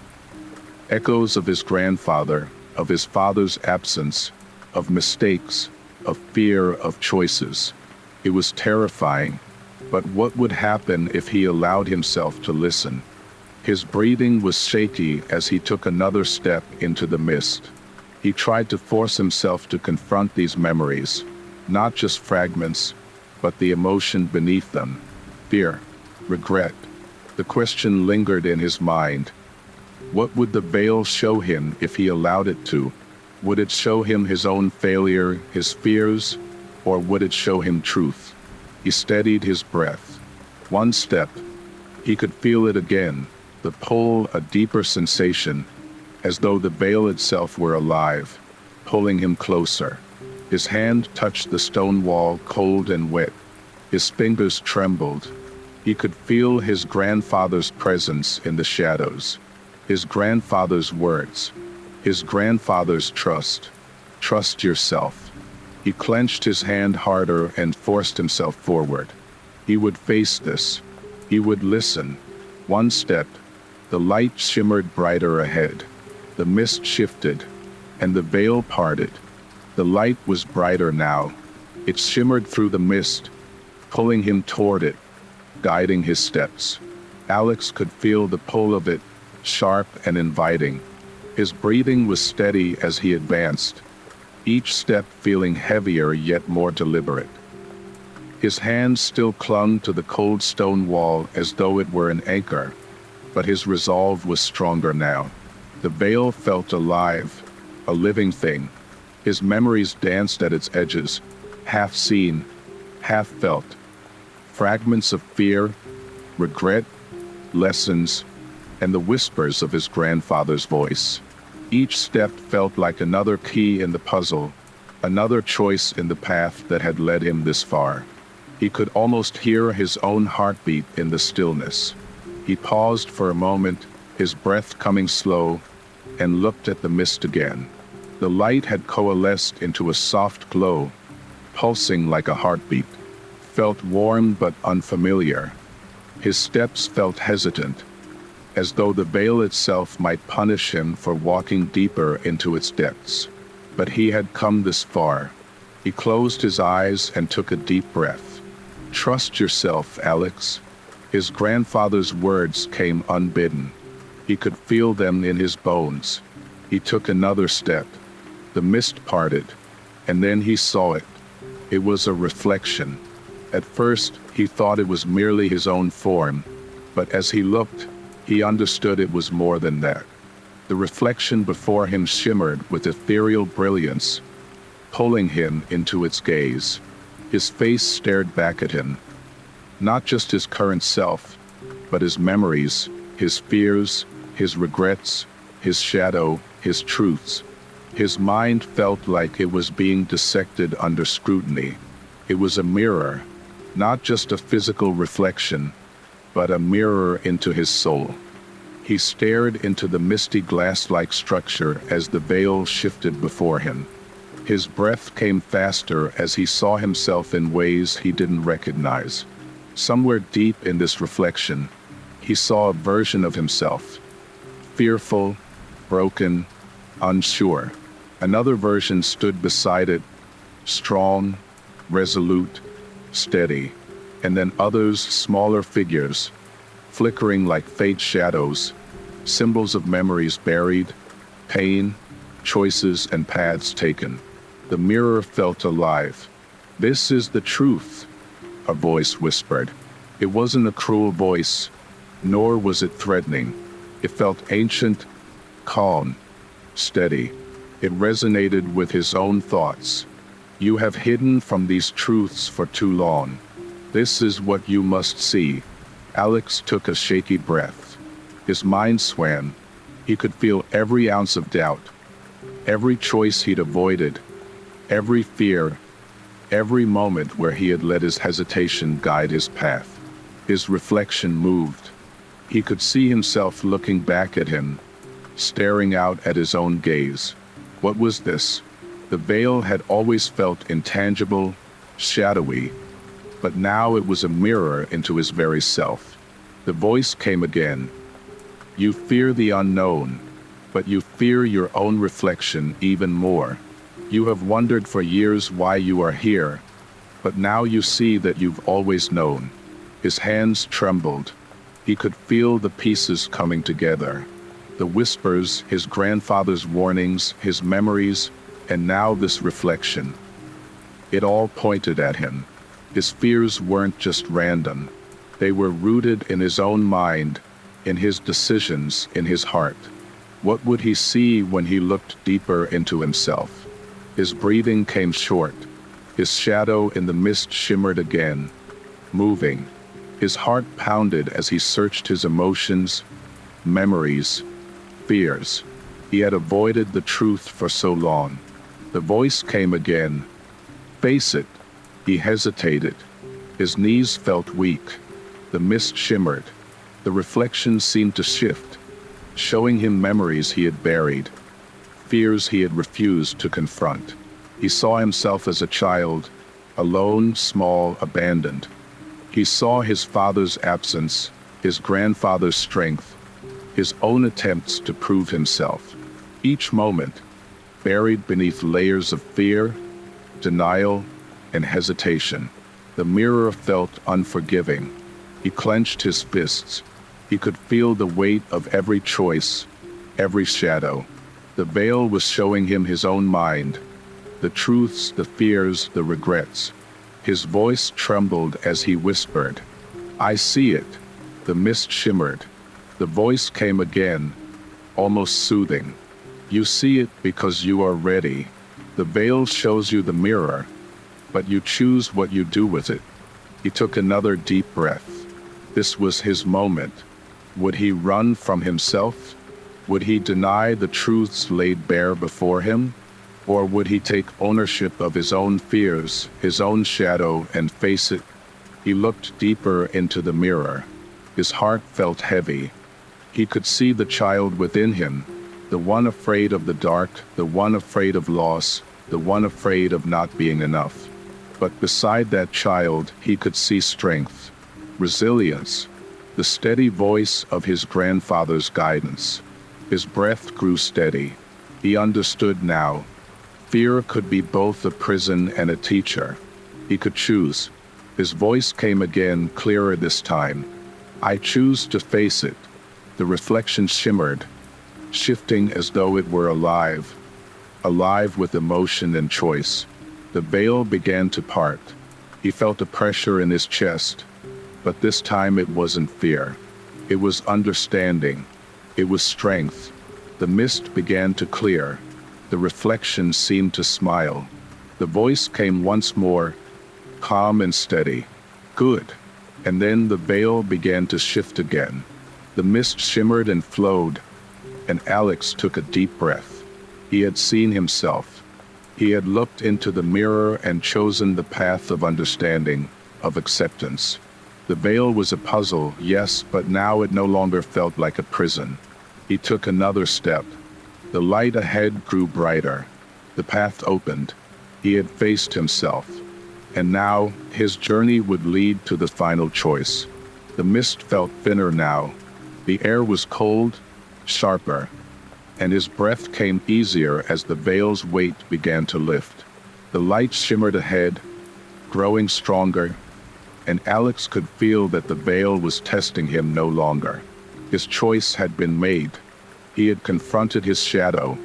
Speaker 1: Echoes of his grandfather, of his father's absence, of mistakes, of fear, of choices. It was terrifying. But what would happen if he allowed himself to listen? His breathing was shaky as he took another step into the mist. He tried to force himself to confront these memories, not just fragments, but the emotion beneath them. Fear, regret. The question lingered in his mind. What would the veil show him if he allowed it to? Would it show him his own failure, his fears, or would it show him truth? He steadied his breath. One step. He could feel it again, the pull, a deeper sensation, as though the veil itself were alive, pulling him closer. His hand touched the stone wall, cold and wet. His fingers trembled. He could feel his grandfather's presence in the shadows, his grandfather's words, his grandfather's trust. Trust yourself. He clenched his hand harder and forced himself forward. He would face this. He would listen. One step. The light shimmered brighter ahead. The mist shifted, and the veil parted. The light was brighter now. It shimmered through the mist, pulling him toward it, guiding his steps. Alex could feel the pull of it, sharp and inviting. His breathing was steady as he advanced, each step feeling heavier yet more deliberate. His hands still clung to the cold stone wall as though it were an anchor, but his resolve was stronger now. The veil felt alive, a living thing. His memories danced at its edges, half seen, half felt. Fragments of fear, regret, lessons, and the whispers of his grandfather's voice. Each step felt like another key in the puzzle, another choice in the path that had led him this far. He could almost hear his own heartbeat in the stillness. He paused for a moment, his breath coming slow, and looked at the mist again. The light had coalesced into a soft glow, pulsing like a heartbeat. Felt warm but unfamiliar. His steps felt hesitant, as though the veil itself might punish him for walking deeper into its depths. But he had come this far. He closed his eyes and took a deep breath. "Trust yourself, Alex." His grandfather's words came unbidden. He could feel them in his bones. He took another step. The mist parted, and then he saw it. It was a reflection. At first, he thought it was merely his own form, but as he looked, he understood it was more than that. The reflection before him shimmered with ethereal brilliance, pulling him into its gaze. His face stared back at him. Not just his current self, but his memories, his fears, his regrets, his shadow, his truths. His mind felt like it was being dissected under scrutiny. It was a mirror, not just a physical reflection, but a mirror into his soul. He stared into the misty glass-like structure as the veil shifted before him. His breath came faster as he saw himself in ways he didn't recognize. Somewhere deep in this reflection, he saw a version of himself, fearful, broken, unsure. Another version stood beside it, strong, resolute, steady, and then others, smaller figures, flickering like faint shadows, symbols of memories buried, pain, choices, and paths taken. The mirror felt alive. "This is the truth," a voice whispered. It wasn't a cruel voice, nor was it threatening. It felt ancient, calm, steady. It resonated with his own thoughts. "You have hidden from these truths for too long. This is what you must see." Alex took a shaky breath. His mind swam. He could feel every ounce of doubt, every choice he'd avoided, every fear, every moment where he had let his hesitation guide his path. His reflection moved. He could see himself looking back at him, staring out at his own gaze. What was this? The veil had always felt intangible, shadowy, but now it was a mirror into his very self. The voice came again. "You fear the unknown, but you fear your own reflection even more. You have wondered for years why you are here, but now you see that you've always known." His hands trembled. He could feel the pieces coming together. The whispers, his grandfather's warnings, his memories, and now this reflection. It all pointed at him. His fears weren't just random. They were rooted in his own mind, in his decisions, in his heart. What would he see when he looked deeper into himself? His breathing came short. His shadow in the mist shimmered again, moving. His heart pounded as he searched his emotions, memories, fears. He had avoided the truth for so long. The voice came again. "Face it." He hesitated. His knees felt weak. The mist shimmered. The reflection seemed to shift, showing him memories he had buried, fears he had refused to confront. He saw himself as a child, alone, small, abandoned. He saw his father's absence, his grandfather's strength, his own attempts to prove himself. Each moment, buried beneath layers of fear, denial, and hesitation. The mirror felt unforgiving. He clenched his fists. He could feel the weight of every choice, every shadow. The veil was showing him his own mind, the truths, the fears, the regrets. His voice trembled as he whispered, "I see it." The mist shimmered. The voice came again, almost soothing. "You see it because you are ready. The veil shows you the mirror, but you choose what you do with it." He took another deep breath. This was his moment. Would he run from himself? Would he deny the truths laid bare before him? Or would he take ownership of his own fears, his own shadow, and face it? He looked deeper into the mirror. His heart felt heavy. He could see the child within him, the one afraid of the dark, the one afraid of loss, the one afraid of not being enough. But beside that child, he could see strength, resilience, the steady voice of his grandfather's guidance. His breath grew steady. He understood now. Fear could be both a prison and a teacher. He could choose. His voice came again, clearer this time. I choose to face it. The reflection shimmered, shifting as though it were alive with emotion and choice. The veil began to part. He felt a pressure in his chest, but this time it wasn't fear. It was understanding. It was strength. The mist began to clear. The reflection seemed to smile. The voice came once more, calm and steady. Good. And then the veil began to shift again. The mist shimmered and flowed, and Alex took a deep breath. He had seen himself. He had looked into the mirror and chosen the path of understanding, of acceptance. The veil was a puzzle, yes, but now it no longer felt like a prison. He took another step. The light ahead grew brighter. The path opened. He had faced himself. And now, his journey would lead to the final choice. The mist felt thinner now. The air was cold, sharper, and his breath came easier as the veil's weight began to lift. The light shimmered ahead, growing stronger, and Alex could feel that the veil was testing him no longer. His choice had been made. He had confronted his shadow,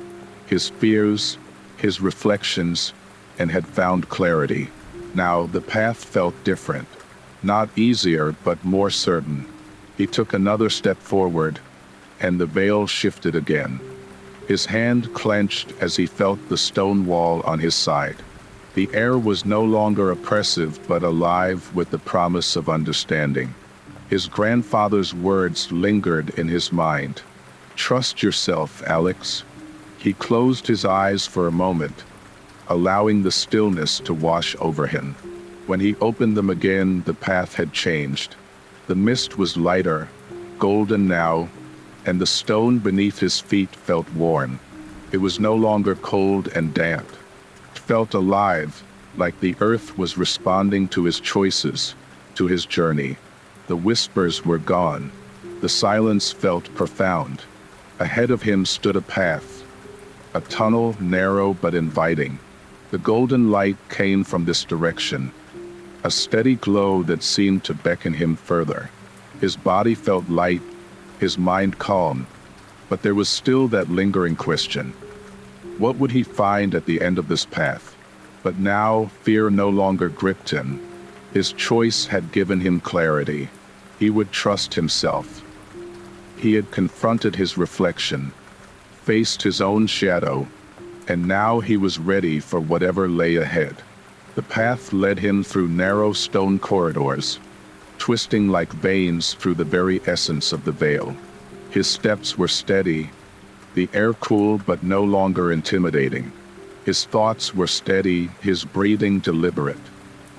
Speaker 1: his fears, his reflections, and had found clarity. Now the path felt different, not easier but more certain. He took another step forward, and the veil shifted again. His hand clenched as he felt the stone wall on his side. The air was no longer oppressive but alive with the promise of understanding. His grandfather's words lingered in his mind. Trust yourself, Alex. He closed his eyes for a moment, allowing the stillness to wash over him. When he opened them again, the path had changed. The mist was lighter, golden now, and the stone beneath his feet felt warm. It was no longer cold and damp. It felt alive, like the earth was responding to his choices, to his journey. The whispers were gone. The silence felt profound. Ahead of him stood a path, a tunnel narrow but inviting. The golden light came from this direction, a steady glow that seemed to beckon him further. His body felt light, his mind calm, but there was still that lingering question. What would he find at the end of this path? But now fear no longer gripped him. His choice had given him clarity. He would trust himself. He had confronted his reflection, faced his own shadow, and now he was ready for whatever lay ahead. The path led him through narrow stone corridors, twisting like veins through the very essence of the veil. His steps were steady, the air cool but no longer intimidating. His thoughts were steady, his breathing deliberate.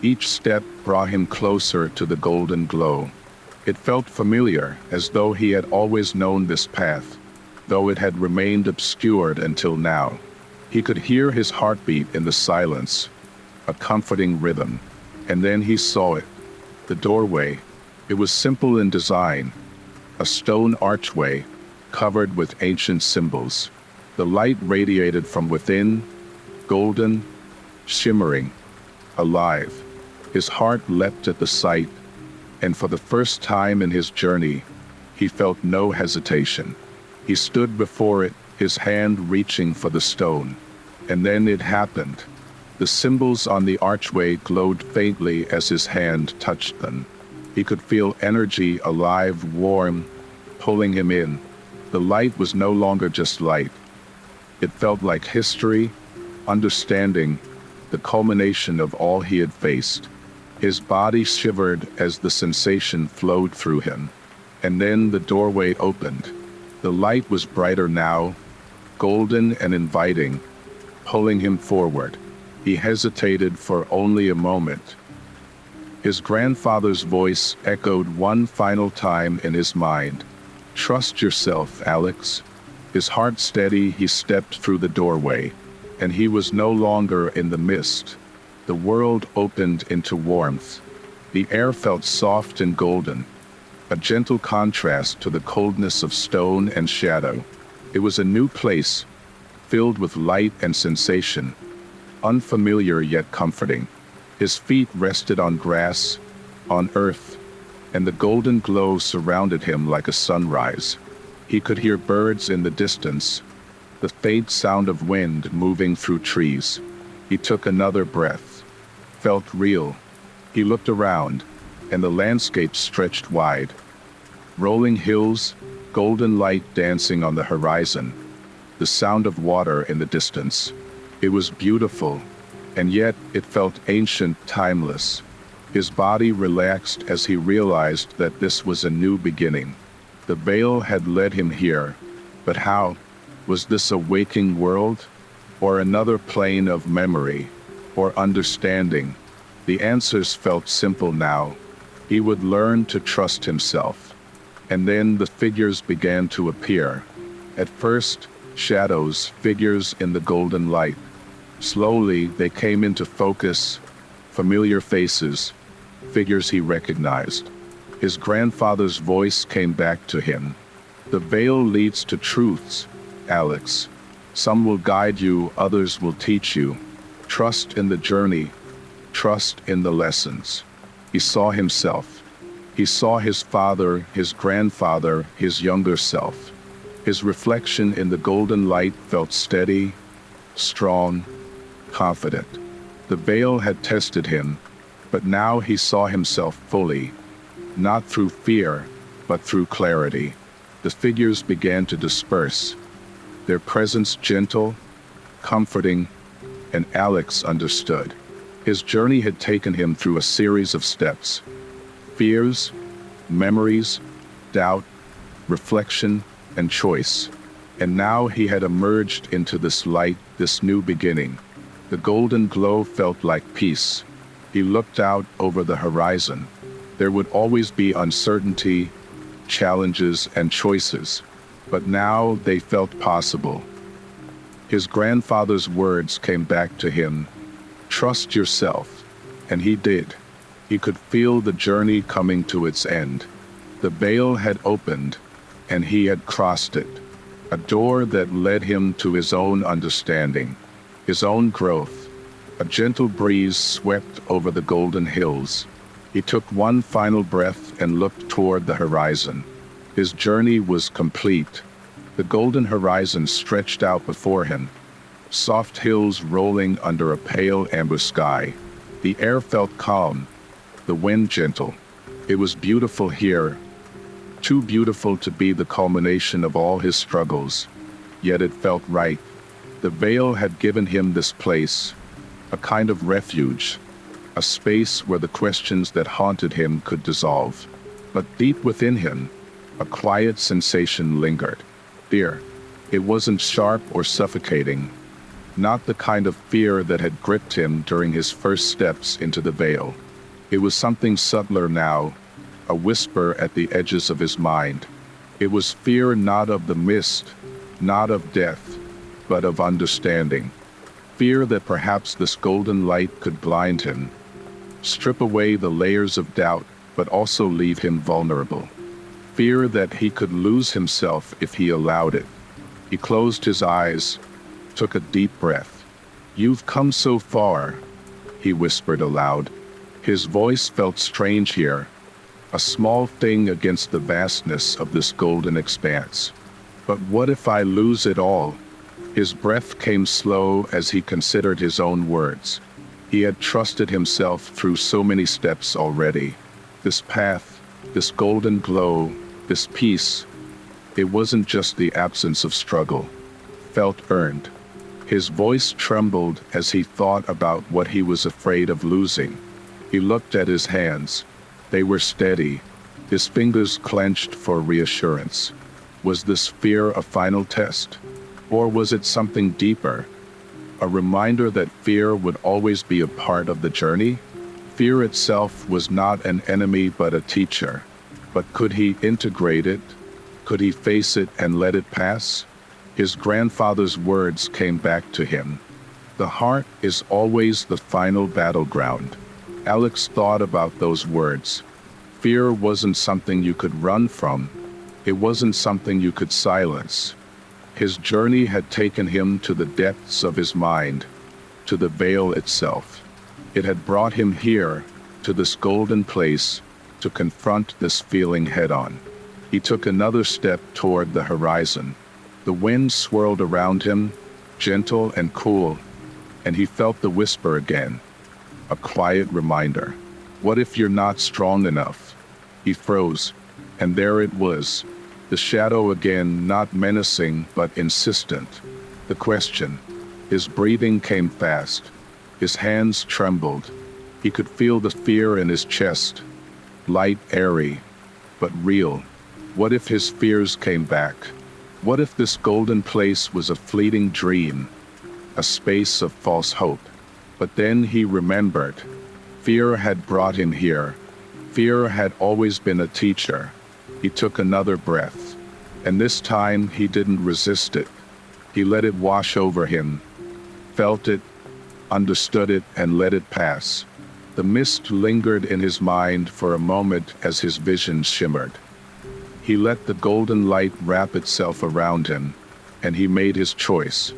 Speaker 1: Each step brought him closer to the golden glow. It felt familiar, as though he had always known this path, though it had remained obscured until now. He could hear his heartbeat in the silence, a comforting rhythm. And then he saw it. The doorway. It was simple in design, a stone archway covered with ancient symbols. The light radiated from within, golden, shimmering, alive. His heart leapt at the sight, and for the first time in his journey, he felt no hesitation. He stood before it, his hand reaching for the stone. And then it happened. The symbols on the archway glowed faintly as his hand touched them. He could feel energy, alive, warm, pulling him in. The light was no longer just light. It felt like history, understanding, the culmination of all he had faced. His body shivered as the sensation flowed through him. And then the doorway opened. The light was brighter now, golden and inviting, pulling him forward. He hesitated for only a moment. His grandfather's voice echoed one final time in his mind. "Trust yourself, Alex." His heart steady, he stepped through the doorway, and he was no longer in the mist. The world opened into warmth. The air felt soft and golden, a gentle contrast to the coldness of stone and shadow. It was a new place, filled with light and sensation, unfamiliar yet comforting. His feet rested on grass, on earth, and the golden glow surrounded him like a sunrise. He could hear birds in the distance, the faint sound of wind moving through trees. He took another breath, felt real. He looked around, and the landscape stretched wide. Rolling hills, golden light dancing on the horizon, the sound of water in the distance. It was beautiful, and yet it felt ancient, timeless. His body relaxed as he realized that this was a new beginning. The veil had led him here, but how? Was this a waking world, or another plane of memory, or understanding? The answers felt simple now. He would learn to trust himself. And then the figures began to appear. At first, shadows, figures in the golden light. Slowly, they came into focus, familiar faces, figures he recognized. His grandfather's voice came back to him. "The veil leads to truths, Alex. Some will guide you, others will teach you. Trust in the journey, trust in the lessons." He saw himself. He saw his father, his grandfather, his younger self. His reflection in the golden light felt steady, strong, confident. The veil had tested him, but now he saw himself fully, not through fear, but through clarity. The figures began to disperse, their presence gentle, comforting, and Alex understood. His journey had taken him through a series of steps: fears, memories, doubt, reflection, and choice. And now he had emerged into this light, this new beginning. The golden glow felt like peace. He looked out over the horizon. There would always be uncertainty, challenges, and choices, but now they felt possible. His grandfather's words came back to him: "Trust yourself." And he did. He could feel the journey coming to its end. The veil had opened, and he had crossed it. A door that led him to his own understanding, his own growth. A gentle breeze swept over the golden hills. He took one final breath and looked toward the horizon. His journey was complete. The golden horizon stretched out before him, soft hills rolling under a pale amber sky. The air felt calm, the wind gentle. It was beautiful here, too beautiful to be the culmination of all his struggles, yet it felt right. The veil had given him this place, a kind of refuge, a space where the questions that haunted him could dissolve. But deep within him, a quiet sensation lingered. Fear. It wasn't sharp or suffocating, not the kind of fear that had gripped him during his first steps into the veil. It was something subtler now, a whisper at the edges of his mind. It was fear not of the mist, not of death, but of understanding. Fear that perhaps this golden light could blind him, strip away the layers of doubt, but also leave him vulnerable. Fear that he could lose himself if he allowed it. He closed his eyes, took a deep breath. "You've come so far," he whispered aloud. His voice felt strange here, a small thing against the vastness of this golden expanse. But what if I lose it all? His breath came slow as he considered his own words. He had trusted himself through so many steps already. This path, this golden glow, this peace, it wasn't just the absence of struggle, felt earned. His voice trembled as he thought about what he was afraid of losing. He looked at his hands. They were steady, his fingers clenched for reassurance. Was this fear a final test? Or was it something deeper? A reminder that fear would always be a part of the journey? Fear itself was not an enemy but a teacher. But could he integrate it? Could he face it and let it pass? His grandfather's words came back to him. The heart is always the final battleground. Alex thought about those words. Fear wasn't something you could run from. It wasn't something you could silence. His journey had taken him to the depths of his mind, to the veil itself. It had brought him here, to this golden place, to confront this feeling head-on. He took another step toward the horizon. The wind swirled around him, gentle and cool, and he felt the whisper again. A quiet reminder. What if you're not strong enough? He froze, and there it was. The shadow again, not menacing but insistent. The question. His breathing came fast. His hands trembled. He could feel the fear in his chest. Light, airy, but real. What if his fears came back? What if this golden place was a fleeting dream? A space of false hope? But then he remembered. Fear had brought him here. Fear had always been a teacher. He took another breath. And this time he didn't resist it. He let it wash over him. Felt it, understood it, and let it pass. The mist lingered in his mind for a moment as his vision shimmered. He let the golden light wrap itself around him, and he made his choice.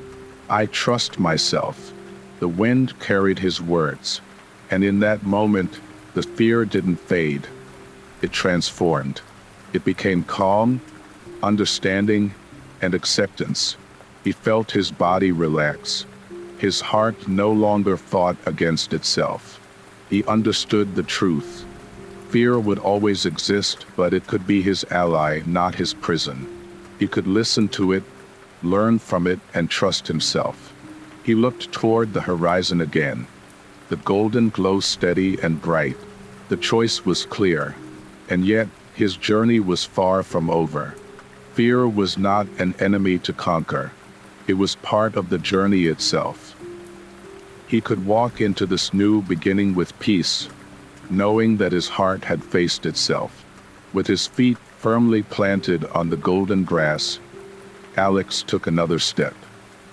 Speaker 1: I trust myself. The wind carried his words, and in that moment, the fear didn't fade. It transformed. It became calm, understanding, and acceptance. He felt his body relax. His heart no longer fought against itself. He understood the truth. Fear would always exist, but it could be his ally, not his prison. He could listen to it, learn from it, and trust himself. He looked toward the horizon again. The golden glow steady and bright. The choice was clear, and yet his journey was far from over. Fear was not an enemy to conquer. It was part of the journey itself. He could walk into this new beginning with peace, knowing that his heart had faced itself. With his feet firmly planted on the golden grass, Alex took another step.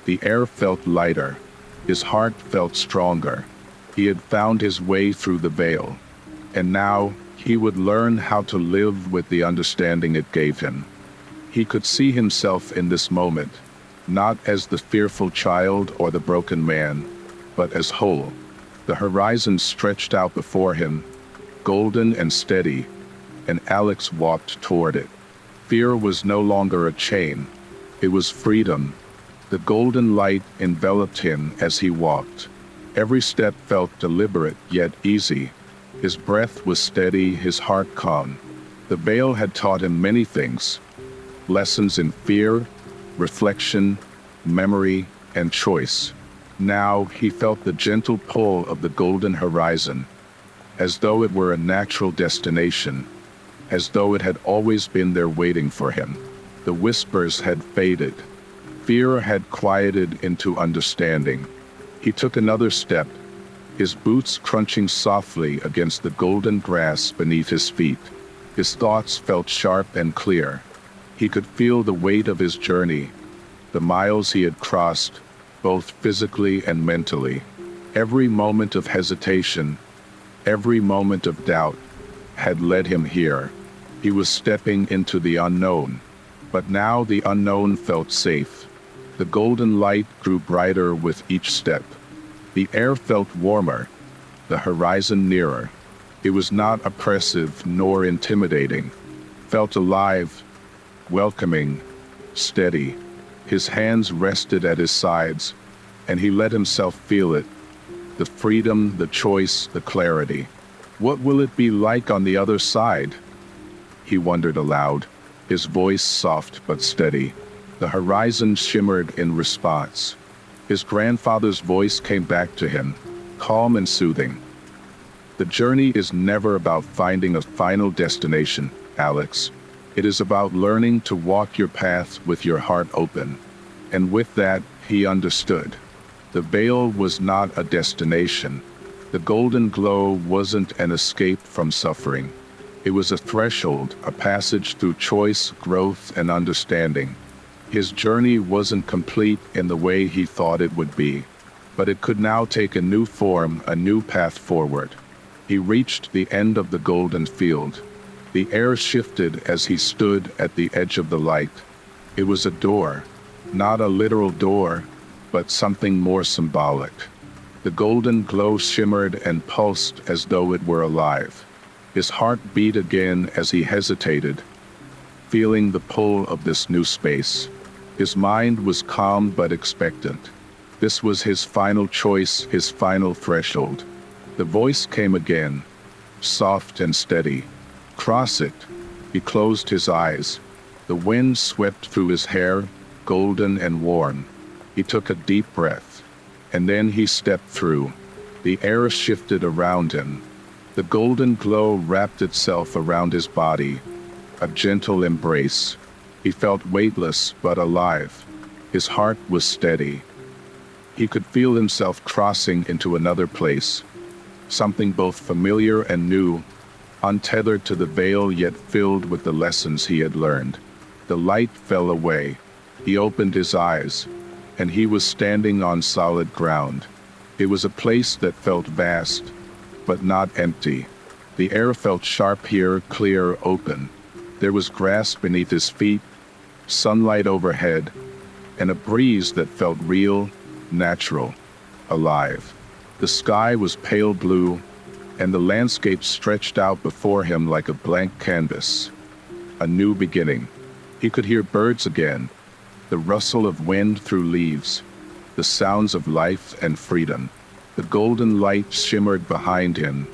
Speaker 1: The air felt lighter. His heart felt stronger. He had found his way through the veil, and now he would learn how to live with the understanding it gave him. He could see himself in this moment, not as the fearful child or the broken man, but as whole. The horizon stretched out before him, golden and steady, and Alex walked toward it. Fear was no longer a chain. It was freedom. The golden light enveloped him as he walked. Every step felt deliberate yet easy. His breath was steady, his heart calm. The veil had taught him many things. Lessons in fear, reflection, memory, and choice. Now he felt the gentle pull of the golden horizon, as though it were a natural destination, as though it had always been there waiting for him. The whispers had faded. Fear had quieted into understanding. He took another step, his boots crunching softly against the golden grass beneath his feet. His thoughts felt sharp and clear. He could feel the weight of his journey, the miles he had crossed, both physically and mentally. Every moment of hesitation, every moment of doubt, had led him here. He was stepping into the unknown, but now the unknown felt safe. The golden light grew brighter with each step. The air felt warmer, the horizon nearer. It was not oppressive nor intimidating. Felt alive, welcoming, steady. His hands rested at his sides, and he let himself feel it. The freedom, the choice, the clarity. What will it be like on the other side? He wondered aloud, his voice soft but steady. The horizon shimmered in response. His grandfather's voice came back to him, calm and soothing. The journey is never about finding a final destination, Alex. It is about learning to walk your path with your heart open. And with that, he understood. The veil was not a destination. The golden glow wasn't an escape from suffering. It was a threshold, a passage through choice, growth, and understanding. His journey wasn't complete in the way he thought it would be, but it could now take a new form, a new path forward. He reached the end of the golden field. The air shifted as he stood at the edge of the light. It was a door, not a literal door, but something more symbolic. The golden glow shimmered and pulsed as though it were alive. His heart beat again as he hesitated, feeling the pull of this new space. His mind was calm but expectant. This was his final choice, his final threshold. The voice came again, soft and steady. Cross it. He closed his eyes. The wind swept through his hair, golden and warm. He took a deep breath, and then he stepped through. The air shifted around him. The golden glow wrapped itself around his body, a gentle embrace. He felt weightless but alive. His heart was steady. He could feel himself crossing into another place, something both familiar and new, untethered to the veil yet filled with the lessons he had learned. The light fell away. He opened his eyes, and he was standing on solid ground. It was a place that felt vast, but not empty. The air felt sharp here, clear, open. There was grass beneath his feet, sunlight overhead, and a breeze that felt real, natural, alive. The sky was pale blue, and the landscape stretched out before him like a blank canvas. A new beginning. He could hear birds again, the rustle of wind through leaves, the sounds of life and freedom. The golden light shimmered behind him,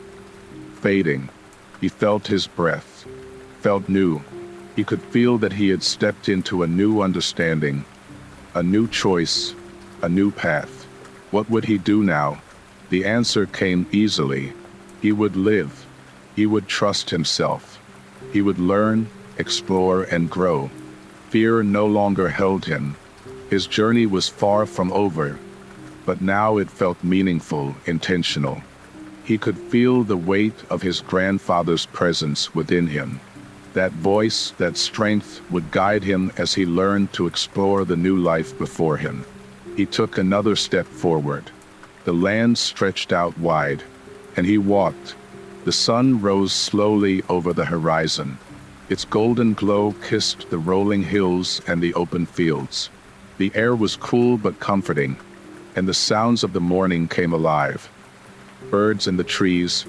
Speaker 1: fading. He felt his breath, felt new. He could feel that he had stepped into a new understanding, a new choice, a new path. What would he do now? The answer came easily. He would live. He would trust himself. He would learn, explore, and grow. Fear no longer held him. His journey was far from over, but now it felt meaningful, intentional. He could feel the weight of his grandfather's presence within him. That voice, that strength would guide him as he learned to explore the new life before him. He took another step forward. The land stretched out wide, and he walked. The sun rose slowly over the horizon. Its golden glow kissed the rolling hills and the open fields. The air was cool but comforting, and the sounds of the morning came alive. Birds in the trees,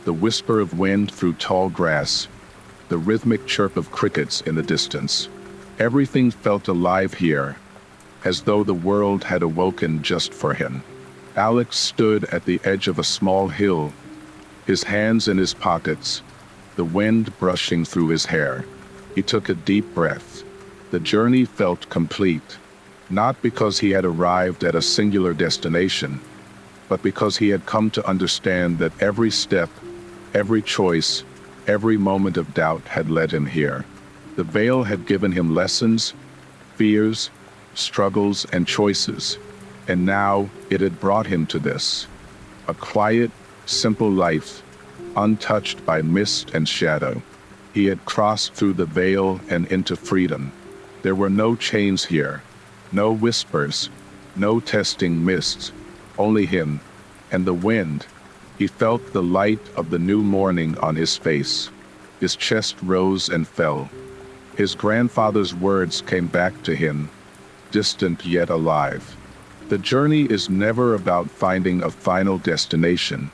Speaker 1: the whisper of wind through tall grass, the rhythmic chirp of crickets in the distance. Everything felt alive here, as though the world had awoken just for him. Alex stood at the edge of a small hill, his hands in his pockets, the wind brushing through his hair. He took a deep breath. The journey felt complete, not because he had arrived at a singular destination, but because he had come to understand that every step, every choice, every moment of doubt had led him here. The veil had given him lessons, fears, struggles, and choices, and now it had brought him to this. A quiet, simple life, untouched by mist and shadow. He had crossed through the veil and into freedom. There were no chains here, no whispers, no testing mists, only him and the wind. He felt the light of the new morning on his face. His chest rose and fell. His grandfather's words came back to him, distant yet alive. The journey is never about finding a final destination,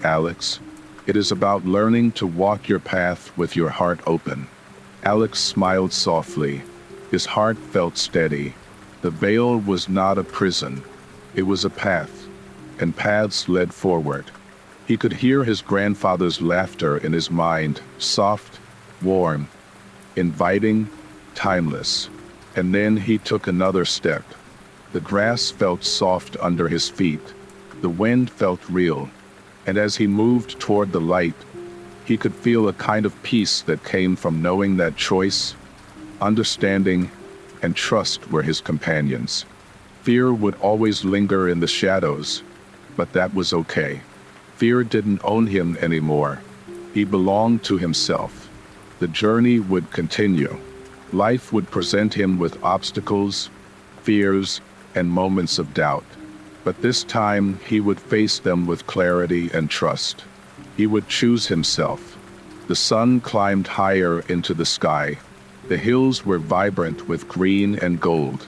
Speaker 1: Alex. It is about learning to walk your path with your heart open. Alex smiled softly. His heart felt steady. The veil was not a prison. It was a path, and paths led forward. He could hear his grandfather's laughter in his mind, soft, warm, inviting, timeless. And then he took another step. The grass felt soft under his feet. The wind felt real. And as he moved toward the light, he could feel a kind of peace that came from knowing that choice, understanding, and trust were his companions. Fear would always linger in the shadows, but that was okay. Fear didn't own him anymore. He belonged to himself. The journey would continue. Life would present him with obstacles, fears, and moments of doubt. But this time, he would face them with clarity and trust. He would choose himself. The sun climbed higher into the sky. The hills were vibrant with green and gold.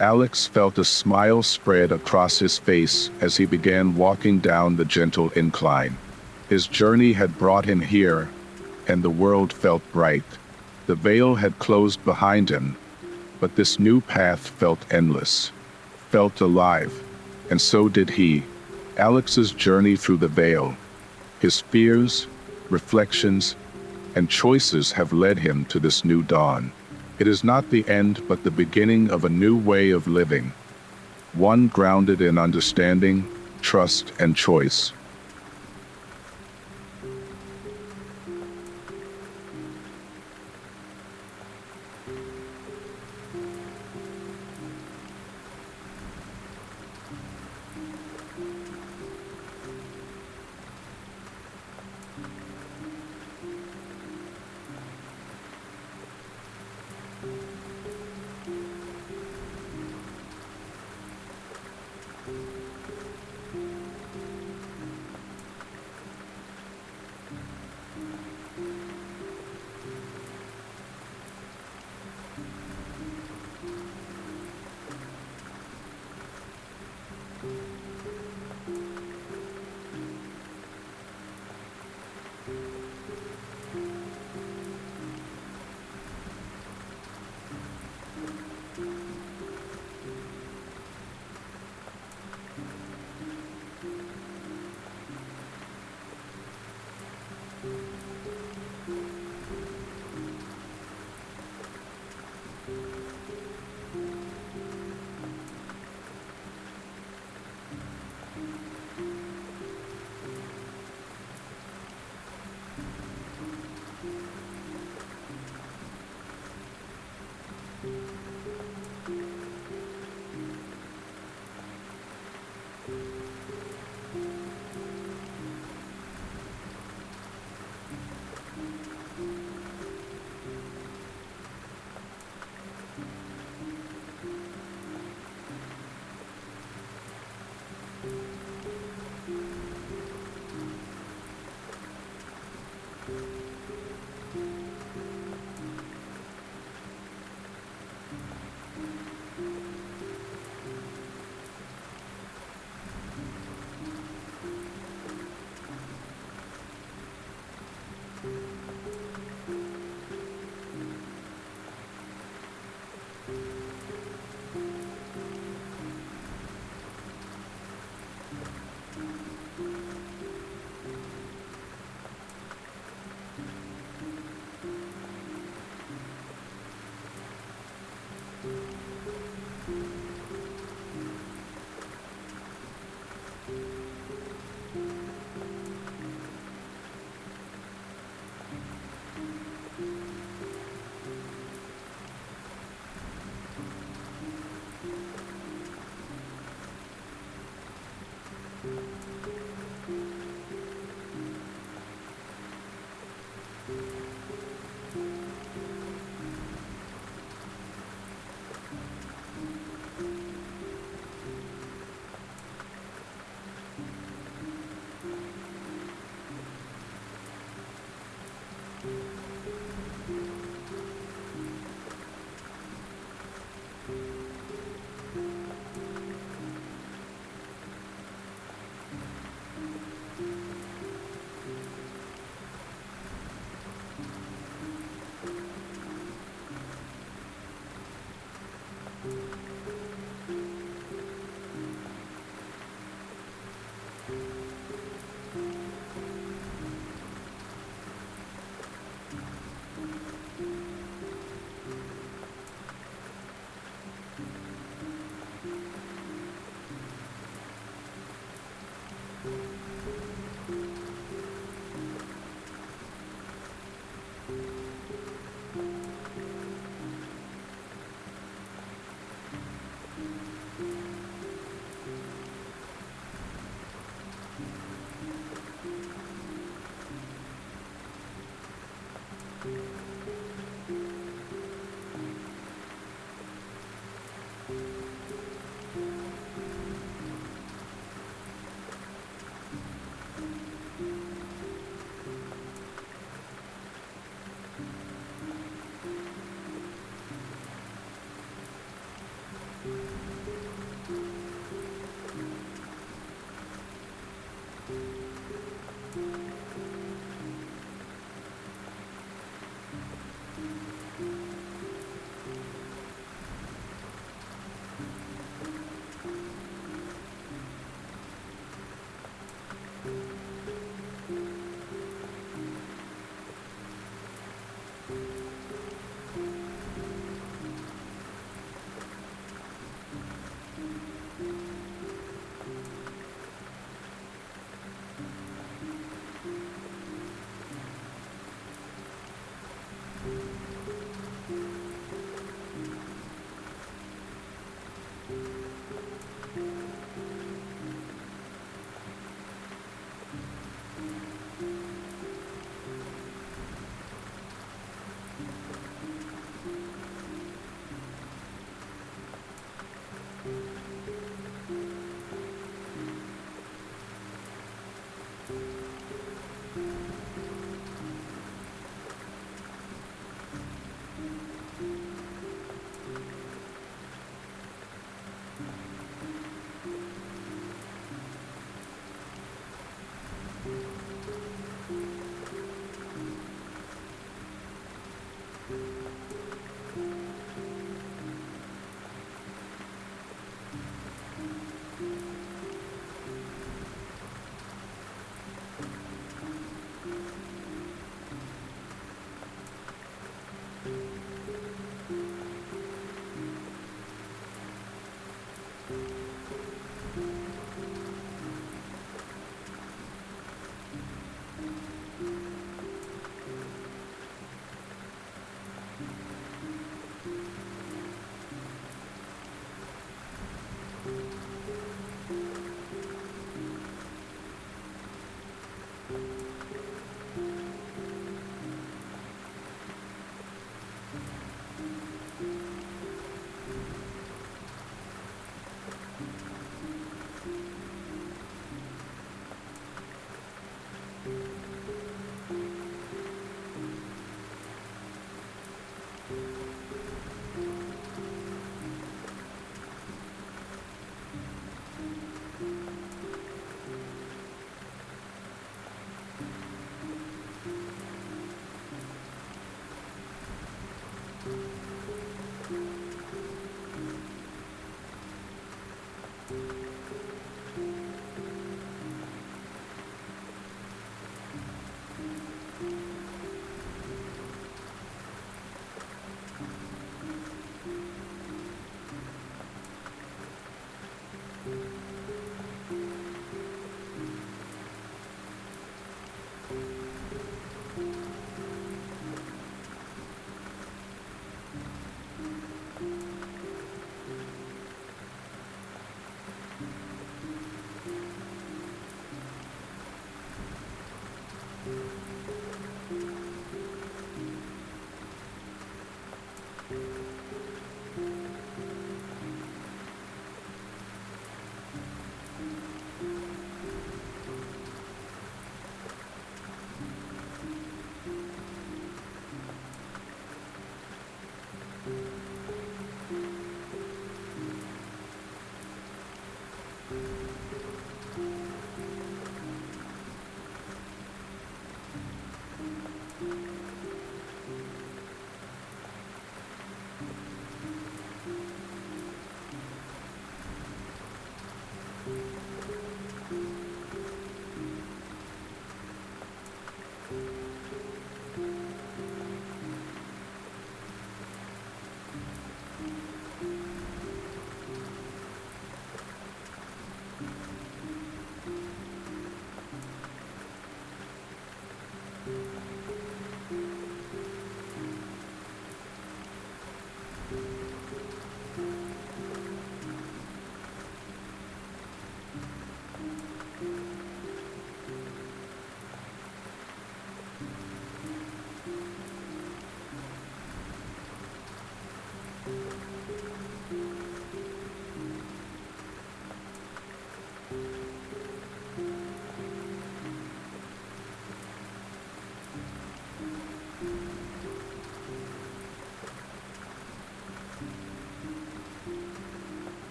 Speaker 1: Alex felt a smile spread across his face as he began walking down the gentle incline. His journey had brought him here, and the world felt bright. The veil had closed behind him, but this new path felt endless, felt alive, and so did he. Alex's journey through the veil, his fears, reflections, and choices have led him to this new dawn. It is not the end, but the beginning of a new way of living, one grounded in understanding, trust, and choice.